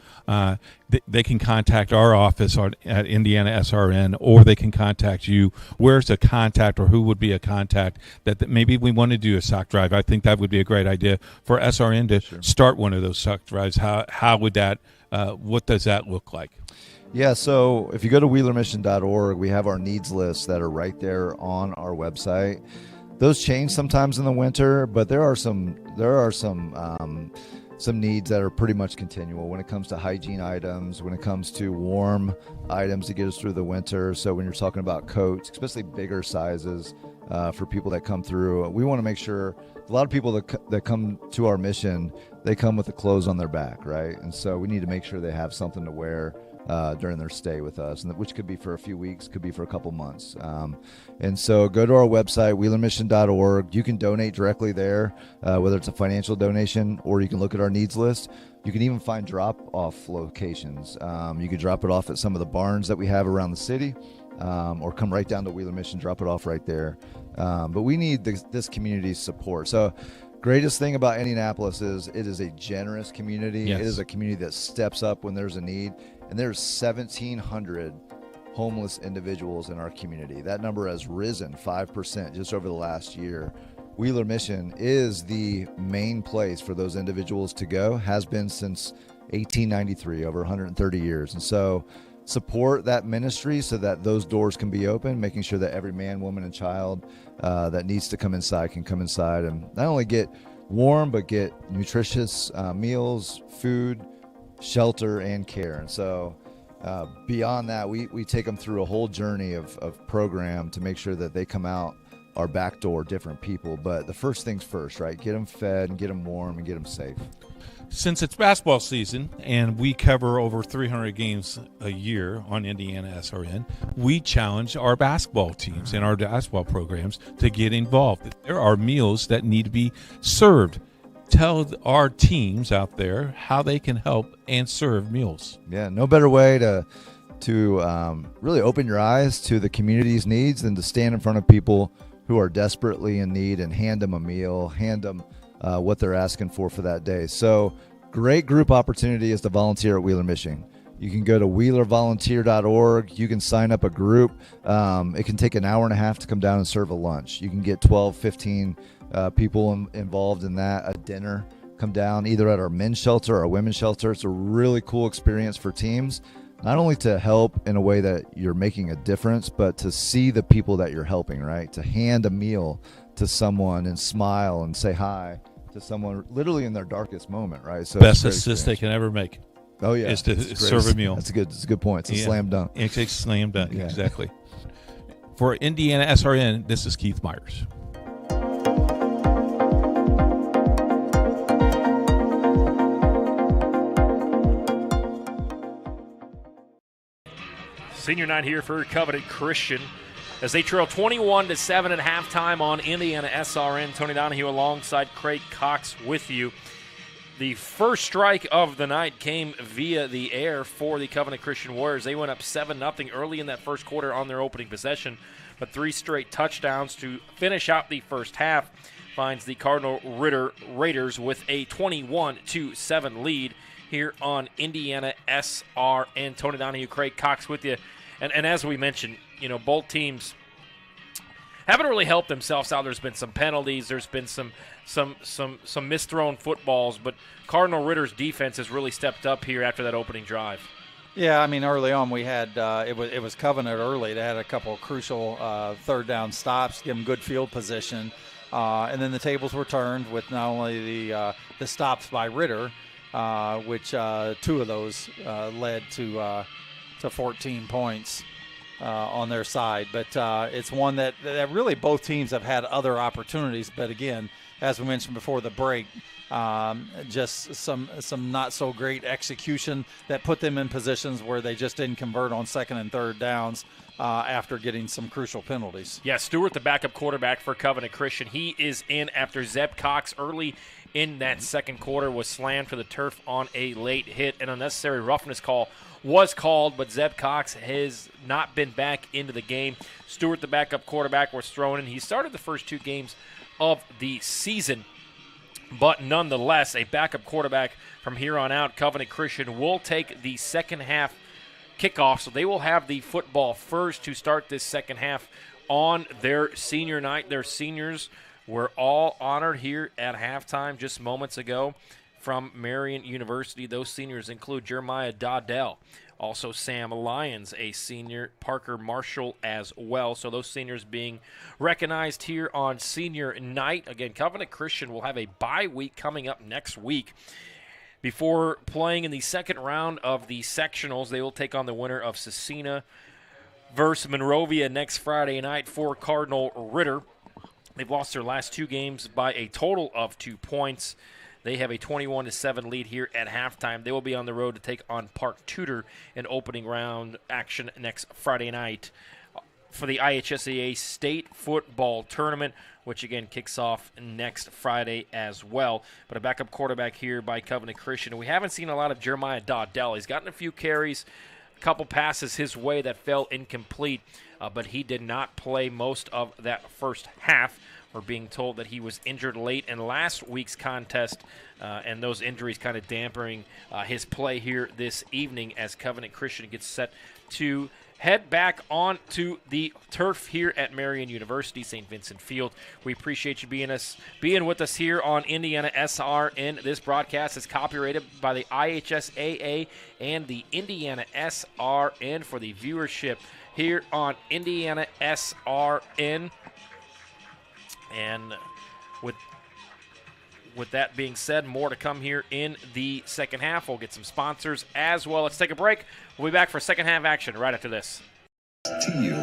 They can contact our office at IndianaSRN, or they can contact you. Where's a contact, or who would be a contact that maybe we want to do a sock drive? I think that would be a great idea for SRN to start one of those sock drives. How would that? What does that look like? Yeah, so if you go to wheelermission.org, we have our needs lists that are right there on our website. Those change sometimes in the winter, but there are some needs that are pretty much continual when it comes to hygiene items, when it comes to warm items to get us through the winter. So when you're talking about coats, especially bigger sizes for people that come through, we want to make sure a lot of people that come to our mission, they come with the clothes on their back, right? And so we need to make sure they have something to wear during their stay with us, and which could be for a few weeks, could be for a couple months. And so go to our website, wheelermission.org. You can donate directly there, whether it's a financial donation or you can look at our needs list. You can even find drop-off locations. You can drop it off at some of the barns that we have around the city, or come right down to Wheeler Mission, drop it off right there. But we need this community's support. So greatest thing about Indianapolis is it is a generous community. Yes. It is a community that steps up when there's a need. And there's 1,700 homeless individuals in our community. That number has risen 5% just over the last year. Wheeler Mission is the main place for those individuals to go, has been since 1893, over 130 years. And so support that ministry so that those doors can be open, making sure that every man, woman, and child that needs to come inside can come inside and not only get warm, but get nutritious meals, food, shelter, and care. And so beyond that, we take them through a whole journey of program to make sure that they come out our back door different people. But the first things first, right? Get them fed and get them warm and get them safe. Since it's basketball season and we cover over 300 games a year on IndianaSRN, we challenge our basketball teams and our basketball programs to get involved. There are meals that need to be served. Tell our teams out there how they can help and serve meals. Yeah, no better way to really open your eyes to the community's needs than to stand in front of people who are desperately in need and hand them a meal, hand them what they're asking for that day. So great group opportunity is to volunteer at Wheeler Mission. You can go to wheelervolunteer.org. You can sign up a group. It can take an hour and a half to come down and serve a lunch. You can get 12, 15 people involved in that, a dinner. Come down either at our men's shelter or our women's shelter. It's a really cool experience for teams, not only to help in a way that you're making a difference, but to see the people that you're helping, right? To hand a meal to someone and smile and say hi to someone literally in their darkest moment, right? So best assist they can ever make. Oh yeah, is to it's serve a meal. That's a good point. It's a slam dunk. It's a slam dunk, exactly. For Indiana SRN, this is Keith Myers. Senior night here for Covenant Christian as they trail 21-7 at halftime on Indiana SRN. Tony Donahue alongside Craig Cox with you. The first strike of the night came via the air for the Covenant Christian Warriors. They went up 7-0 early in that first quarter on their opening possession, but 3 straight touchdowns to finish out the first half finds the Cardinal Ritter Raiders with a 21-7 lead here on Indiana SRN. Tony Donahue, Craig Cox with you. And as we mentioned, both teams haven't really helped themselves out. There's been some penalties. There's been some misthrown footballs. But Cardinal Ritter's defense has really stepped up here after that opening drive. Yeah, I mean, early on we had it was Covenant early. They had a couple of crucial third down stops, give them good field position, and then the tables were turned with not only the stops by Ritter, which 2 of those led to 14 points on their side. But it's one that really both teams have had other opportunities. But again, as we mentioned before the break, just some not so great execution that put them in positions where they just didn't convert on second and third downs after getting some crucial penalties. Yeah, Stewart, the backup quarterback for Covenant Christian, he is in after Zeb Cox early in that second quarter was slammed to the turf on a late hit. An unnecessary roughness call was called, but Zeb Cox has not been back into the game. Stewart, the backup quarterback, was thrown in. He started the first 2 games of the season, but nonetheless, a backup quarterback from here on out. Covenant Christian will take the second half kickoff, so they will have the football first to start this second half on their senior night. Their seniors were all honored here at halftime just moments ago from Marian University. Those seniors include Jeremiah Dodell, also Sam Lyons, a senior, Parker Marshall as well. So those seniors being recognized here on senior night. Again, Covenant Christian will have a bye week coming up next week. Before playing in the second round of the sectionals, they will take on the winner of Cecina versus Monrovia next Friday night for Cardinal Ritter. They've lost their last 2 games by a total of 2 points. They have a 21-7 lead here at halftime. They will be on the road to take on Park Tudor in opening round action next Friday night for the IHSAA State Football Tournament, which again kicks off next Friday as well. But a backup quarterback here by Covenant Christian. We haven't seen a lot of Jeremiah Dodell. He's gotten a few carries, a couple passes his way that fell incomplete, but he did not play most of that first half. We're being told that he was injured late in last week's contest, and those injuries kind of dampening his play here this evening as Covenant Christian gets set to head back onto the turf here at Marian University, St. Vincent Field. We appreciate you being with us here on Indiana SRN. This broadcast is copyrighted by the IHSAA and the Indiana SRN for the viewership here on Indiana SRN. And with that being said, more to come here in the second half. We'll get some sponsors as well. Let's take a break. We'll be back for second half action right after this. To you.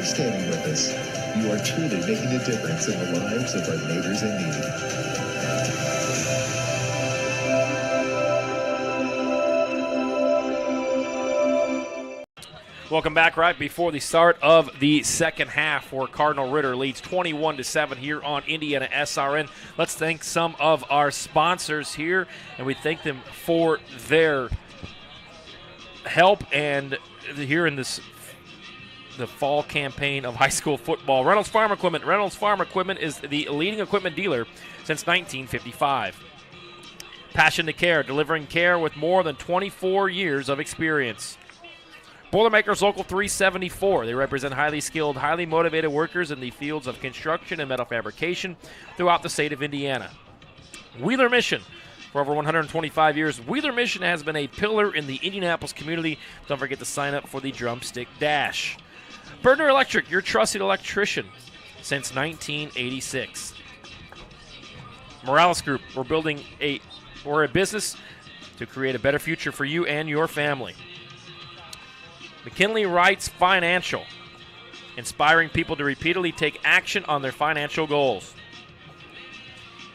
Standing with us. You are truly making a difference in the lives of our neighbors in need. Welcome back right before the start of the second half, where Cardinal Ritter leads 21-7 here on Indiana SRN. Let's thank some of our sponsors here, and we thank them for their help and here in the fall campaign of high school football. Reynolds Farm Equipment. Reynolds Farm Equipment is the leading equipment dealer since 1955. Passion to Care, delivering care with more than 24 years of experience. Boilermakers Local 374. They represent highly skilled, highly motivated workers in the fields of construction and metal fabrication throughout the state of Indiana. Wheeler Mission. For over 125 years, Wheeler Mission has been a pillar in the Indianapolis community. Don't forget to sign up for the Drumstick Dash. Burner Electric, your trusted electrician since 1986. Morales Group, we're a business to create a better future for you and your family. McKinley Wrights Financial, inspiring people to repeatedly take action on their financial goals.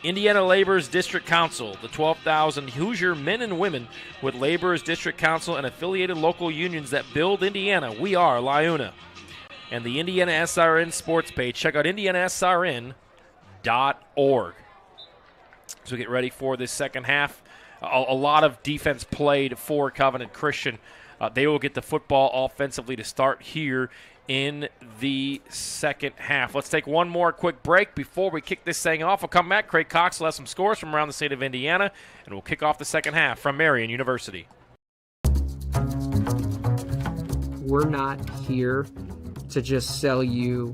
Indiana Laborers District Council, the 12,000 Hoosier men and women with Laborers District Council and affiliated local unions that build Indiana. We are LiUNA. And the Indiana SRN sports page. Check out IndianaSRN.org. So we get ready for this second half. A lot of defense played for Covenant Christian. They will get the football offensively to start here in the second half. Let's take one more quick break before we kick this thing off. We'll come back. Craig Cox will have some scores from around the state of Indiana, and we'll kick off the second half from Marian University. We're not here to just sell you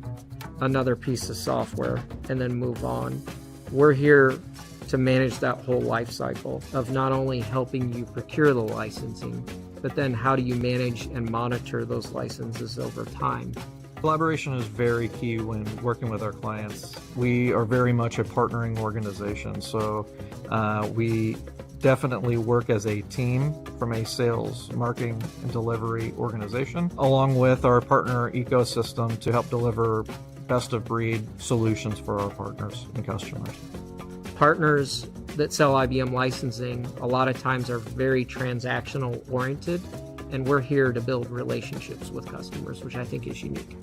another piece of software and then move on. We're here to manage that whole life cycle of not only helping you procure the licensing, but then how do you manage and monitor those licenses over time? Collaboration is very key when working with our clients. We are very much a partnering organization, so we definitely work as a team from a sales, marketing, and delivery organization, along with our partner ecosystem to help deliver best-of-breed solutions for our partners and customers. Partners that sell IBM licensing a lot of times are very transactional oriented, and we're here to build relationships with customers, which I think is unique.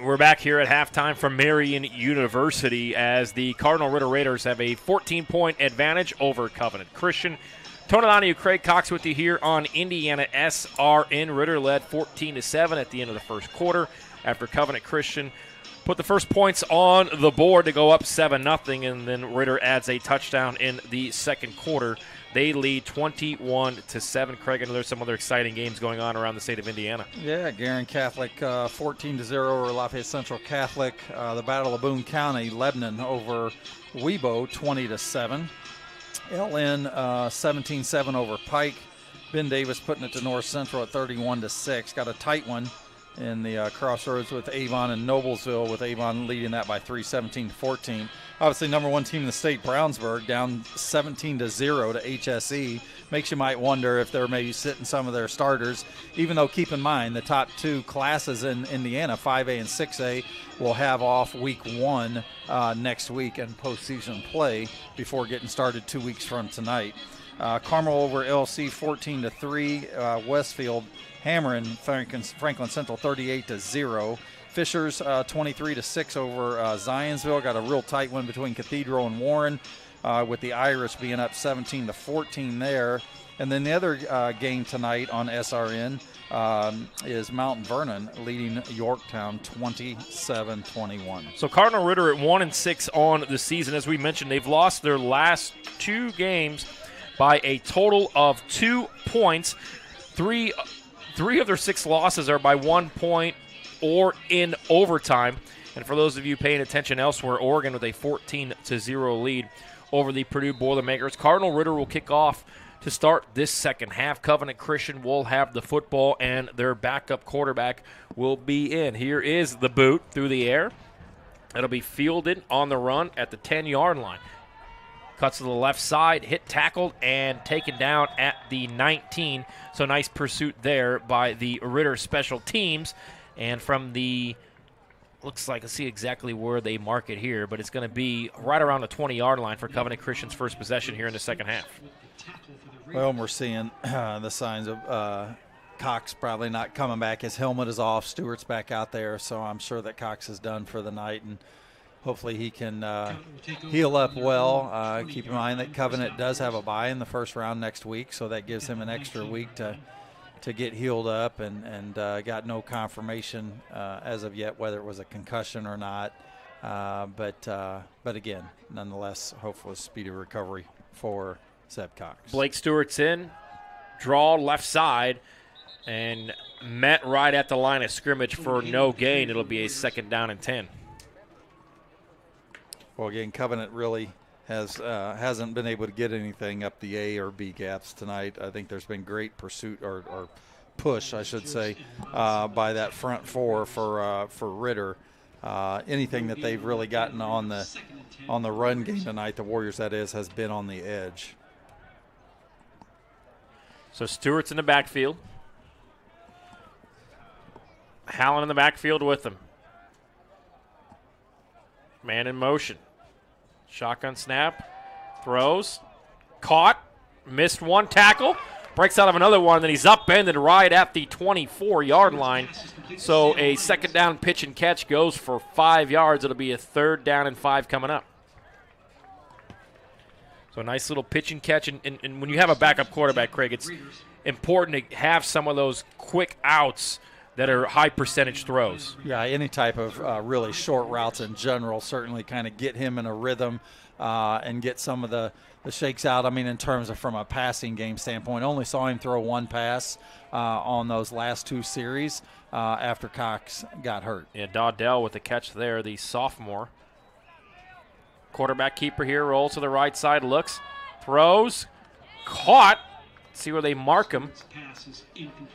We're back here at halftime from Marian University as the Cardinal Ritter Raiders have a 14-point advantage over Covenant Christian. Tony Donahue, Craig Cox with you here on Indiana SRN. Ritter led 14-7 at the end of the first quarter after Covenant Christian put the first points on the board to go up 7-0, and then Ritter adds a touchdown in the second quarter. They lead 21-7. Craig, I know there's some other exciting games going on around the state of Indiana. Yeah, Garin Catholic 14-0 over Lafayette Central Catholic. The Battle of Boone County, Lebanon over Webo 20-7. LN 17-7 over Pike. Ben Davis putting it to North Central at 31-6. Got a tight one in the crossroads with Avon and Noblesville, with Avon leading that by 3, 17-14. Obviously, number one team in the state, Brownsburg, down 17-0 to HSE. Makes you might wonder if they're maybe sitting some of their starters, even though keep in mind the top two classes in Indiana, 5A and 6A, will have off week 1 next week and postseason play before getting started 2 weeks from tonight. Carmel over LC 14-3. Westfield hammering Franklin Central 38-0. Fishers 23-6 over Zionsville. Got a real tight one between Cathedral and Warren, with the Irish being up 17-14 there. And then the other game tonight on SRN is Mount Vernon leading Yorktown 27-21. So Cardinal Ritter at 1-6 on the season. As we mentioned, they've lost their last 2 games by a total of 2 points. Three of their 6 losses are by 1 point or in overtime. And for those of you paying attention elsewhere, Oregon with a 14-0 lead over the Purdue Boilermakers. Cardinal Ritter will kick off to start this second half. Covenant Christian will have the football, and their backup quarterback will be in. Here is the boot through the air. It'll be fielded on the run at the 10-yard line. Cuts to the left side, hit tackled, and taken down at the 19. So nice pursuit there by the Ritter special teams. And from the looks like, let's see exactly where they mark it here, but it's going to be right around the 20-yard line for Covenant Christian's first possession here in the second half. Well, we're seeing the signs of Cox probably not coming back. His helmet is off. Stewart's back out there, so I'm sure that Cox is done for the night, and hopefully he can heal up well. Keep in mind that Covenant does have a bye in the first round next week, so that gives him an extra week to get healed up, and got no confirmation as of yet whether it was a concussion or not. But again, nonetheless, hopefully speedy recovery for Seb Cox. Blake Stewart's in, draw left side, and met right at the line of scrimmage for no gain. It'll be a 2nd down and 10. Well, again, Covenant really hasn't been able to get anything up the A or B gaps tonight. I think there's been great pursuit or push, I should say, by that front four for Ritter. Anything that they've really gotten on the run game tonight, the Warriors that is, has been on the edge. So Stewart's in the backfield. Hallen in the backfield with him. Man in motion. Shotgun snap. Throws. Caught. Missed one tackle. Breaks out of another one. Then he's upended right at the 24-yard line. So a 2nd down pitch and catch goes for 5 yards. It'll be a 3rd down and 5 coming up. So a nice little pitch and catch. And when you have a backup quarterback, Craig, it's important to have some of those quick outs that are high percentage throws. Yeah, any type of really short routes in general certainly kind of get him in a rhythm and get some of the shakes out. I mean, in terms of from a passing game standpoint, only saw him throw one pass on those last 2 series after Cox got hurt. Yeah, Dawdell with the catch there, the sophomore. Quarterback keeper here, rolls to the right side, looks, throws, caught. See where they mark him.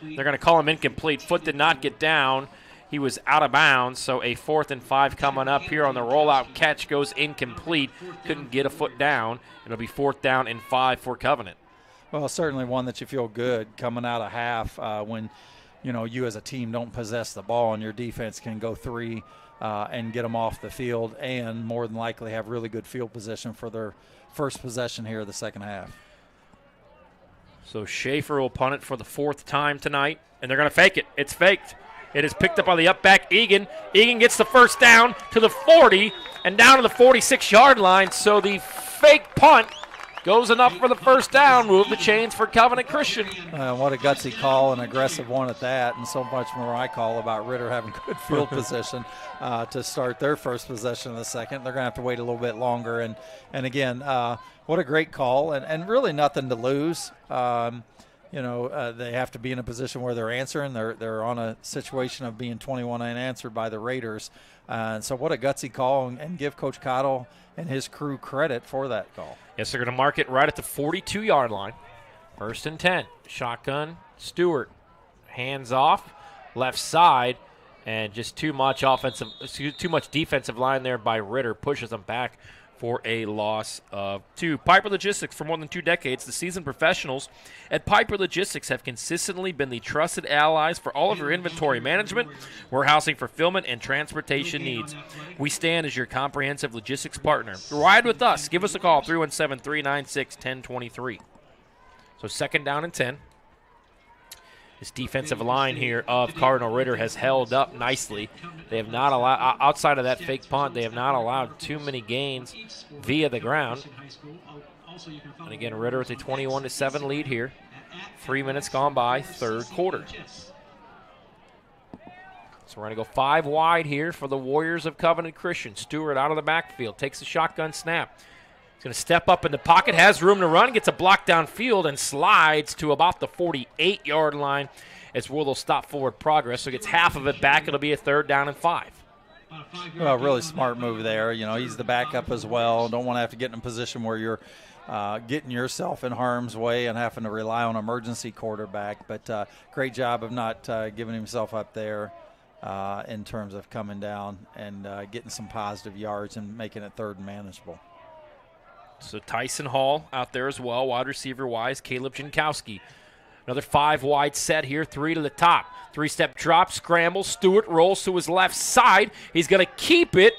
They're going to call him incomplete. Foot did not get down. He was out of bounds, so a 4th and 5 coming up here on the rollout. Catch goes incomplete. Couldn't get a foot down. It'll be 4th down and 5 for Covenant. Well, certainly one that you feel good coming out of half when, you as a team don't possess the ball and your defense can go 3 and get them off the field and more than likely have really good field position for their first possession here of the second half. So Schaefer will punt it for the 4th time tonight, and they're going to fake it. It's faked. It is picked up by the up back Egan. Egan gets the first down to the 40 and down to the 46-yard line. So the fake punt goes enough for the first down. Move the chains for Covenant Christian. What a gutsy call, an aggressive one at that, and so much more I call about Ritter having good field position to start their first possession of the second. They're going to have to wait a little bit longer. And again, what a great call, and really nothing to lose. They have to be in a position where they're answering. They're on a situation of being 21 unanswered by the Raiders. And so what a gutsy call, and give Coach Cottle and his crew credit for that call. Yes, they're going to mark it right at the 42-yard line. 1st and 10. Shotgun, Stewart. Hands off, left side, and just too much defensive line there by Ritter. Pushes them back for a loss of 2. Piper Logistics, for more than 2 decades, the seasoned professionals at Piper Logistics have consistently been the trusted allies for all of your inventory management, warehousing, fulfillment, and transportation needs. We stand as your comprehensive logistics partner. Ride with us. Give us a call, 317-396-1023. So 2nd down and 10. This defensive line here of Cardinal Ritter has held up nicely. They have not allowed, outside of that fake punt, they have not allowed too many gains via the ground. And again, Ritter with a 21-7 lead here. 3 minutes gone by, 3rd quarter. So we're going to go 5 wide here for the Warriors of Covenant Christian. Stewart out of the backfield, takes a shotgun snap. He's going to step up in the pocket, has room to run, gets a block downfield, and slides to about the 48-yard line as Will stop forward progress. So gets half of it back. It'll be a 3rd down and 5. Well, really smart move there. He's the backup as well. Don't want to have to get in a position where you're getting yourself in harm's way and having to rely on emergency quarterback. But great job of not giving himself up there in terms of coming down and getting some positive yards and making it 3rd and manageable. So Tyson Hall out there as well, wide receiver-wise. Caleb Jankowski Another 5 wide set here, 3 to the top. 3-step drop, scramble. Stewart rolls to his left side. He's going to keep it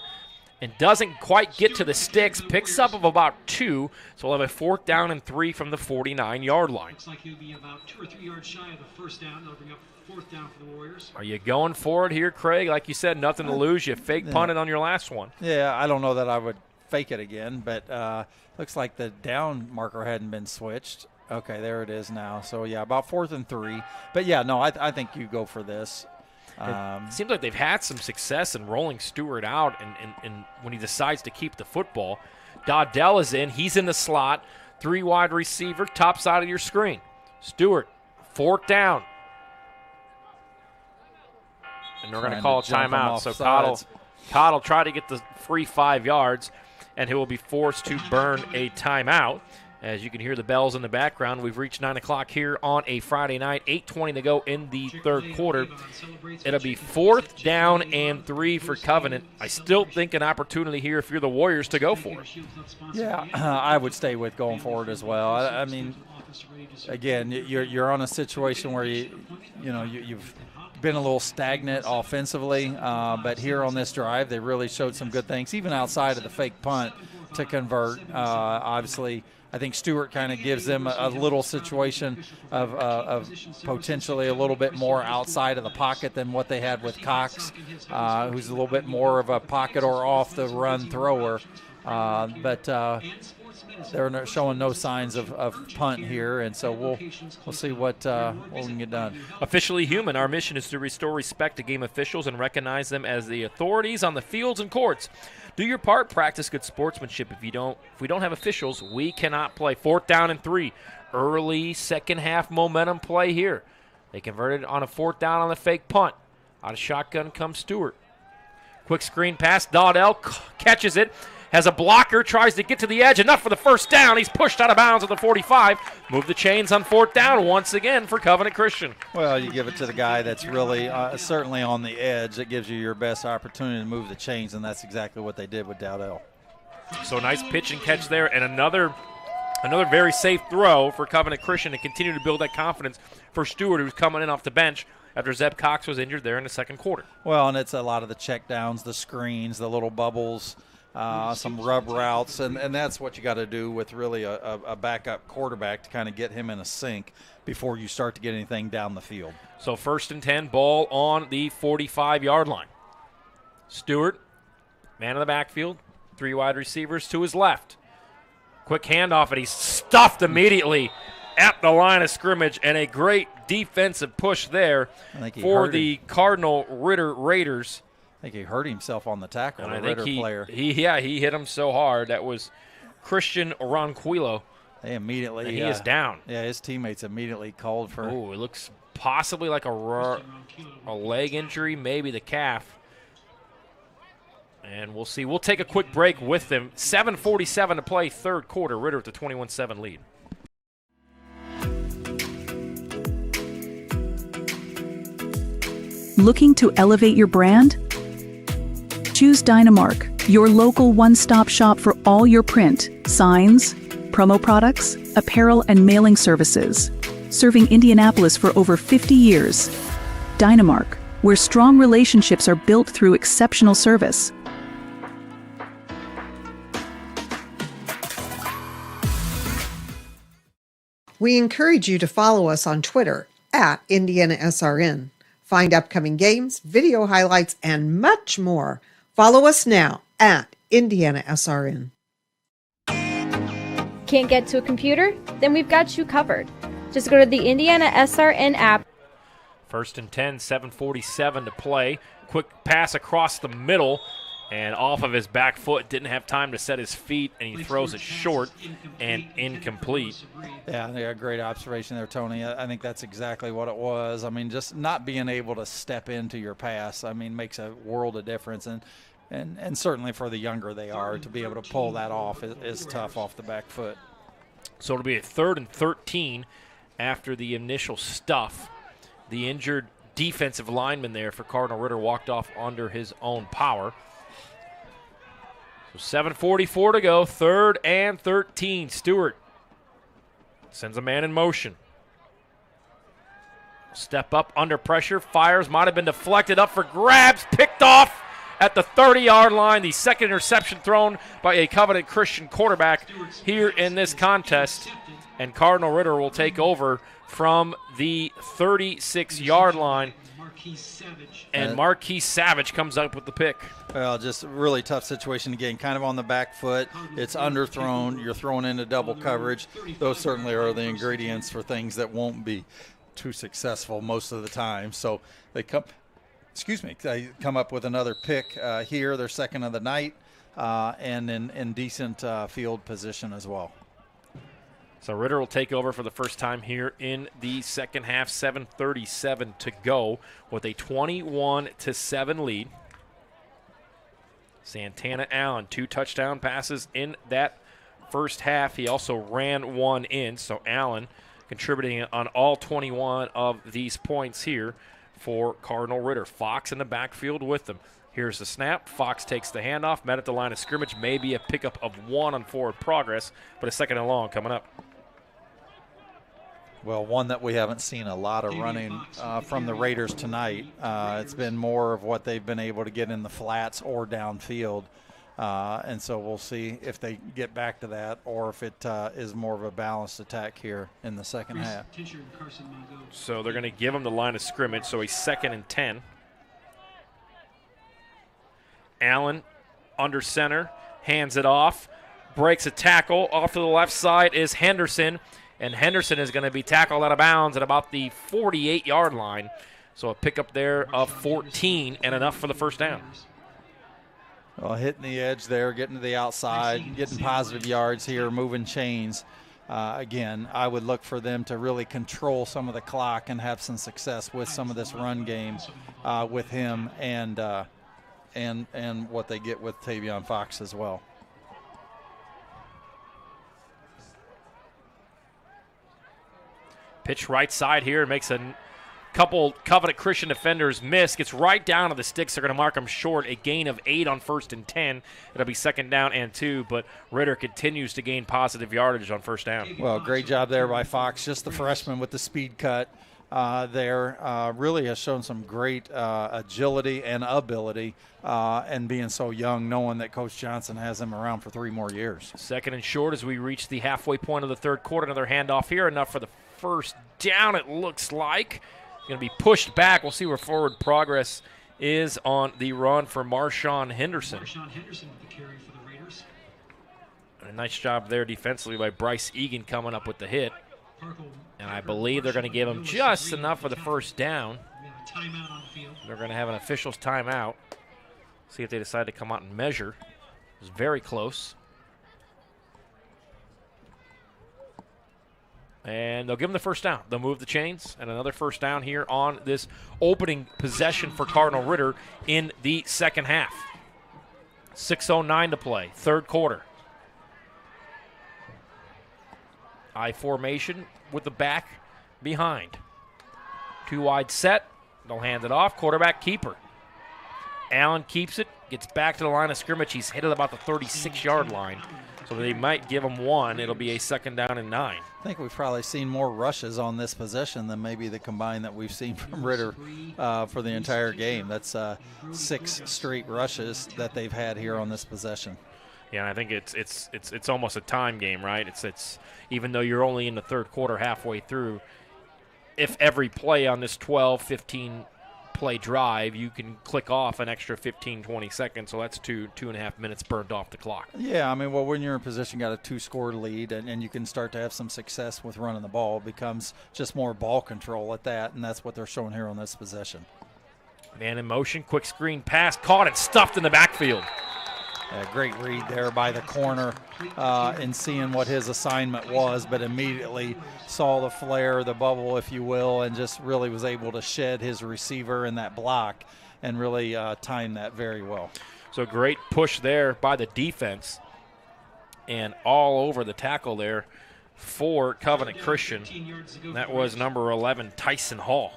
and doesn't quite get to the sticks. Picks up of about 2, so we'll have a 4th down and 3 from the 49-yard line. Looks like he'll be about 2 or 3 yards shy of the first down. They'll bring up 4th down for the Warriors. Are you going for it here, Craig? Like you said, nothing to lose. You fake punted on your last one. Yeah, I don't know that I would fake it again, but looks like the down marker hadn't been switched. Okay, there it is now. So, yeah, about 4th and 3. But, yeah, no, I think you go for this. It seems like they've had some success in rolling Stewart out and when he decides to keep the football. Dowdell is in. He's in the slot. 3 wide receiver, top side of your screen. Stewart, 4th down. And we're going to call a timeout. So Cottle try to get the free 5 yards, and he will be forced to burn a timeout. As you can hear the bells in the background, we've reached 9 o'clock here on a Friday night, 8:20 to go in the third quarter. It'll be 4th down and 3 for Covenant. I still think an opportunity here if you're the Warriors to go for it. Yeah, I would stay with going forward as well. I mean, again, you're on a situation where you've been a little stagnant offensively, but here on this drive, they really showed some good things, even outside of the fake punt to convert. Obviously, I think Stewart kind of gives them a little situation of potentially a little bit more outside of the pocket than what they had with Cox, who's a little bit more of a pocket or off the run thrower. But they're showing no signs of punt here, and so we'll see what we can get done. Officially Human, our mission is to restore respect to game officials and recognize them as the authorities on the fields and courts. Do your part, practice good sportsmanship. If we don't have officials, we cannot play. 4th down and 3. Early second half momentum play here. They converted on a 4th down on the fake punt. Out of shotgun comes Stewart. Quick screen pass. Dowdell catches it. Has a blocker, tries to get to the edge. Enough for the first down. He's pushed out of bounds at the 45. Move the chains on 4th down once again for Covenant Christian. Well, you give it to the guy that's really certainly on the edge. That gives you your best opportunity to move the chains, and that's exactly what they did with Dowdell. So nice pitch and catch there, and another very safe throw for Covenant Christian to continue to build that confidence for Stewart, who's coming in off the bench after Zeb Cox was injured there in the second quarter. Well, and it's a lot of the check downs, the screens, the little bubbles, some rub routes, and that's what you got to do with really a backup quarterback to kind of get him in a sync before you start to get anything down the field. So 1st and 10, ball on the 45-yard line. Stewart, man in the backfield, 3 wide receivers to his left. Quick handoff, and he's stuffed immediately at the line of scrimmage, and a great defensive push there for the Cardinal Ritter Raiders. I think he hurt himself on the tackle, and the Ritter player. He hit him so hard. That was Christian Ronquillo. They immediately. And he is down. Yeah, his teammates immediately called for. Oh, it looks possibly like a leg injury, maybe the calf. And we'll see. We'll take a quick break with them. 7:47 to play, third quarter. Ritter with the 21-7 lead. Looking to elevate your brand? Choose Dynamark, your local one-stop shop for all your print, signs, promo products, apparel, and mailing services. Serving Indianapolis for over 50 years. Dynamark, where strong relationships are built through exceptional service. We encourage you to follow us on Twitter at IndianaSRN. Find upcoming games, video highlights, and much more. Follow us now at IndianaSRN. Can't get to a computer? Then we've got you covered. Just go to the IndianaSRN app. 1st and 10, 7:47 to play. Quick pass across the middle, and off of his back foot. Didn't have time to set his feet, and he throws it short and incomplete. Yeah, great observation there, Tony. I think that's exactly what it was. I mean, just not being able to step into your pass, I mean, makes a world of difference. And certainly for the younger they are, to be able to pull that off is tough off the back foot. So it'll be a 3rd and 13 after the initial stuff. The injured defensive lineman there for Cardinal Ritter walked off under his own power. So 7:44 to go, 3rd and 13. Stewart sends a man in motion. Step up under pressure, fires, might have been deflected, up for grabs, picked off at the 30-yard line. The second interception thrown by a Covenant Christian quarterback here in this contest. And Cardinal Ritter will take over from the 36-yard line. And Marquise Savage comes up with the pick. Well, just a really tough situation again, kind of on the back foot. It's underthrown. You're thrown into double coverage. Those certainly are the ingredients for things that won't be too successful most of the time. So they come up with another pick here, their second of the night, and in decent field position as well. So Ritter will take over for the first time here in the second half. 7:37 to go with a 21-7 lead. Santana Allen, 2 touchdown passes in that first half. He also ran one in, so Allen contributing on all 21 of these points here for Cardinal Ritter. Fox in the backfield with them. Here's the snap. Fox takes the handoff, met at the line of scrimmage. Maybe a pickup of 1 on forward progress, but a second and long coming up. Well, one that we haven't seen a lot of running from the Raiders tonight. It's been more of what they've been able to get in the flats or downfield. And so we'll see if they get back to that or if it is more of a balanced attack here in the second half. So they're going to give him the line of scrimmage, so a 2nd and 10. Allen under center, hands it off, breaks a tackle. Off to the left side is Henderson. And Henderson is going to be tackled out of bounds at about the 48-yard line. So a pickup there of 14 and enough for the first down. Well, hitting the edge there, getting to the outside, getting positive yards here, moving chains. Again, I would look for them to really control some of the clock and have some success with some of this run game with him and what they get with Tavion Fox as well. Pitch right side here, makes a couple Covenant Christian defenders miss, gets right down to the sticks. They're going to mark him short, a gain of 8 on 1st and 10. It'll be 2nd down and 2, but Ritter continues to gain positive yardage on 1st down. Well, great job there by Fox, just the freshman with the speed cut there. Really has shown some great agility and ability and being so young, knowing that Coach Johnson has him around for 3 more years. 2nd and short as we reach the halfway point of the 3rd quarter. Another handoff here, enough for the first down, it looks like. Going to be pushed back. We'll see where forward progress is on the run for Marshawn Henderson. Marshawn Henderson with the carry for the Raiders. A nice job there defensively by Bryce Egan coming up with the hit. And I believe they're going to give him just enough for the first down. They're going to have an official's timeout. See if they decide to come out and measure. It was very close. And they'll give him the first down. They'll move the chains, and another first down here on this opening possession for Cardinal Ritter in the second half. 6:09 to play, 3rd quarter. I formation with the back behind. 2 wide set. They'll hand it off. Quarterback keeper. Allen keeps it, gets back to the line of scrimmage. He's hit at about the 36-yard line. So they might give him 1. It'll be a 2nd down and 9. I think we've probably seen more rushes on this possession than maybe the combined that we've seen from Ritter for the entire game. That's 6 straight rushes that they've had here on this possession. Yeah, and I think it's almost a time game, right? It's even though you're only in the 3rd quarter halfway through, if every play on this 12, 15 play drive, you can click off an extra 15, 20 seconds, so that's 2.5 minutes burned off the clock. Yeah, I mean, well, when you're in position, got a 2-score lead, and you can start to have some success with running the ball, it becomes just more ball control at that, and that's what they're showing here on this possession. Man in motion, quick screen pass, caught and stuffed in the backfield. A great read there by the corner in seeing what his assignment was, but immediately saw the flare, the bubble, if you will, and just really was able to shed his receiver in that block and really time that very well. So great push there by the defense and all over the tackle there for Covenant Christian. That was number 11, Tyson Hall.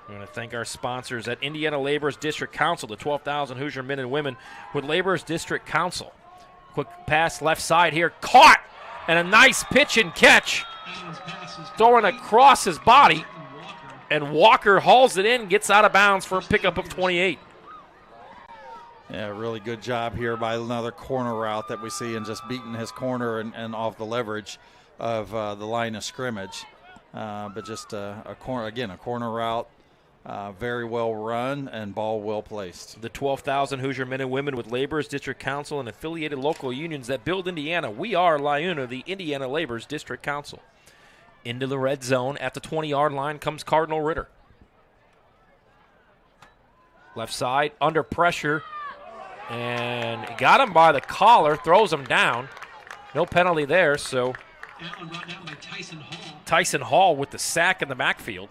We want to thank our sponsors at Indiana Laborers District Council, the 12,000 Hoosier men and women with Laborers District Council. Quick pass left side here, caught, and a nice pitch and catch throwing across his body, and Walker hauls it in, gets out of bounds for a pickup of 28. Yeah, really good job here by another corner route that we see, and just beating his corner and off the leverage of the line of scrimmage. But just a corner route, very well run and ball well placed. The 12,000 Hoosier men and women with Laborers District Council and affiliated local unions that build Indiana. We are LIUNA, the Indiana Laborers District Council. Into the red zone at the 20-yard line comes Cardinal Ritter. Left side, under pressure, and got him by the collar, throws him down. No penalty there, so That one brought down by Tyson Hall. Tyson Hall with the sack in the backfield.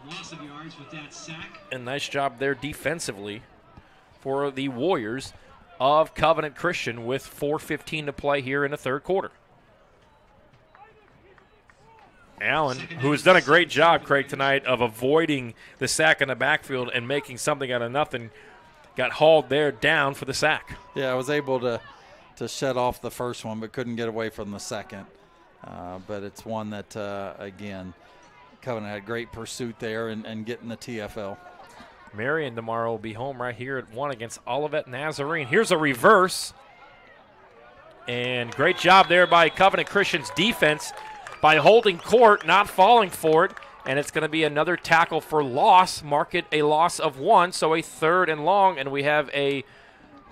Loss of yards with that sack. And nice job there defensively for the Warriors of Covenant Christian with 4:15 to play here in the third quarter. Allen, who has done a great job, Craig, tonight of avoiding the sack in the backfield and making something out of nothing, got hauled there down for the sack. Yeah, I was able to shut off the first one, but couldn't get away from the second. But it's one that, again, Covenant had great pursuit there and getting the TFL. Marion tomorrow will be home right here at 1 against Olivet Nazarene. Here's a reverse. And great job there by Covenant Christian's defense by holding court, not falling for it. And it's going to be another tackle for loss. Mark it a loss of 1, so a 3rd and long. And we have a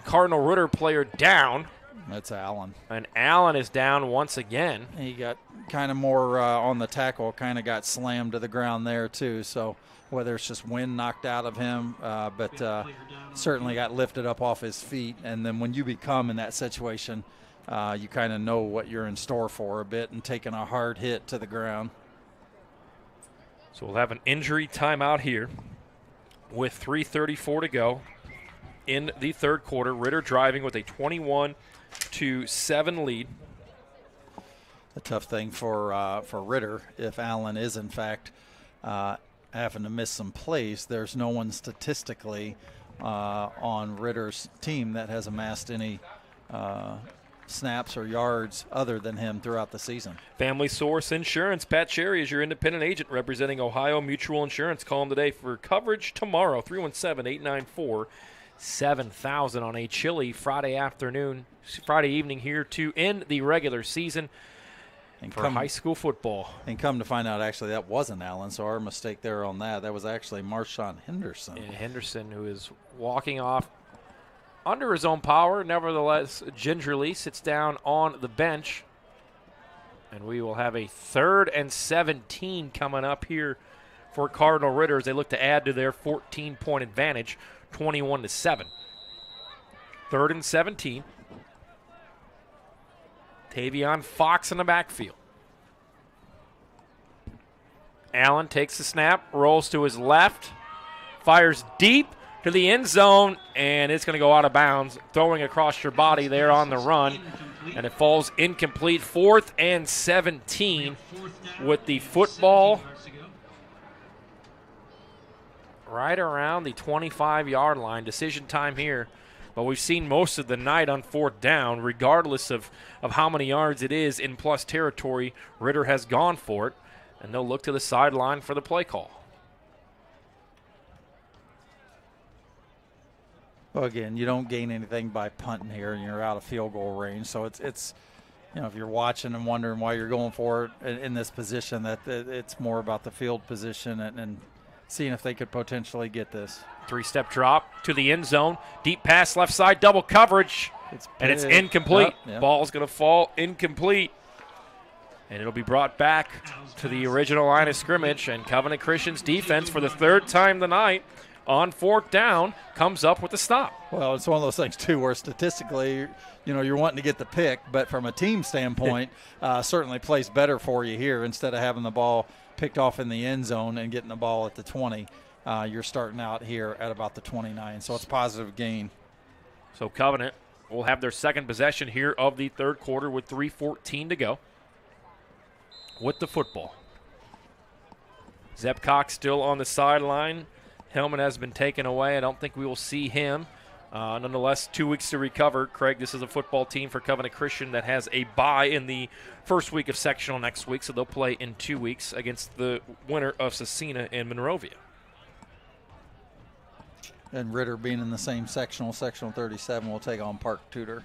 Cardinal Ritter player down. That's Allen. And Allen is down once again. He got kind of more on the tackle, kind of got slammed to the ground there too. So whether it's just wind knocked out of him, but certainly got lifted up off his feet. And then when you become in that situation, you kind of know what you're in store for a bit, and taking a hard hit to the ground. So we'll have an injury timeout here with 3:34 to go in the third quarter. Ritter driving with a 21-7 lead. A tough thing for Ritter, if Allen is in fact having to miss some plays, there's no one statistically on Ritter's team that has amassed any snaps or yards other than him throughout the season. Family Source Insurance. Pat Cherry is your independent agent representing Ohio Mutual Insurance. Call him today for coverage tomorrow, 317-894-7000 on a chilly Friday evening here to end the regular season and for high school football. And come to find out, actually, that wasn't Allen, so our mistake there on that. That was actually Marshawn Henderson. And Henderson, who is walking off under his own power, nevertheless gingerly sits down on the bench. And we will have a 3rd and 17 coming up here for Cardinal Ritter as they look to add to their 14-point advantage, 21-7. 3rd and 17. Tavion Fox in the backfield. Allen takes the snap, rolls to his left, fires deep to the end zone, and it's going to go out of bounds, throwing across your body there on the run, and it falls incomplete. 4th and 17 with the football right around the 25-yard line. Decision time here, but we've seen most of the night on 4th down, regardless of how many yards it is in plus territory. Ritter has gone for it, and they'll look to the sideline for the play call. Well, again, you don't gain anything by punting here, and you're out of field goal range. So it's if you're watching and wondering why you're going for it in this position, that it's more about the field position and seeing if they could potentially get this. 3-step drop to the end zone. Deep pass left side, double coverage, and it's incomplete. Yep. Ball's going to fall incomplete. And it'll be brought back to the original line of scrimmage, and Covenant Christian's defense for the 3rd time tonight on 4th down comes up with a stop. Well, it's one of those things, too, where statistically, you're wanting to get the pick, but from a team standpoint, certainly plays better for you here. Instead of having the ball picked off in the end zone and getting the ball at the 20, you're starting out here at about the 29, so it's a positive gain. So Covenant will have their second possession here of the third quarter with 3:14 to go with the football. Zepcock still on the sideline. Helmet has been taken away. I don't think we will see him Nonetheless, 2 weeks to recover. Craig, this is a football team for Covenant Christian that has a bye in the first week of sectional next week, so they'll play in 2 weeks against the winner of Cecina and Monrovia. And Ritter being in the same sectional 37, will take on Park Tudor.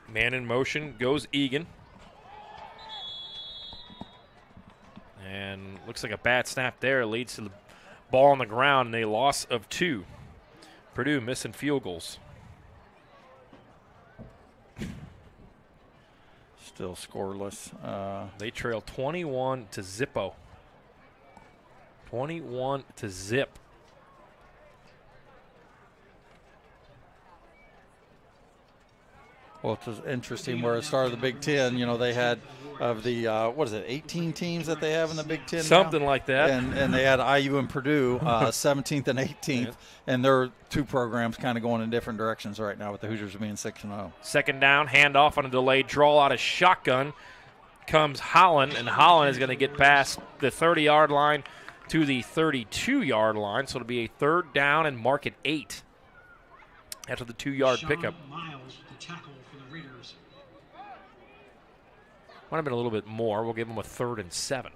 Man in motion goes Egan. And looks like a bad snap there. Leads to the ball on the ground and a loss of 2. Purdue missing field goals. Still scoreless. They trail 21 to Zippo. 21 to zip. Well, it was interesting where it started the Big Ten. You know, they had of the, 18 teams that they have in the Big Ten Something now? like that. And they had IU and Purdue, 17th and 18th. Yeah. And their 2 programs kind of going in different directions right now with the Hoosiers being 6-0. Second down, handoff on a delayed draw out of shotgun. Comes Holland, and Holland is going to get past the 30-yard line to the 32-yard line. So it'll be a third down and mark it 8 after the 2-yard pickup. Miles, the tackle for the Raiders. Might have been a little bit more. We'll give them a 3rd and 7.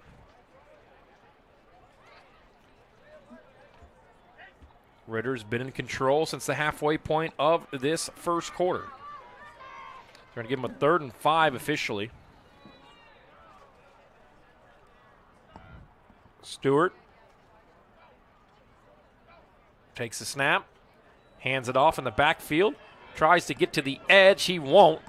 Ritter's been in control since the halfway point of this first quarter. They're going to give him a 3rd and 5 officially. Stewart takes the snap, hands it off in the backfield, tries to get to the edge. He won't.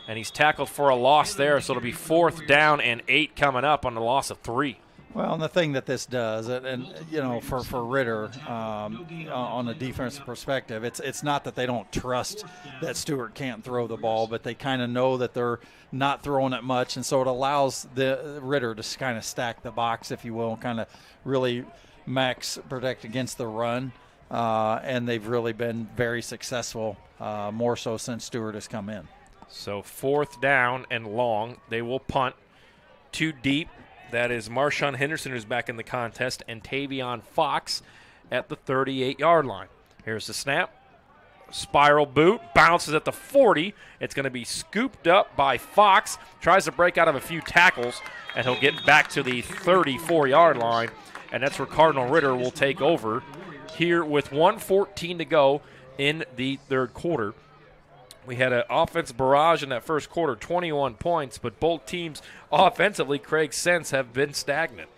And he's tackled for a loss there, so it'll be 4th down and 8 coming up on the loss of 3. Well, and the thing that this does, and you know, for Ritter, on a defensive perspective, it's not that they don't trust that Stewart can't throw the ball, but they kind of know that they're not throwing it much, and so it allows the Ritter to kind of stack the box, if you will, kind of really max protect against the run, and they've really been very successful, more so since Stewart has come in. So 4th down and long. They will punt 2 deep. That is Marshawn Henderson, who's back in the contest, and Tavion Fox at the 38-yard line. Here's the snap. Spiral boot. Bounces at the 40. It's going to be scooped up by Fox. Tries to break out of a few tackles, and he'll get back to the 34-yard line. And that's where Cardinal Ritter will take over here with 1:14 to go in the third quarter. We had an offense barrage in that first quarter, 21 points, but both teams offensively, Craig Sense, have been stagnant.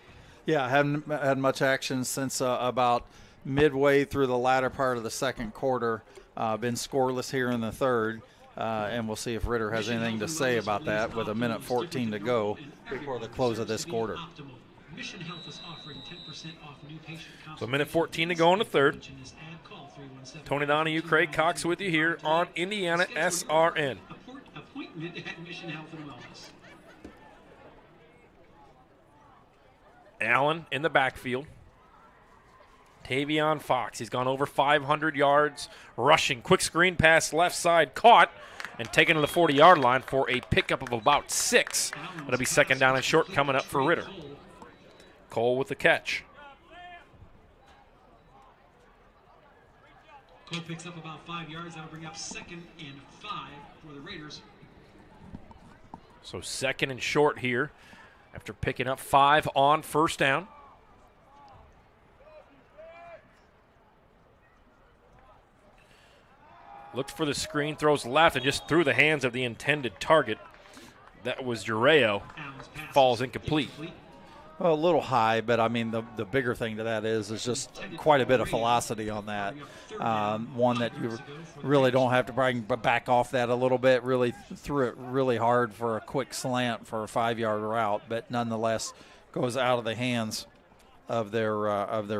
Yeah, haven't had much action since about midway through the latter part of the second quarter. Been scoreless here in the third, and we'll see if Ritter has anything to say about that with 1:14 to go before the close of this quarter. So 1:14 to go in the third. Tony Donahue, Craig Cox with you here on Indiana SRN. Appointment at Mission Health and Wellness. Allen in the backfield. Tavion Fox, he's gone over 500 yards rushing. Quick screen pass left side, caught and taken to the 40-yard line for a pickup of about 6. That'll be 2nd down and short coming up for Ritter. Cole with the catch. Cole picks up about 5 yards. That'll bring up 2nd and 5 for the Raiders. So 2nd and short here after picking up 5 on 1st down. Looked for the screen, throws left, and just through the hands of the intended target. That was Ureo. Falls incomplete. Well, a little high, but I mean the bigger thing to that is just quite a bit of velocity on that. One that you really don't have to back off that a little bit. Really threw it really hard for a quick slant for a 5-yard route, but nonetheless goes out of the hands of their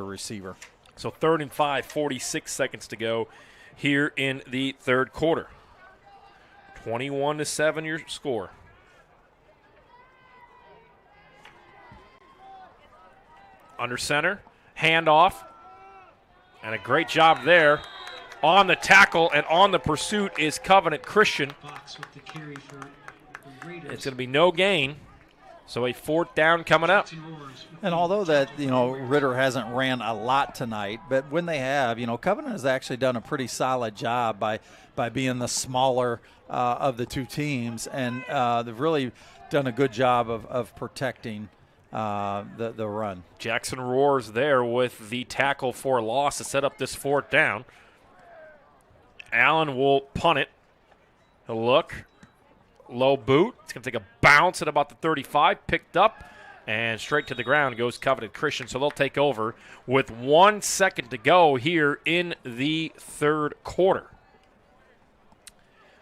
receiver. So 3rd and 5, 46 seconds to go here in the third quarter. 21-7 your score. Under center, handoff, and a great job there on the tackle and on the pursuit is Covenant Christian. It's going to be no gain. So a 4th down coming up. And although that, Ritter hasn't ran a lot tonight, but when they have, Covenant has actually done a pretty solid job by being the smaller of the two teams, and they've really done a good job of protecting the run. Jackson Roars there with the tackle for loss to set up this 4th down. Allen will punt it. He'll look. Low boot. It's going to take a bounce at about the 35. Picked up and straight to the ground goes Covenant Christian. So they'll take over with 1 second to go here in the 3rd quarter.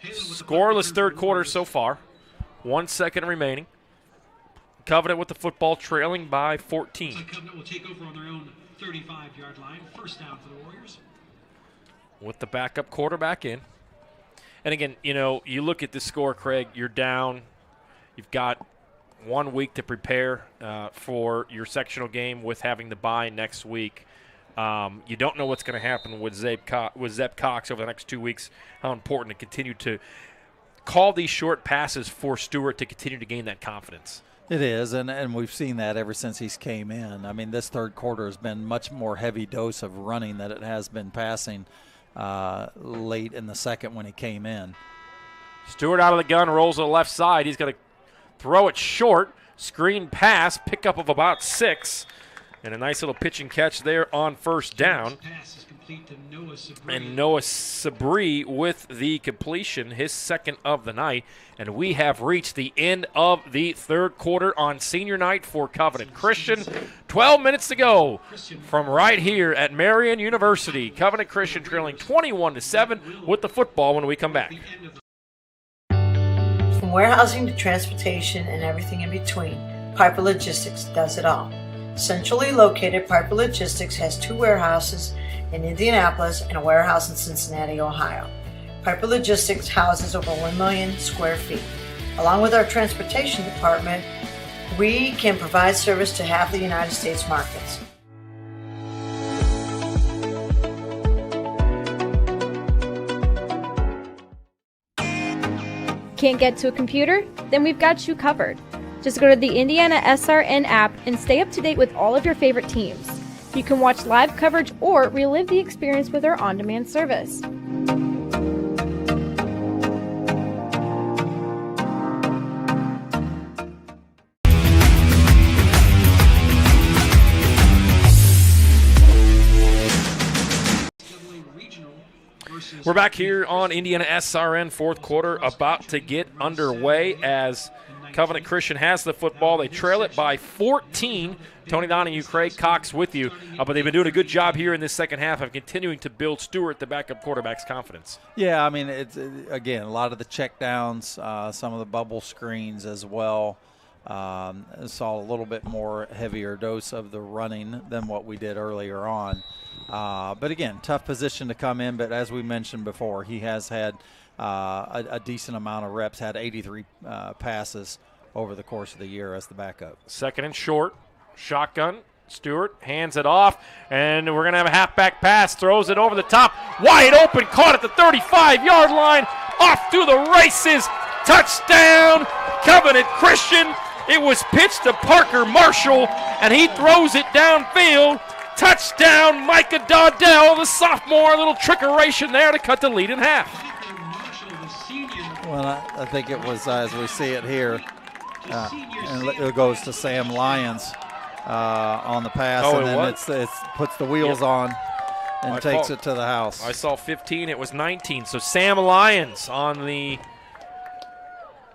Scoreless 3rd quarter so far. 1 second remaining. Covenant with the football trailing by 14. Covenant will take over on their own 35-yard line. 1st down for the Warriors. With the backup quarterback in. And again, you look at the score, Craig, you're down. You've got 1 week to prepare for your sectional game with having the bye next week. You don't know what's going to happen with Zeb Cox over the next 2 weeks, how important to continue to call these short passes for Stewart to continue to gain that confidence. It is, and we've seen that ever since he's came in. I mean, this 3rd quarter has been much more heavy dose of running than it has been passing late in the 2nd when he came in. Stewart out of the gun, rolls to the left side. He's going to throw it short. Screen pass, pickup of about 6. And a nice little pitch and catch there on 1st down. And Noah Sabri with the completion, his 2nd of the night. And we have reached the end of the 3rd quarter on senior night for Covenant Christian. 12 minutes to go from right here at Marian University. Covenant Christian trailing 21-7 with the football when we come back. From warehousing to transportation and everything in between, Piper Logistics does it all. Centrally located, Piper Logistics has 2 warehouses in Indianapolis and a warehouse in Cincinnati, Ohio. Piper Logistics houses over 1 million square feet. Along with our transportation department, we can provide service to half the United States markets. Can't get to a computer? Then we've got you covered. Just go to the IndianaSRN app and stay up to date with all of your favorite teams. You can watch live coverage or relive the experience with our on-demand service. We're back here on IndianaSRN 4th quarter, about to get underway as Covenant Christian has the football. They trail it by 14. Tony Donahue, Craig Cox with you. But they've been doing a good job here in this 2nd half of continuing to build Stewart, the backup quarterback's, confidence. Yeah, I mean, it's again, a lot of the checkdowns, some of the bubble screens as well. Saw a little bit more heavier dose of the running than what we did earlier on. But again, tough position to come in. But as we mentioned before, he has had a decent amount of reps, had 83 passes over the course of the year as the backup. 2nd and short, shotgun. Stewart hands it off, and we're going to have a halfback pass, throws it over the top, wide open, caught at the 35-yard line, off to the races, touchdown, Covenant Christian. It was pitched to Parker Marshall, and he throws it downfield. Touchdown, Micah Dowdell, the sophomore. A little trickeration there to cut the lead in half. Well, I think it was, as we see it here, and it goes to Sam Lyons on the pass, and then it puts the wheels on and takes it to the house. I saw 15. It was 19. So Sam Lyons on the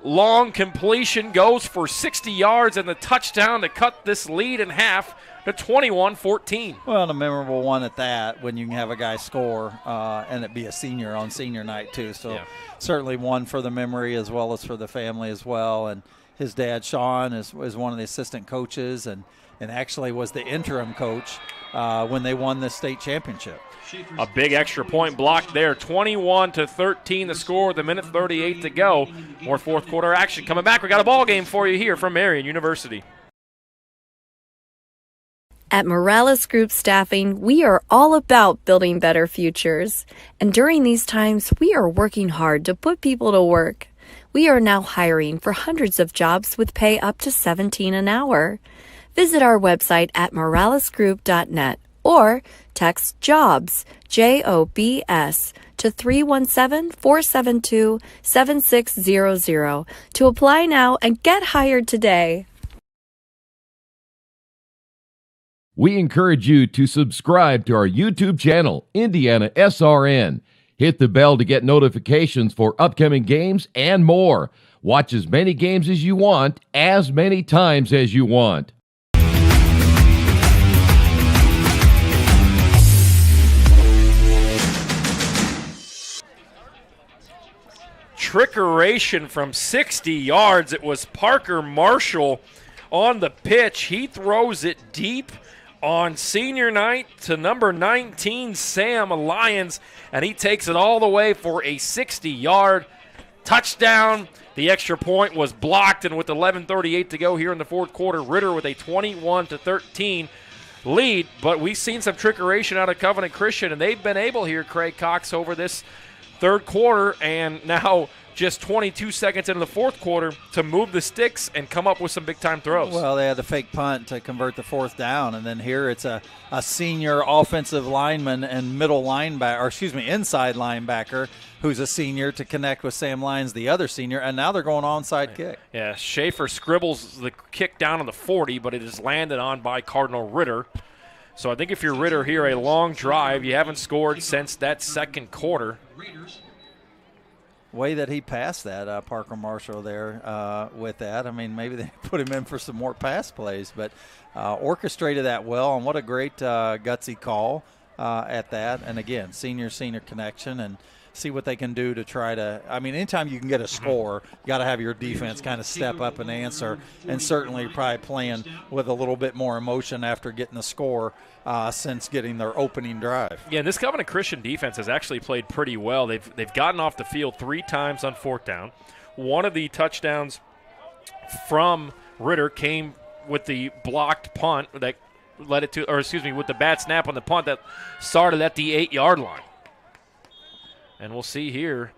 long completion goes for 60 yards and the touchdown to cut this lead in half to 21-14. Well, and a memorable one at that, when you can have a guy score and it be a senior on senior night too. So certainly one for the memory as well as for the family as well. And his dad, Sean, is one of the assistant coaches and actually was the interim coach when they won the state championship. A big extra point block there, 21-13 the score with a minute 38 to go. More 4th quarter action coming back. We got a ball game for you here from Marian University. At Morales Group Staffing, we are all about building better futures. And during these times, we are working hard to put people to work. We are now hiring for hundreds of jobs with pay up to $17 an hour. Visit our website at moralesgroup.net or text JOBS, JOBS, to 317-472-7600 to apply now and get hired today. We encourage you to subscribe to our YouTube channel, IndianaSRN. Hit the bell to get notifications for upcoming games and more. Watch as many games as you want, as many times as you want. Trickeration from 60 yards. It was Parker Marshall on the pitch. He throws it deep on senior night to number 19, Sam Lyons, and he takes it all the way for a 60-yard touchdown. The extra point was blocked, and with 11:38 to go here in the fourth quarter, Ritter with a 21-13 lead. But we've seen some trickeration out of Covenant Christian, and they've been able here, Craig Cox, over this third quarter, and now just 22 seconds into the fourth quarter to move the sticks and come up with some big-time throws. Well, they had the fake punt to convert the fourth down, and then here it's a senior offensive lineman and inside linebacker who's a senior to connect with Sam Lyons, the other senior, and now they're going onside kick. Yeah, Schaefer scribbles the kick down on the 40, but it is landed on by Cardinal Ritter. So I think if you're Ritter here, a long drive. You haven't scored since that second quarter. Way that he passed that, Parker Marshall there with that. I mean, maybe they put him in for some more pass plays, but orchestrated that well, and what a great gutsy call at that. And, again, senior connection, and see what they can do to try to – I mean, anytime you can get a score, you got to have your defense kind of step up and answer, and certainly probably playing with a little bit more emotion after getting the score since getting their opening drive. Yeah, this Covenant Christian defense has actually played pretty well. They've gotten off the field 3 times on fourth down. One of the touchdowns from Ritter came with the blocked punt that led it to – or, excuse me, with the bad snap on the punt that started at the 8-yard line. And we'll see here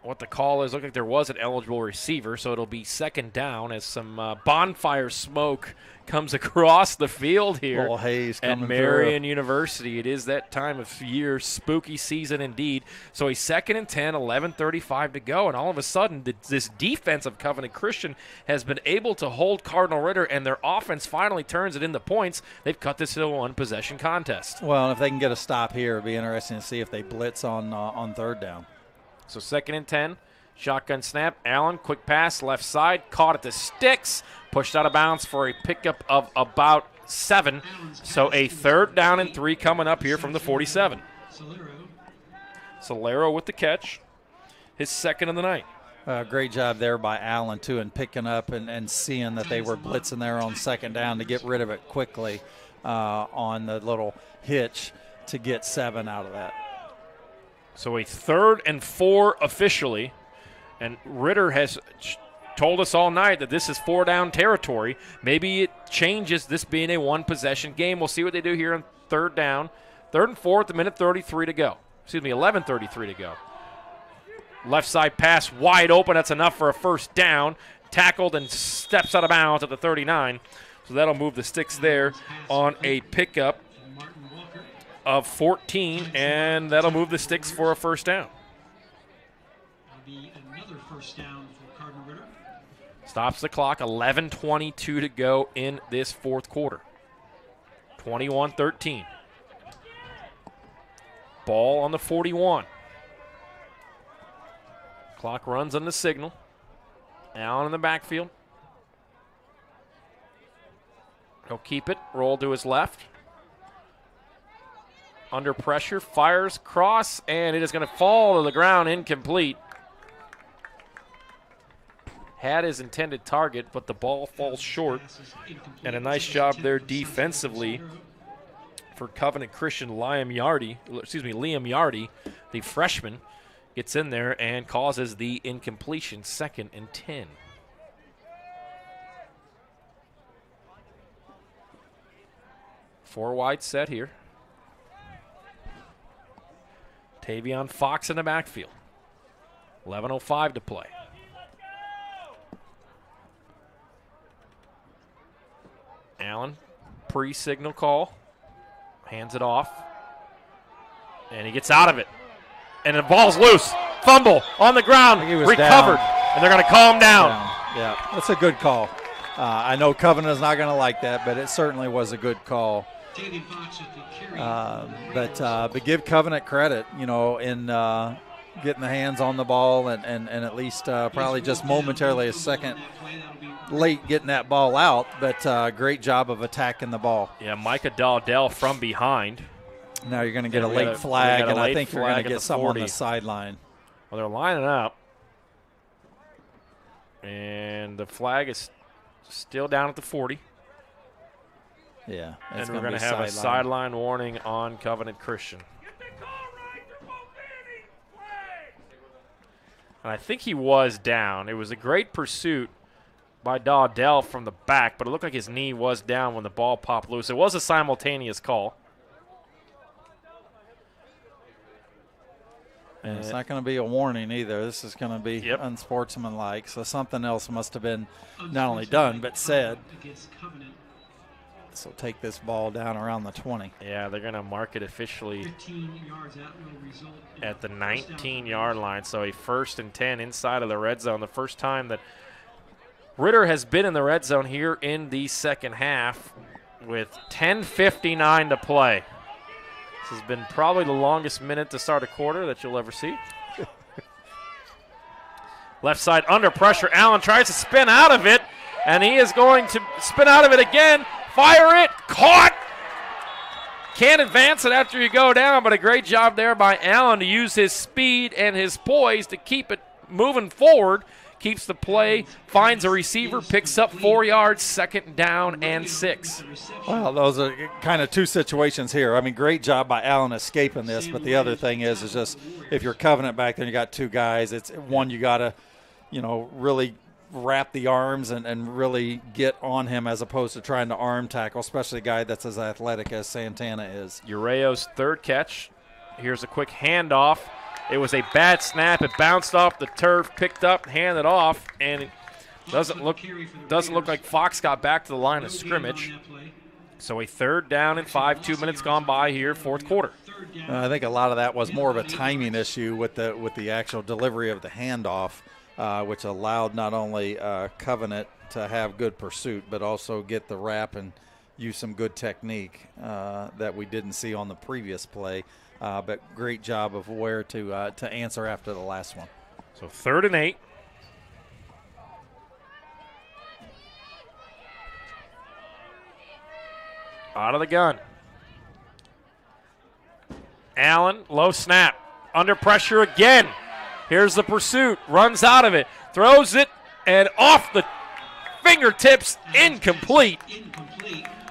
what the call is. Looks like there was an eligible receiver, so it'll be second down as some bonfire smoke comes across the field here little haze at coming Marian through. University. It is that time of year, spooky season indeed. So a 2nd and 10, 11:35 to go, and all of a sudden this defense of Covenant Christian has been able to hold Cardinal Ritter, and their offense finally turns it into points. They've cut this into a one-possession contest. Well, and if they can get a stop here, it'll be interesting to see if they blitz on third down. So 2nd and 10, shotgun snap. Allen, quick pass, left side, caught at the sticks, pushed out of bounds for a pickup of about 7. So a 3rd down and 3 coming up here from the 47. Solero with the catch, his 2nd of the night. Great job there by Allen, too, in picking up and seeing that they were blitzing there on 2nd down to get rid of it quickly on the little hitch to get 7 out of that. So a 3rd and 4 officially, and Ritter has told us all night that this is 4-down territory. Maybe it changes, this being a one-possession game. We'll see what they do here on 3rd down. 3rd and 4 at the minute 33 to go. 11:33 to go. Left side pass wide open. That's enough for a 1st down. Tackled and steps out of bounds at the 39. So that'll move the sticks there on a pickup of 14, and that'll move the sticks for a 1st down. That'll be another 1st down for Cardinal Ritter. Stops the clock, 11:22 to go in this fourth quarter. 21-13. Ball on the 41. Clock runs on the signal. Allen in the backfield. He'll keep it, roll to his left. Under pressure, fires, cross, and it is going to fall to the ground, incomplete. Had his intended target, but the ball falls short. And a nice job there defensively for Covenant Christian. Liam Yardy, the freshman, gets in there and causes the incompletion. 2nd and 10. Four wide set here. Tavion Fox in the backfield. 11:05 to play. Allen, pre-signal call, hands it off, and he gets out of it. And the ball's loose. Fumble on the ground, recovered, and they're going to call him down. Yeah, that's a good call. I know Covenant is not going to like that, but it certainly was a good call. But give Covenant credit, in getting the hands on the ball and at least probably just momentarily a second late getting that ball out, but great job of attacking the ball. Yeah, Micah Dowdell from behind. Now you're going to get a late flag, and I think you're going to get someone on the sideline. Well, they're lining up, and the flag is still down at the 40. Yeah, and we're going to have a sideline warning on Covenant Christian. And I think he was down. It was a great pursuit by Dowdell from the back, but it looked like his knee was down when the ball popped loose. It was a simultaneous call. And it's not going to be a warning either. This is going to be unsportsmanlike. So something else must have been not only done but said. So take this ball down around the 20. Yeah, they're going to mark it officially at the 19-yard line. So a 1st and 10 inside of the red zone. The first time that Ritter has been in the red zone here in the second half with 10:59 to play. This has been probably the longest minute to start a quarter that you'll ever see. Left side under pressure. Allen tries to spin out of it, and he is going to spin out of it again. Fire it. Caught. Can't advance it after you go down, but a great job there by Allen to use his speed and his poise to keep it moving forward. Keeps the play, finds a receiver, picks up 4 yards, 2nd down and 6. Well, those are kind of two situations here. I mean, great job by Allen escaping this, but the other thing is just if you're Covenant back there and you got two guys, it's one you got to, really wrap the arms and really get on him as opposed to trying to arm tackle, especially a guy that's as athletic as Santana is. Ureo's 3rd catch. Here's a quick handoff. It was a bad snap. It bounced off the turf, picked up, handed off, and it doesn't look like Fox got back to the line of scrimmage. So a 3rd down and 5, 2 minutes gone by here, 4th quarter. I think a lot of that was more of a timing issue with the actual delivery of the handoff, which allowed not only Covenant to have good pursuit, but also get the wrap and use some good technique that we didn't see on the previous play. But great job of where to answer after the last one. So 3rd and 8. Out of the gun. Allen, low snap. Under pressure again. Here's the pursuit. Runs out of it. Throws it, and off the fingertips. Incomplete.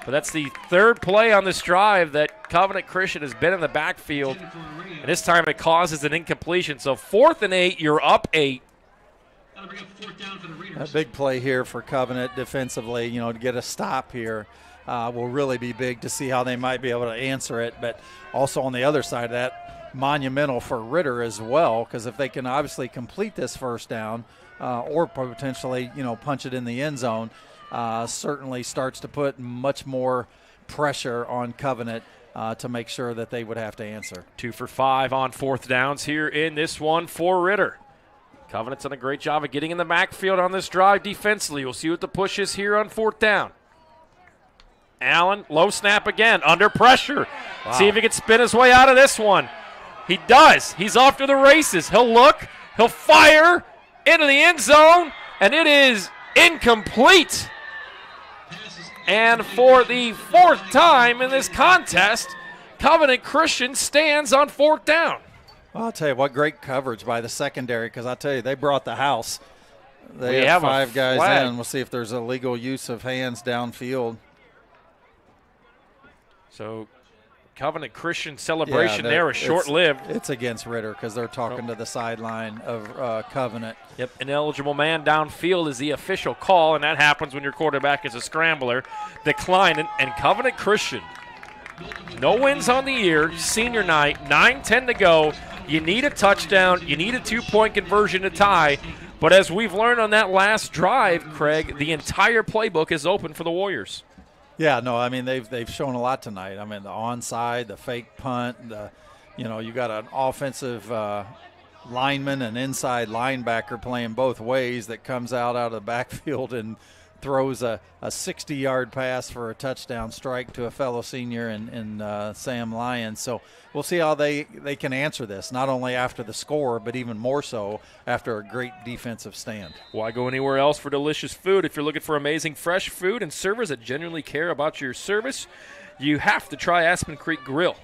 But that's the 3rd play on this drive that Covenant Christian has been in the backfield. And this time it causes an incompletion. So 4th and 8, you're up 8. A big play here for Covenant defensively, to get a stop here will really be big to see how they might be able to answer it. But also on the other side of that, monumental for Ritter as well, because if they can obviously complete this 1st down or potentially, punch it in the end zone, certainly starts to put much more pressure on Covenant to make sure that they would have to answer. 2 for 5 on 4th downs here in this one for Ritter. Covenant's done a great job of getting in the backfield on this drive defensively. We'll see what the push is here on 4th down. Allen, low snap again, under pressure. Wow. See if he can spin his way out of this one. He does. He's off to the races. He'll look. He'll fire into the end zone, and it is incomplete. And for the 4th time in this contest, Covenant Christian stands on 4th down. Well, I'll tell you what, great coverage by the secondary, because I tell you, they brought the house. They have 5 guys in. We'll see if there's a legal use of hands downfield. So Covenant Christian celebration there was short-lived. It's against Ritter because they're talking to the sideline of Covenant. Yep, ineligible man downfield is the official call, and that happens when your quarterback is a scrambler. Declining, and Covenant Christian, no wins on the year, senior night, 9:10 to go. You need a touchdown. You need a 2-point conversion to tie. But as we've learned on that last drive, Craig, the entire playbook is open for the Warriors. Yeah, no, I mean they've shown a lot tonight. I mean the onside, the fake punt, you got an offensive lineman and inside linebacker playing both ways that comes out of the backfield and throws a 60-yard pass for a touchdown strike to a fellow senior in Sam Lyons. So we'll see how they can answer this, not only after the score, but even more so after a great defensive stand. Why go anywhere else for delicious food? If you're looking for amazing fresh food and servers that genuinely care about your service, you have to try Aspen Creek Grill.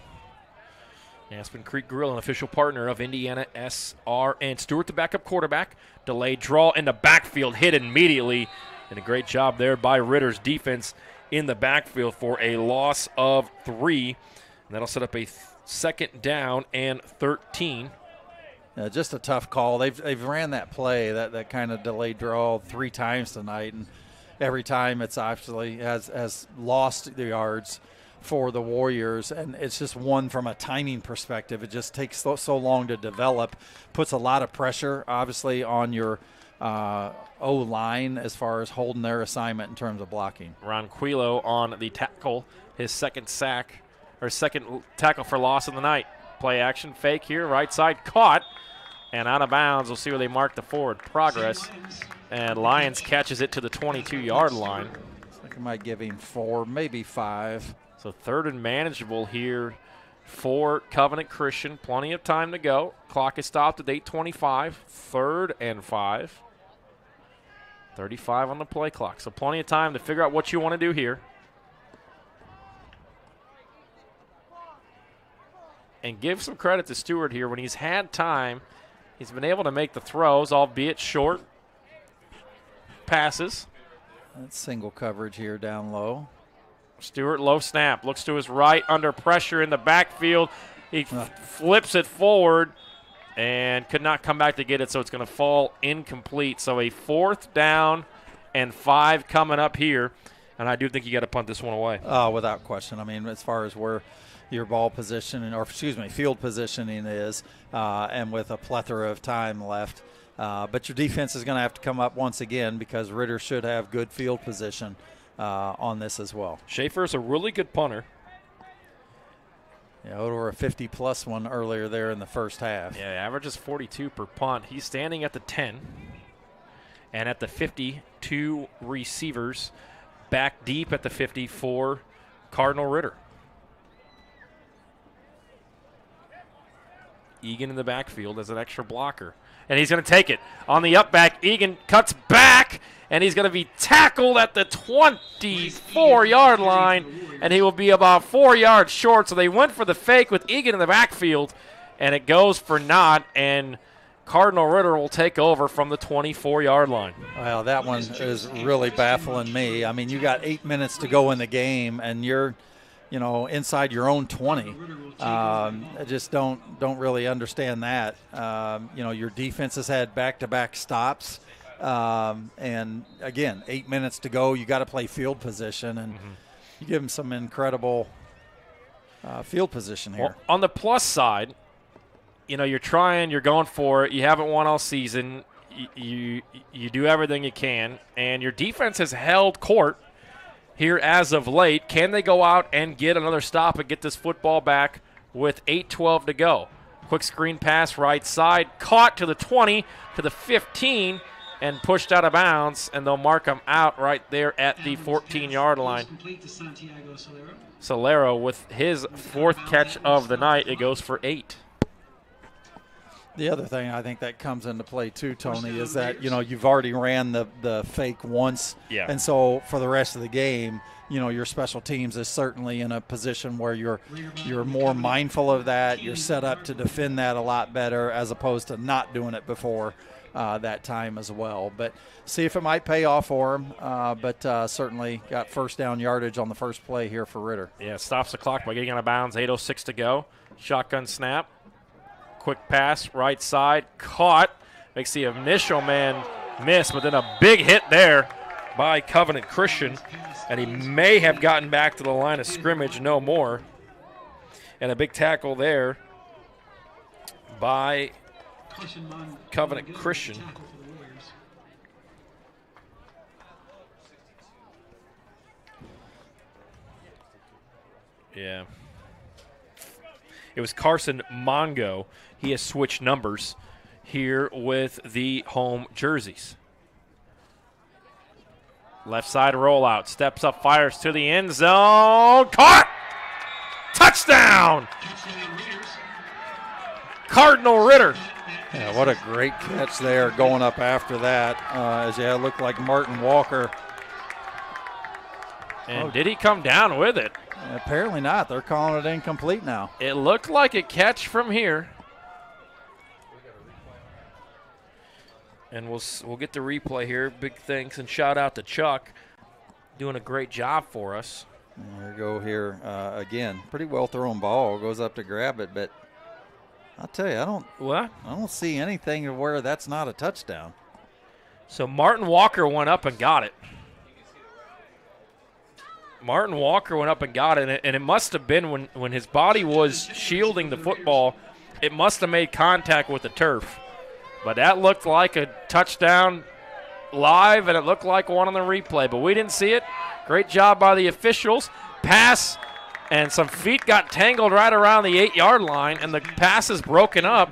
Aspen Creek Grill, an official partner of IndianaSRN. Stewart, the backup quarterback, delayed draw in the backfield, hit immediately. And a great job there by Ritter's defense in the backfield for a loss of 3. And that'll set up a second down and 13. Just a tough call. They've ran that play, that kind of delayed draw 3 times tonight. And every time it's actually has lost the yards for the Warriors. And it's just one from a timing perspective. It just takes so long to develop. Puts a lot of pressure, obviously, on your O-line as far as holding their assignment in terms of blocking. Ronquillo on the tackle, his second tackle for loss of the night. Play action, fake here, right side, caught, and out of bounds. We'll see where they mark the forward progress. And Lyons catches it to the 22-yard line. I think I might give him 4, maybe 5. So 3rd and manageable here for Covenant Christian. Plenty of time to go. Clock is stopped at 8:25. 3rd and 5. 35 on the play clock. So plenty of time to figure out what you want to do here. And give some credit to Stewart here. When he's had time, he's been able to make the throws, albeit short passes. That's single coverage here down low. Stewart, low snap, looks to his right, under pressure in the backfield. He flips it forward and could not come back to get it, so it's going to fall incomplete. So a 4th down and 5 coming up here, and I do think you got to punt this one away. Without question. I mean, as far as where your ball position, field positioning is, and with a plethora of time left. But your defense is going to have to come up once again because Ritter should have good field position on this as well. Schaefer's a really good punter. Yeah, over a 50-plus one earlier there in the first half. Yeah, averages 42 per punt. He's standing at the 10. And at the 50, 2 receivers back deep at the 50 for Cardinal Ritter. Egan in the backfield as an extra blocker. And he's going to take it. On the up back, Egan cuts back, and he's going to be tackled at the 24-yard line, and he will be about 4 yards short. So they went for the fake with Egan in the backfield, and it goes for naught, and Cardinal Ritter will take over from the 24-yard line. Well, that one is really baffling me. I mean, you got 8 minutes to go in the game, and you're inside your own 20. I just don't really understand that. Your defense has had back-to-back stops. And, again, 8 minutes to go. You got to play field position, and you give them some incredible field position here. Well, on the plus side, you're trying, you're going for it. You haven't won all season. You do everything you can, and your defense has held court here as of late. Can they go out and get another stop and get this football back with 8:12 to go? Quick screen pass right side, caught to the 20, to the 15, and pushed out of bounds, and they'll mark him out right there at the 14-yard line. Solero with his 4th catch of the night. It goes for 8. The other thing I think that comes into play too, Tony, is that you've already ran the fake once, and so for the rest of the game, your special teams is certainly in a position where you're more mindful of that. You're set up to defend that a lot better as opposed to not doing it before that time as well. But see if it might pay off for him. But certainly got first down yardage on the first play here for Ritter. Yeah, stops the clock by getting out of bounds. 8:06 to go. Shotgun snap. Quick pass, right side, caught. Makes the initial man miss, but then a big hit there by Covenant Christian, and he may have gotten back to the line of scrimmage, no more. And a big tackle there by Covenant Christian. Yeah. It was Carson Mongo. He has switched numbers here with the home jerseys. Left side rollout. Steps up, fires to the end zone. Caught! Touchdown! Cardinal Ritter. Yeah, what a great catch there going up after that. As it looked like Martin Walker. And did he come down with it? Apparently not. They're calling it incomplete now. It looked like a catch from here. And we'll get the replay here. Big thanks and shout out to Chuck. Doing a great job for us. There we go here again. Pretty well thrown ball. Goes up to grab it, but I'll tell you, I don't see anything of where that's not a touchdown. So Martin Walker went up and got it. And it must have been when his body was shielding the football, it must have made contact with the turf. But that looked like a touchdown live, and it looked like one on the replay, but we didn't see it. Great job by the officials. Pass, and some feet got tangled right around the 8-yard line, and the pass is broken up.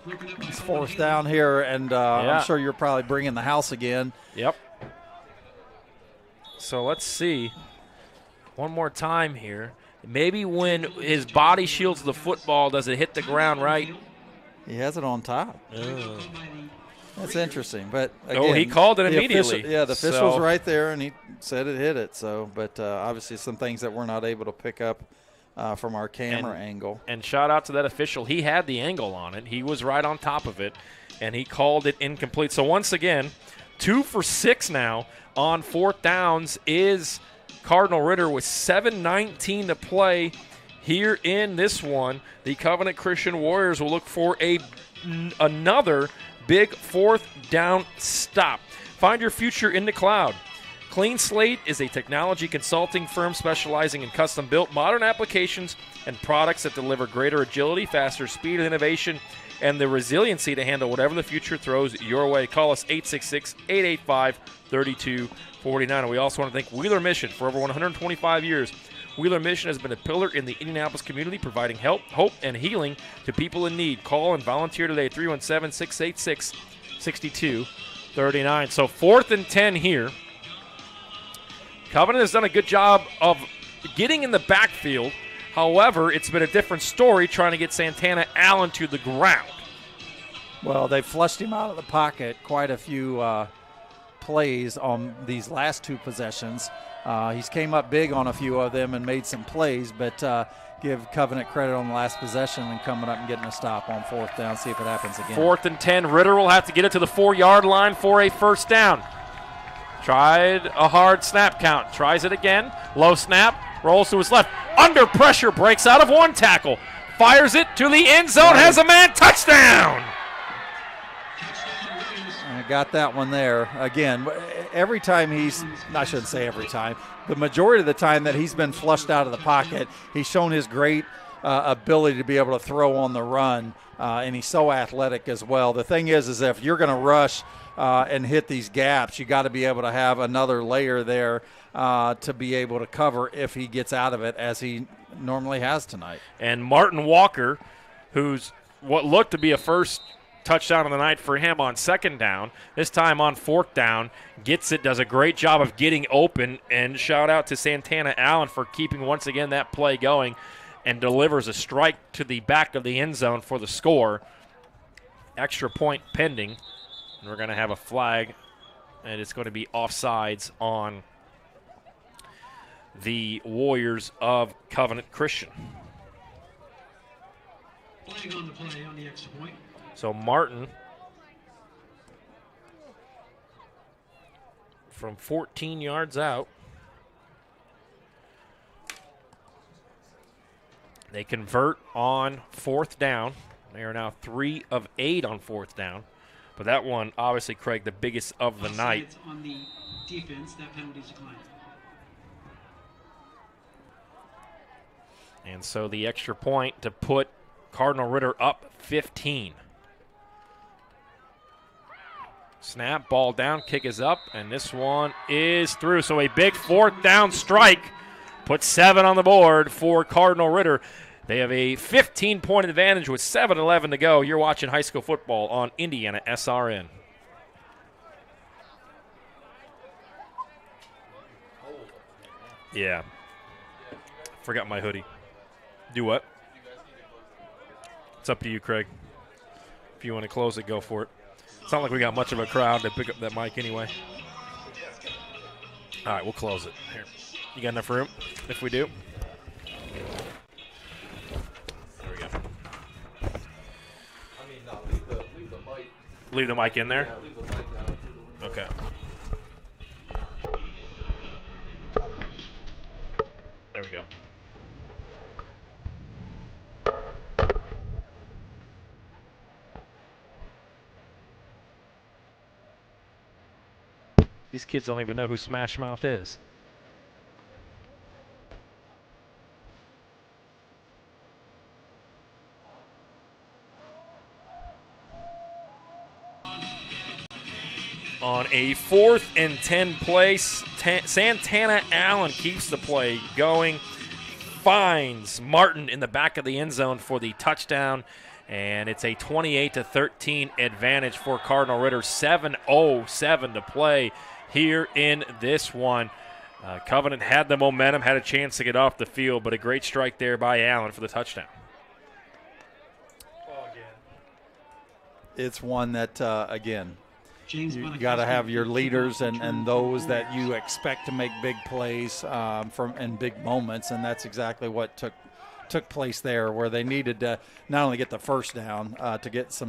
It's fourth down here, and I'm sure you're probably bringing the house again. Yep. So let's see one more time here. Maybe when his body shields the football, does it hit the ground right? He has it on top. That's interesting. But again, he called it immediately. The official's right there, and he said it hit it. So, but obviously some things that we're not able to pick up from our camera angle. And shout out to that official. He had the angle on it. He was right on top of it, and he called it incomplete. So once again, 2 for 6 now on fourth downs is Cardinal Ritter with 7:19 to play here in this one. The Covenant Christian Warriors will look for another big fourth down stop. Find your future in the cloud. Clean Slate is a technology consulting firm specializing in custom-built modern applications and products that deliver greater agility, faster speed, and innovation, and the resiliency to handle whatever the future throws your way. Call us 866-885-3249. And we also want to thank Wheeler Mission for over 125 years. Wheeler Mission has been a pillar in the Indianapolis community, providing help, hope, and healing to people in need. Call and volunteer today, 317-686-6239. So 4th and 10 here. Covenant has done a good job of getting in the backfield. However, it's been a different story trying to get Santana Allen to the ground. Well, they flushed him out of the pocket quite a few plays on these last 2 possessions. He's came up big on a few of them and made some plays, but give Covenant credit on the last possession and coming up and getting a stop on 4th down, see if it happens again. 4th and 10, Ritter will have to get it to the 4-yard line for a first down. Tried a hard snap count, tries it again, low snap, rolls to his left, under pressure, breaks out of 1 tackle, fires it to the end zone, has a man, touchdown! I got that one there. Again, every time I shouldn't say every time, the majority of the time that he's been flushed out of the pocket, he's shown his great ability to be able to throw on the run, and he's so athletic as well. The thing is if you're going to rush and hit these gaps, you got to be able to have another layer there to be able to cover if he gets out of it, as he normally has tonight. And Martin Walker, who's what looked to be a first touchdown of the night for him on 2nd down, this time on 4th down, gets it, does a great job of getting open, and shout out to Santana Allen for keeping once again that play going, and delivers a strike to the back of the end zone for the score. Extra point pending, and we're going to have a flag, and it's going to be offsides on the Warriors of Covenant Christian. Flag on the play on the extra point. So Martin from 14 yards out. They convert on 4th down. They are now 3 of 8 on 4th down. But that one, obviously, Craig, the biggest of the night. On the defense, that penalty is declined. And so the extra point to put Cardinal Ritter up 15. Snap, ball down, kick is up, and this one is through. So a big 4th down strike put 7 on the board for Cardinal Ritter. They have a 15-point advantage with 7:11 to go. You're watching high school football on Indiana SRN. Yeah. Forgot my hoodie. Do what? It's up to you, Craig. If you want to close it, go for it. It's not like we got much of a crowd to pick up that mic anyway. All right, we'll close it. Here. You got enough room? If we do. There we go. Leave the mic in there? Okay. There we go. These kids don't even know who Smash Mouth is. On a 4th and 10 play, Santana Allen keeps the play going, finds Martin in the back of the end zone for the touchdown, and it's a 28-13 advantage for Cardinal Ritter. 7:07 to play here in this one. Covenant had the momentum, had a chance to get off the field, but a great strike there by Allen for the touchdown. It's one that, again, you got to have your leaders and those that you expect to make big plays and big moments, and that's exactly what took place there, where they needed to not only get the first down to get a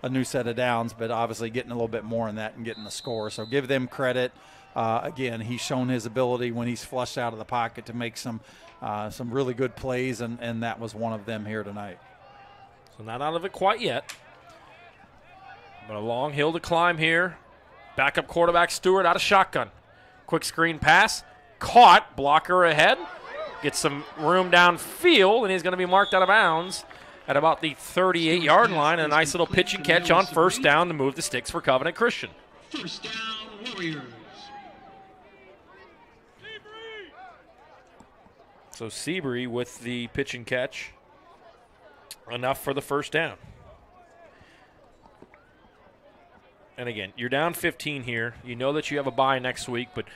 new set of downs, but obviously getting a little bit more in that and getting the score. So give them credit. Again, he's shown his ability when he's flushed out of the pocket to make some really good plays, and that was one of them here tonight. So not out of it quite yet. But a long hill to climb here. Backup quarterback Stewart out of shotgun. Quick screen pass. Caught. Blocker ahead. Gets some room downfield, and he's going to be marked out of bounds at about the 38-yard line. A nice little pitch and catch on first down to move the sticks for Covenant Christian. First down, Warriors. So Seabury with the pitch and catch. Enough for the first down. And again, you're down 15 here. You know that you have a bye next week, but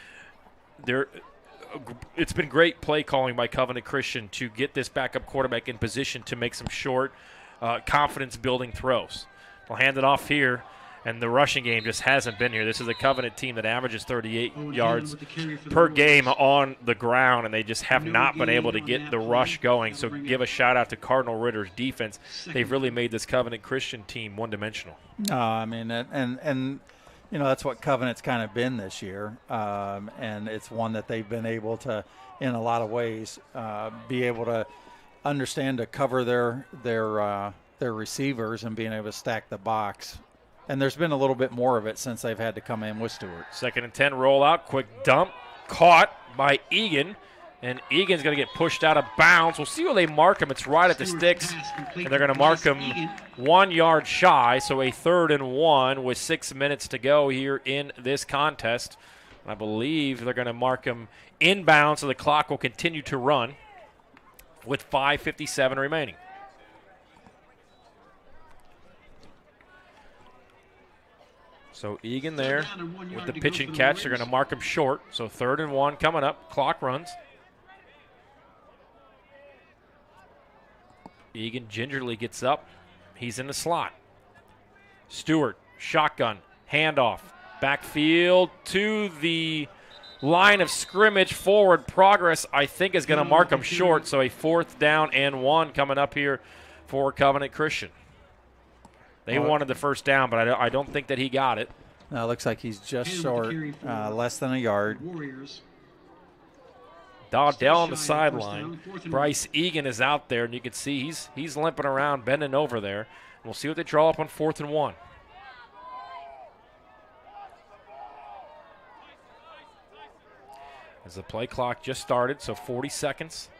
it's been great play calling by Covenant Christian to get this backup quarterback in position to make some short, confidence-building throws. They'll hand it off here, and the rushing game just hasn't been here. This is a Covenant team that averages 38 yards per game on the ground, and they just have not been able to get the rush going. So give a shout-out to Cardinal Ritter's defense. They've really made this Covenant Christian team one-dimensional. I mean, and you know, that's what Covenant's kind of been this year, and it's one that they've been able to, in a lot of ways, be able to understand to cover their receivers and being able to stack the box. And there's been a little bit more of it since they've had to come in with Stewart. 2nd and 10 rollout, quick dump, caught by Egan, and Egan's going to get pushed out of bounds. We'll see where they mark him. It's right at the sticks, and they're going to mark him 1 yard shy, so a 3rd and 1 with 6 minutes to go here in this contest. I believe they're going to mark him inbound, so the clock will continue to run with 5:57 remaining. So Egan there with the pitch and catch. They're going to mark him short. So 3rd and 1 coming up. Clock runs. Egan gingerly gets up. He's in the slot. Stewart, shotgun, handoff. Backfield to the line of scrimmage. Forward progress, I think, is going to mark him short. So a 4th down and 1 coming up here for Covenant Christian. They wanted the first down, but I don't think that he got it. No, it looks like he's just short, less than a yard. Dowdell on the sideline. Bryce Egan is out there, and you can see he's limping around, bending over there. We'll see what they draw up on 4th and 1. As the play clock just started, so 40 seconds.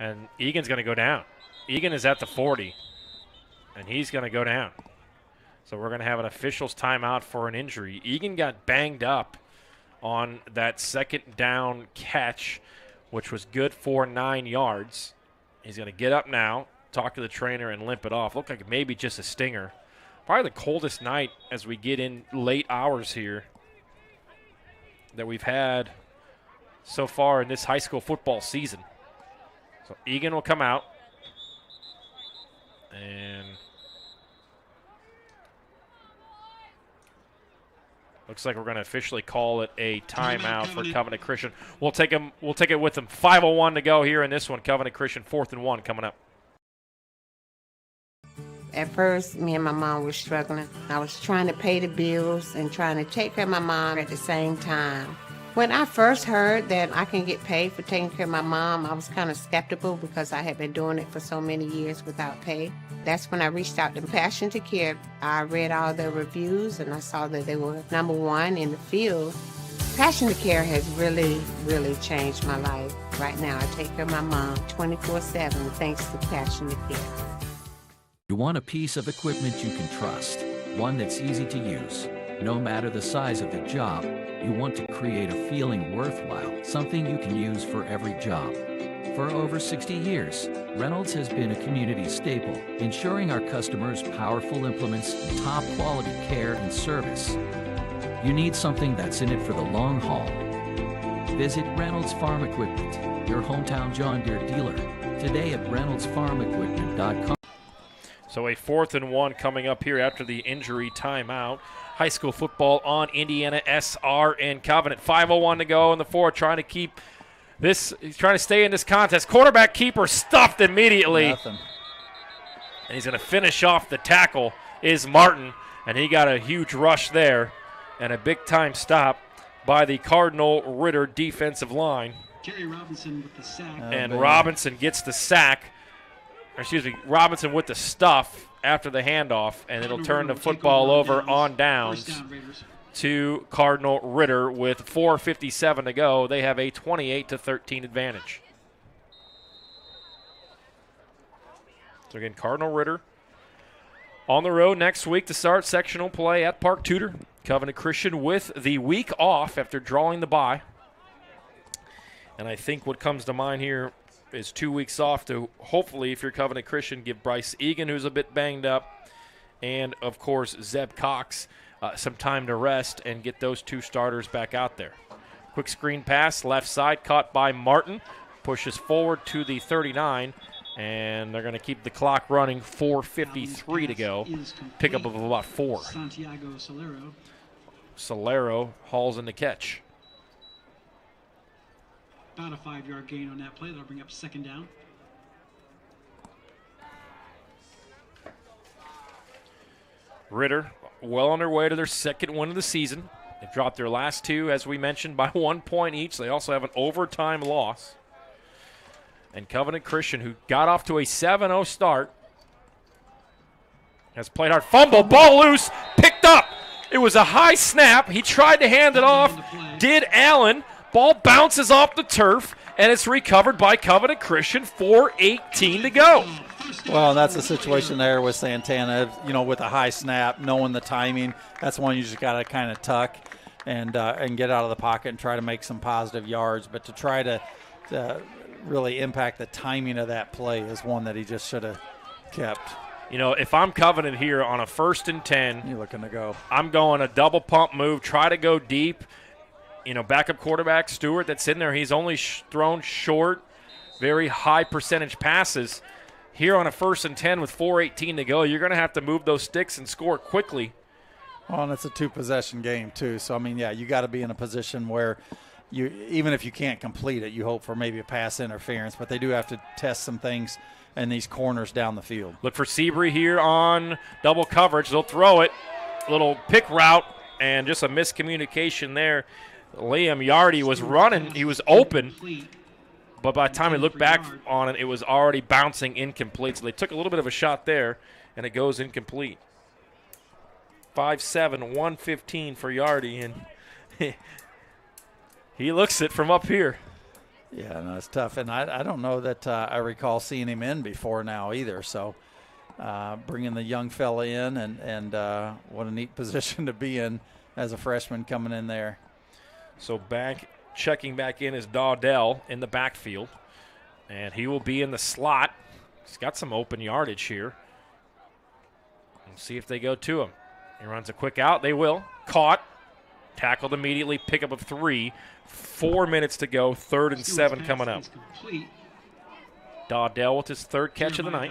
And Egan's going to go down. Egan is at the 40, and he's going to go down. So we're going to have an official's timeout for an injury. Egan got banged up on that 2nd down catch which was good for 9 yards. He's going to get up now, talk to the trainer, and limp it off. Looked like maybe just a stinger. Probably the coldest night as we get in late hours here that we've had so far in this high school football season. So Egan will come out. And looks like we're going to officially call it a timeout for Covenant Christian. We'll take it with them. 5:01 to go here in this one. Covenant Christian 4th and 1 coming up. At first, me and my mom were struggling. I was trying to pay the bills and trying to take care of my mom at the same time. When I first heard that I can get paid for taking care of my mom, I was kind of skeptical because I had been doing it for so many years without pay. That's when I reached out to Passion to Care. I read all the reviews and I saw that they were #1 in the field. Passion to Care has really, really changed my life. Right now, I take care of my mom 24/7 thanks to Passion to Care. You want a piece of equipment you can trust, one that's easy to use. No matter the size of the job, you want to create a feeling worthwhile, something you can use for every job. For over 60 years, Reynolds has been a community staple, ensuring our customers powerful implements, top quality care and service. You need something that's in it for the long haul. Visit Reynolds Farm Equipment, your hometown John Deere dealer, today at reynoldsfarmequipment.com. So a 4th and 1 coming up here after the injury timeout. High school football on IndianaSRN Covenant. 5:01 to go in the 4th, trying to keep this, he's trying to stay in this contest. Quarterback keeper stuffed immediately. Nothing. And he's going to finish off the tackle is Martin, and he got a huge rush there and a big-time stop by the Cardinal Ritter defensive line. Jerry Robinson with the sack. And Robinson gets the sack. Robinson with the stuff after the handoff, and it'll turn the football over on downs to Cardinal Ritter with 4:57 to go. They have a 28-13 advantage. So again, Cardinal Ritter on the road next week to start sectional play at Park Tudor. Covenant Christian with the week off after drawing the bye. And I think what comes to mind here is 2 weeks off to hopefully, if you're Covenant Christian, give Bryce Egan, who's a bit banged up, and, of course, Zeb Cox some time to rest and get those two starters back out there. Quick screen pass, left side, caught by Martin, pushes forward to the 39, and they're going to keep the clock running. 4:53 to go. Pickup of about 4. Santiago Solero. Solero hauls in the catch. About a 5-yard gain on that play. That'll bring up 2nd down. Ritter well on their way to their 2nd win of the season. They've dropped their last 2, as we mentioned, by 1 point each. They also have an overtime loss. And Covenant Christian, who got off to a 7-0 start, has played hard. Fumble, ball loose, picked up. It was a high snap. He tried to hand it off. Did Allen. Ball bounces off the turf, and it's recovered by Covenant Christian. 4:18 to go. Well, that's the situation there with Santana, with a high snap, knowing the timing. That's one you just got to kind of tuck and get out of the pocket and try to make some positive yards. But to try to really impact the timing of that play is one that he just should have kept. If I'm Covenant here on a 1st and 10, you're looking to go. I'm going a double pump move, try to go deep. Backup quarterback Stewart that's in there, he's only thrown short, very high percentage passes. Here on a 1st and 10 with 4:18 to go, you're going to have to move those sticks and score quickly. Well, and it's a 2-possession game too. So, you got to be in a position where even if you can't complete it, you hope for maybe a pass interference. But they do have to test some things in these corners down the field. Look for Seabury here on double coverage. They'll throw it. Little pick route and just a miscommunication there. Liam Yardy was running. He was open. But by the time he looked back on it, it was already bouncing incomplete. So they took a little bit of a shot there, and it goes incomplete. 5'7", 115 for Yardy, and he looks it from up here. Yeah, no, it's tough. And I don't know that I recall seeing him in before now either. So bringing the young fella in, and what a neat position to be in as a freshman coming in there. So back checking back in is Dawdell in the backfield. And he will be in the slot. He's got some open yardage here. We'll see if they go to him. He runs a quick out. They will. Caught. Tackled immediately. Pickup of 3. 4 minutes to go. 3rd and 7 coming up. Dawdell with his 3rd catch of the night.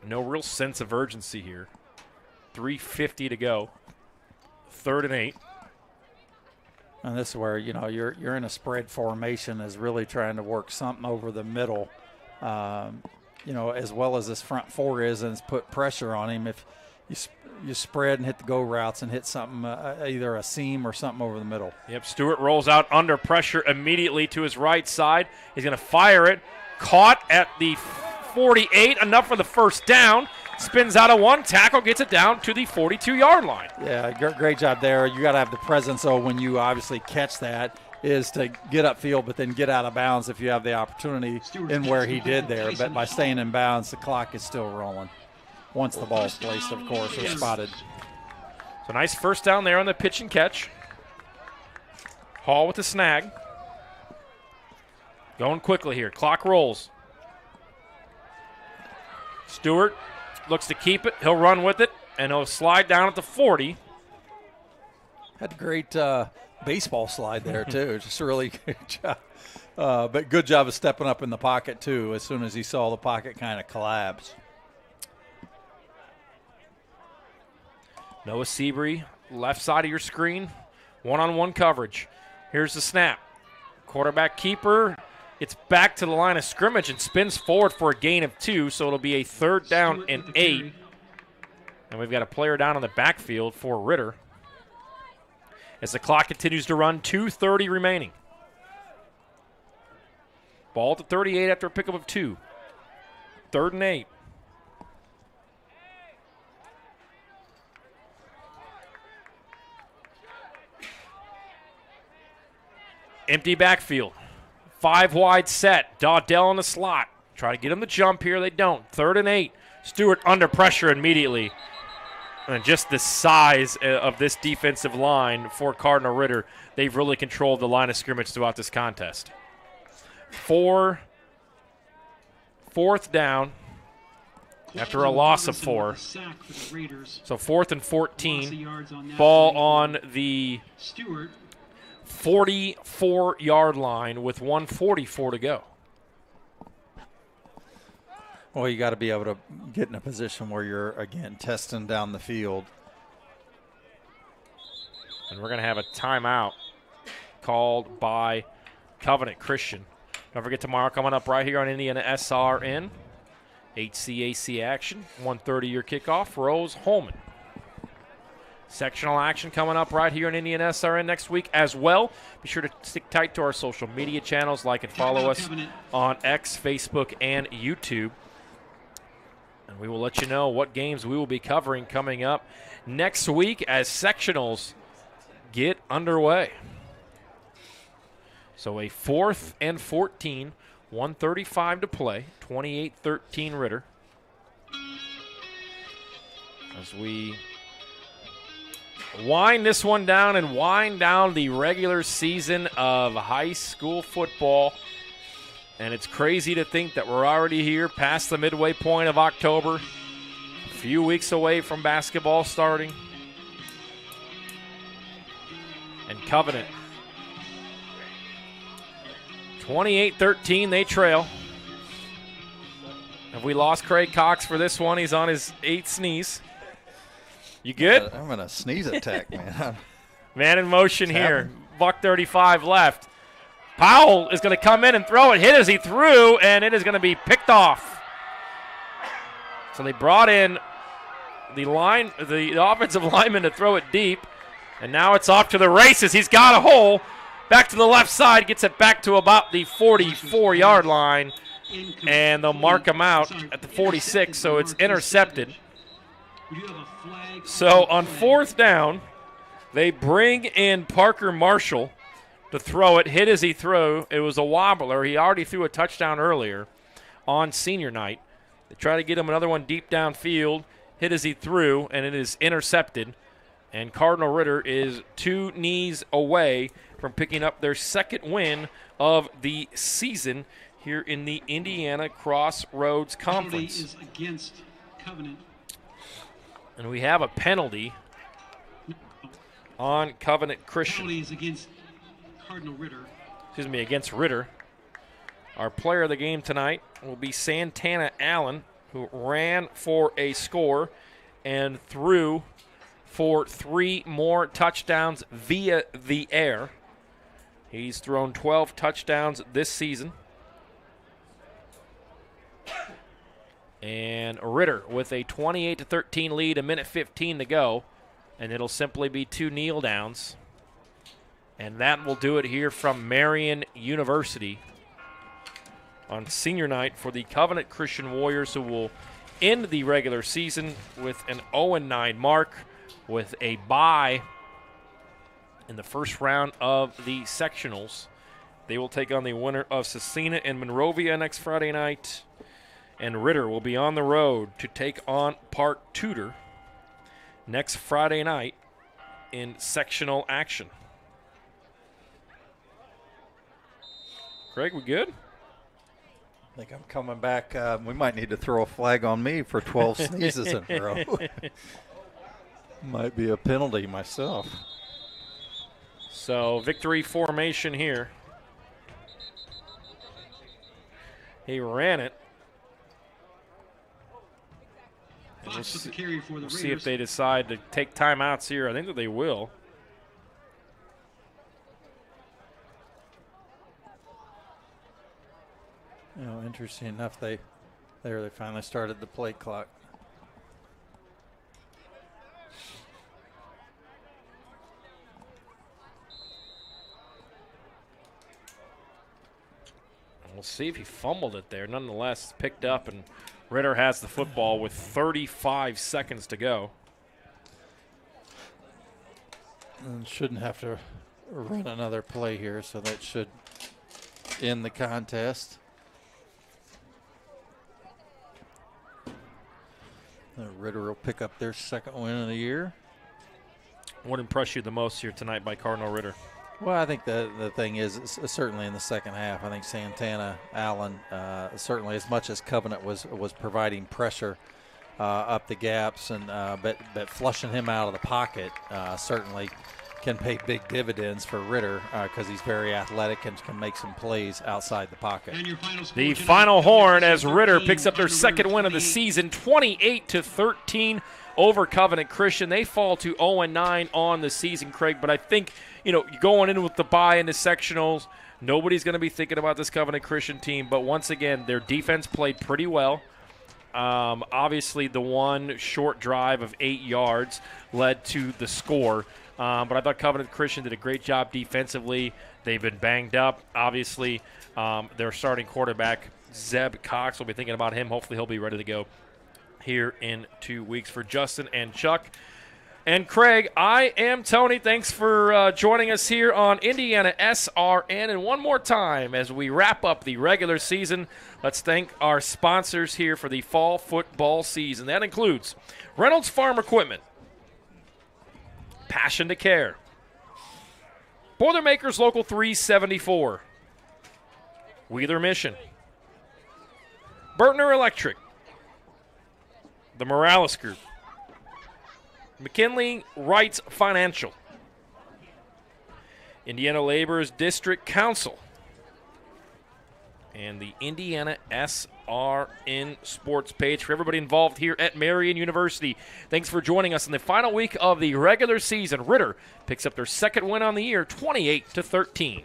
No real sense of urgency here. 3:50 to go. 3rd and 8. And this is where, you're in a spread formation, is really trying to work something over the middle, as well as this front 4 is, and it's put pressure on him. If you spread and hit the go routes and hit something, either a seam or something over the middle. Yep, Stewart rolls out under pressure immediately to his right side. He's going to fire it. Caught at the 48, enough for the first down. Spins out of 1 tackle, gets it down to the 42-yard line. Yeah, great job there. You got to have the presence, though, when you obviously catch that, is to get upfield but then get out of bounds if you have the opportunity in where he did there. But by staying in bounds, the clock is still rolling. Once the ball's placed, of course, or spotted. So nice first down there on the pitch and catch. Hall with the snag. Going quickly here. Clock rolls. Stewart looks to keep it. He'll run with it, and he'll slide down at the 40. Had a great baseball slide there, too. Just a really good job. But good job of stepping up in the pocket, too, as soon as he saw the pocket kind of collapse. Noah Seabury, left side of your screen, one-on-one coverage. Here's the snap. Quarterback keeper. It's back to the line of scrimmage and spins forward for a gain of 2, so it'll be a 3rd down and 8. And we've got a player down on the backfield for Ritter. As the clock continues to run, 2:30 remaining. Ball at the 38 after a pickup of 2. 3rd and 8. Empty backfield. 5 wide set. Dawdell in the slot. Try to get him the jump here. They don't. 3rd and 8. Stewart under pressure immediately. And just the size of this defensive line for Cardinal Ritter, they've really controlled the line of scrimmage throughout this contest. 4th down after a loss of 4. So 4th and 14. Ball on the 44-yard line with 1:44 to go. Well, you got to be able to get in a position where you're, again, testing down the field. And we're going to have a timeout called by Covenant Christian. Don't forget tomorrow coming up right here on IndianaSRN. HCAC action, 1:30 your kickoff. Rose Holman. Sectional action coming up right here on IndianaSRN next week as well. Be sure to stick tight to our social media channels, like and follow us on X, Facebook, and YouTube. And we will let you know what games we will be covering coming up next week as sectionals get underway. So a 4th and 14, 1:35 to play, 28-13 Ritter. As we wind this one down and wind down the regular season of high school football. And it's crazy to think that we're already here past the midway point of October, a few weeks away from basketball starting. And Covenant, 28-13, they trail. Have we lost Craig Cox for this one? He's on his 8th sneeze. You good? I'm in a sneeze attack, man. Man in motion here. Buck 35 left. Powell is going to come in and throw it. Hit as he threw, and it is going to be picked off. So they brought in the offensive lineman to throw it deep, and now it's off to the races. He's got a hole. Back to the left side, gets it back to about the 44-yard line, and they'll mark him out at the 46, so it's intercepted. So on 4th down, they bring in Parker Marshall to throw it. Hit as he threw. It was a wobbler. He already threw a touchdown earlier on senior night. They try to get him another one deep downfield. Hit as he threw, and it is intercepted. And Cardinal Ritter is 2 knees away from picking up their second win of the season here in the Indiana Crossroads Conference. Penalty is against Covenant. And we have a penalty on Covenant Christian. Penalty is against Cardinal Ritter. Excuse me, against Ritter. Our player of the game tonight will be Santana Allen, who ran for a score and threw for 3 more touchdowns via the air. He's thrown 12 touchdowns this season. And Ritter with a 28-13 lead, 1:15 to go. And it'll simply be 2 kneel downs. And that will do it here from Marian University on senior night for the Covenant Christian Warriors, who will end the regular season with an 0-9 mark with a bye in the first round of the sectionals. They will take on the winner of Cecina and Monrovia next Friday night. And Ritter will be on the road to take on Park Tudor next Friday night in sectional action. Craig, we good? I think I'm coming back. We might need to throw a flag on me for 12 sneezes in a row. Might be a penalty myself. So victory formation here. He ran it. We'll see if they decide to take timeouts here. I think that they will. You know, interesting enough, they finally started the play clock. We'll see if he fumbled it there. Nonetheless, picked up, and Ritter has the football with 35 seconds to go. And shouldn't have to run another play here, so that should end the contest. Ritter will pick up their second win of the year. What impressed you the most here tonight by Cardinal Ritter? Well, I think the thing is certainly in the second half. I think Santana Allen, certainly as much as Covenant was providing pressure up the gaps, and but flushing him out of the pocket certainly can pay big dividends for Ritter because he's very athletic and can make some plays outside the pocket. The final horn as Ritter picks up their second win of the season, 28-13 over Covenant Christian. They fall to 0-9 on the season, Craig, but I think, you know, going in with the bye in the sectionals, nobody's going to be thinking about this Covenant Christian team, but once again, their defense played pretty well. Obviously, the one short drive of 8 yards led to the score. But I thought Covenant Christian did a great job defensively. They've been banged up. Obviously, their starting quarterback, Zeb Cox, will be thinking about him. Hopefully he'll be ready to go here in 2 weeks. For Justin and Chuck and Craig, I am Tony. Thanks for joining us here on Indiana SRN. And one more time, as we wrap up the regular season, let's thank our sponsors here for the fall football season. That includes Reynolds Farm Equipment, Passion to Care, Boilermakers Local 374, Wheeler Mission, Burtner Electric, the Morales Group, McKinley Wrights Financial, Indiana Laborers District Council, and the Indiana SRN sports page for everybody involved here at Marian University. Thanks for joining us in the final week of the regular season. Ritter picks up their second win on the year, 28-13.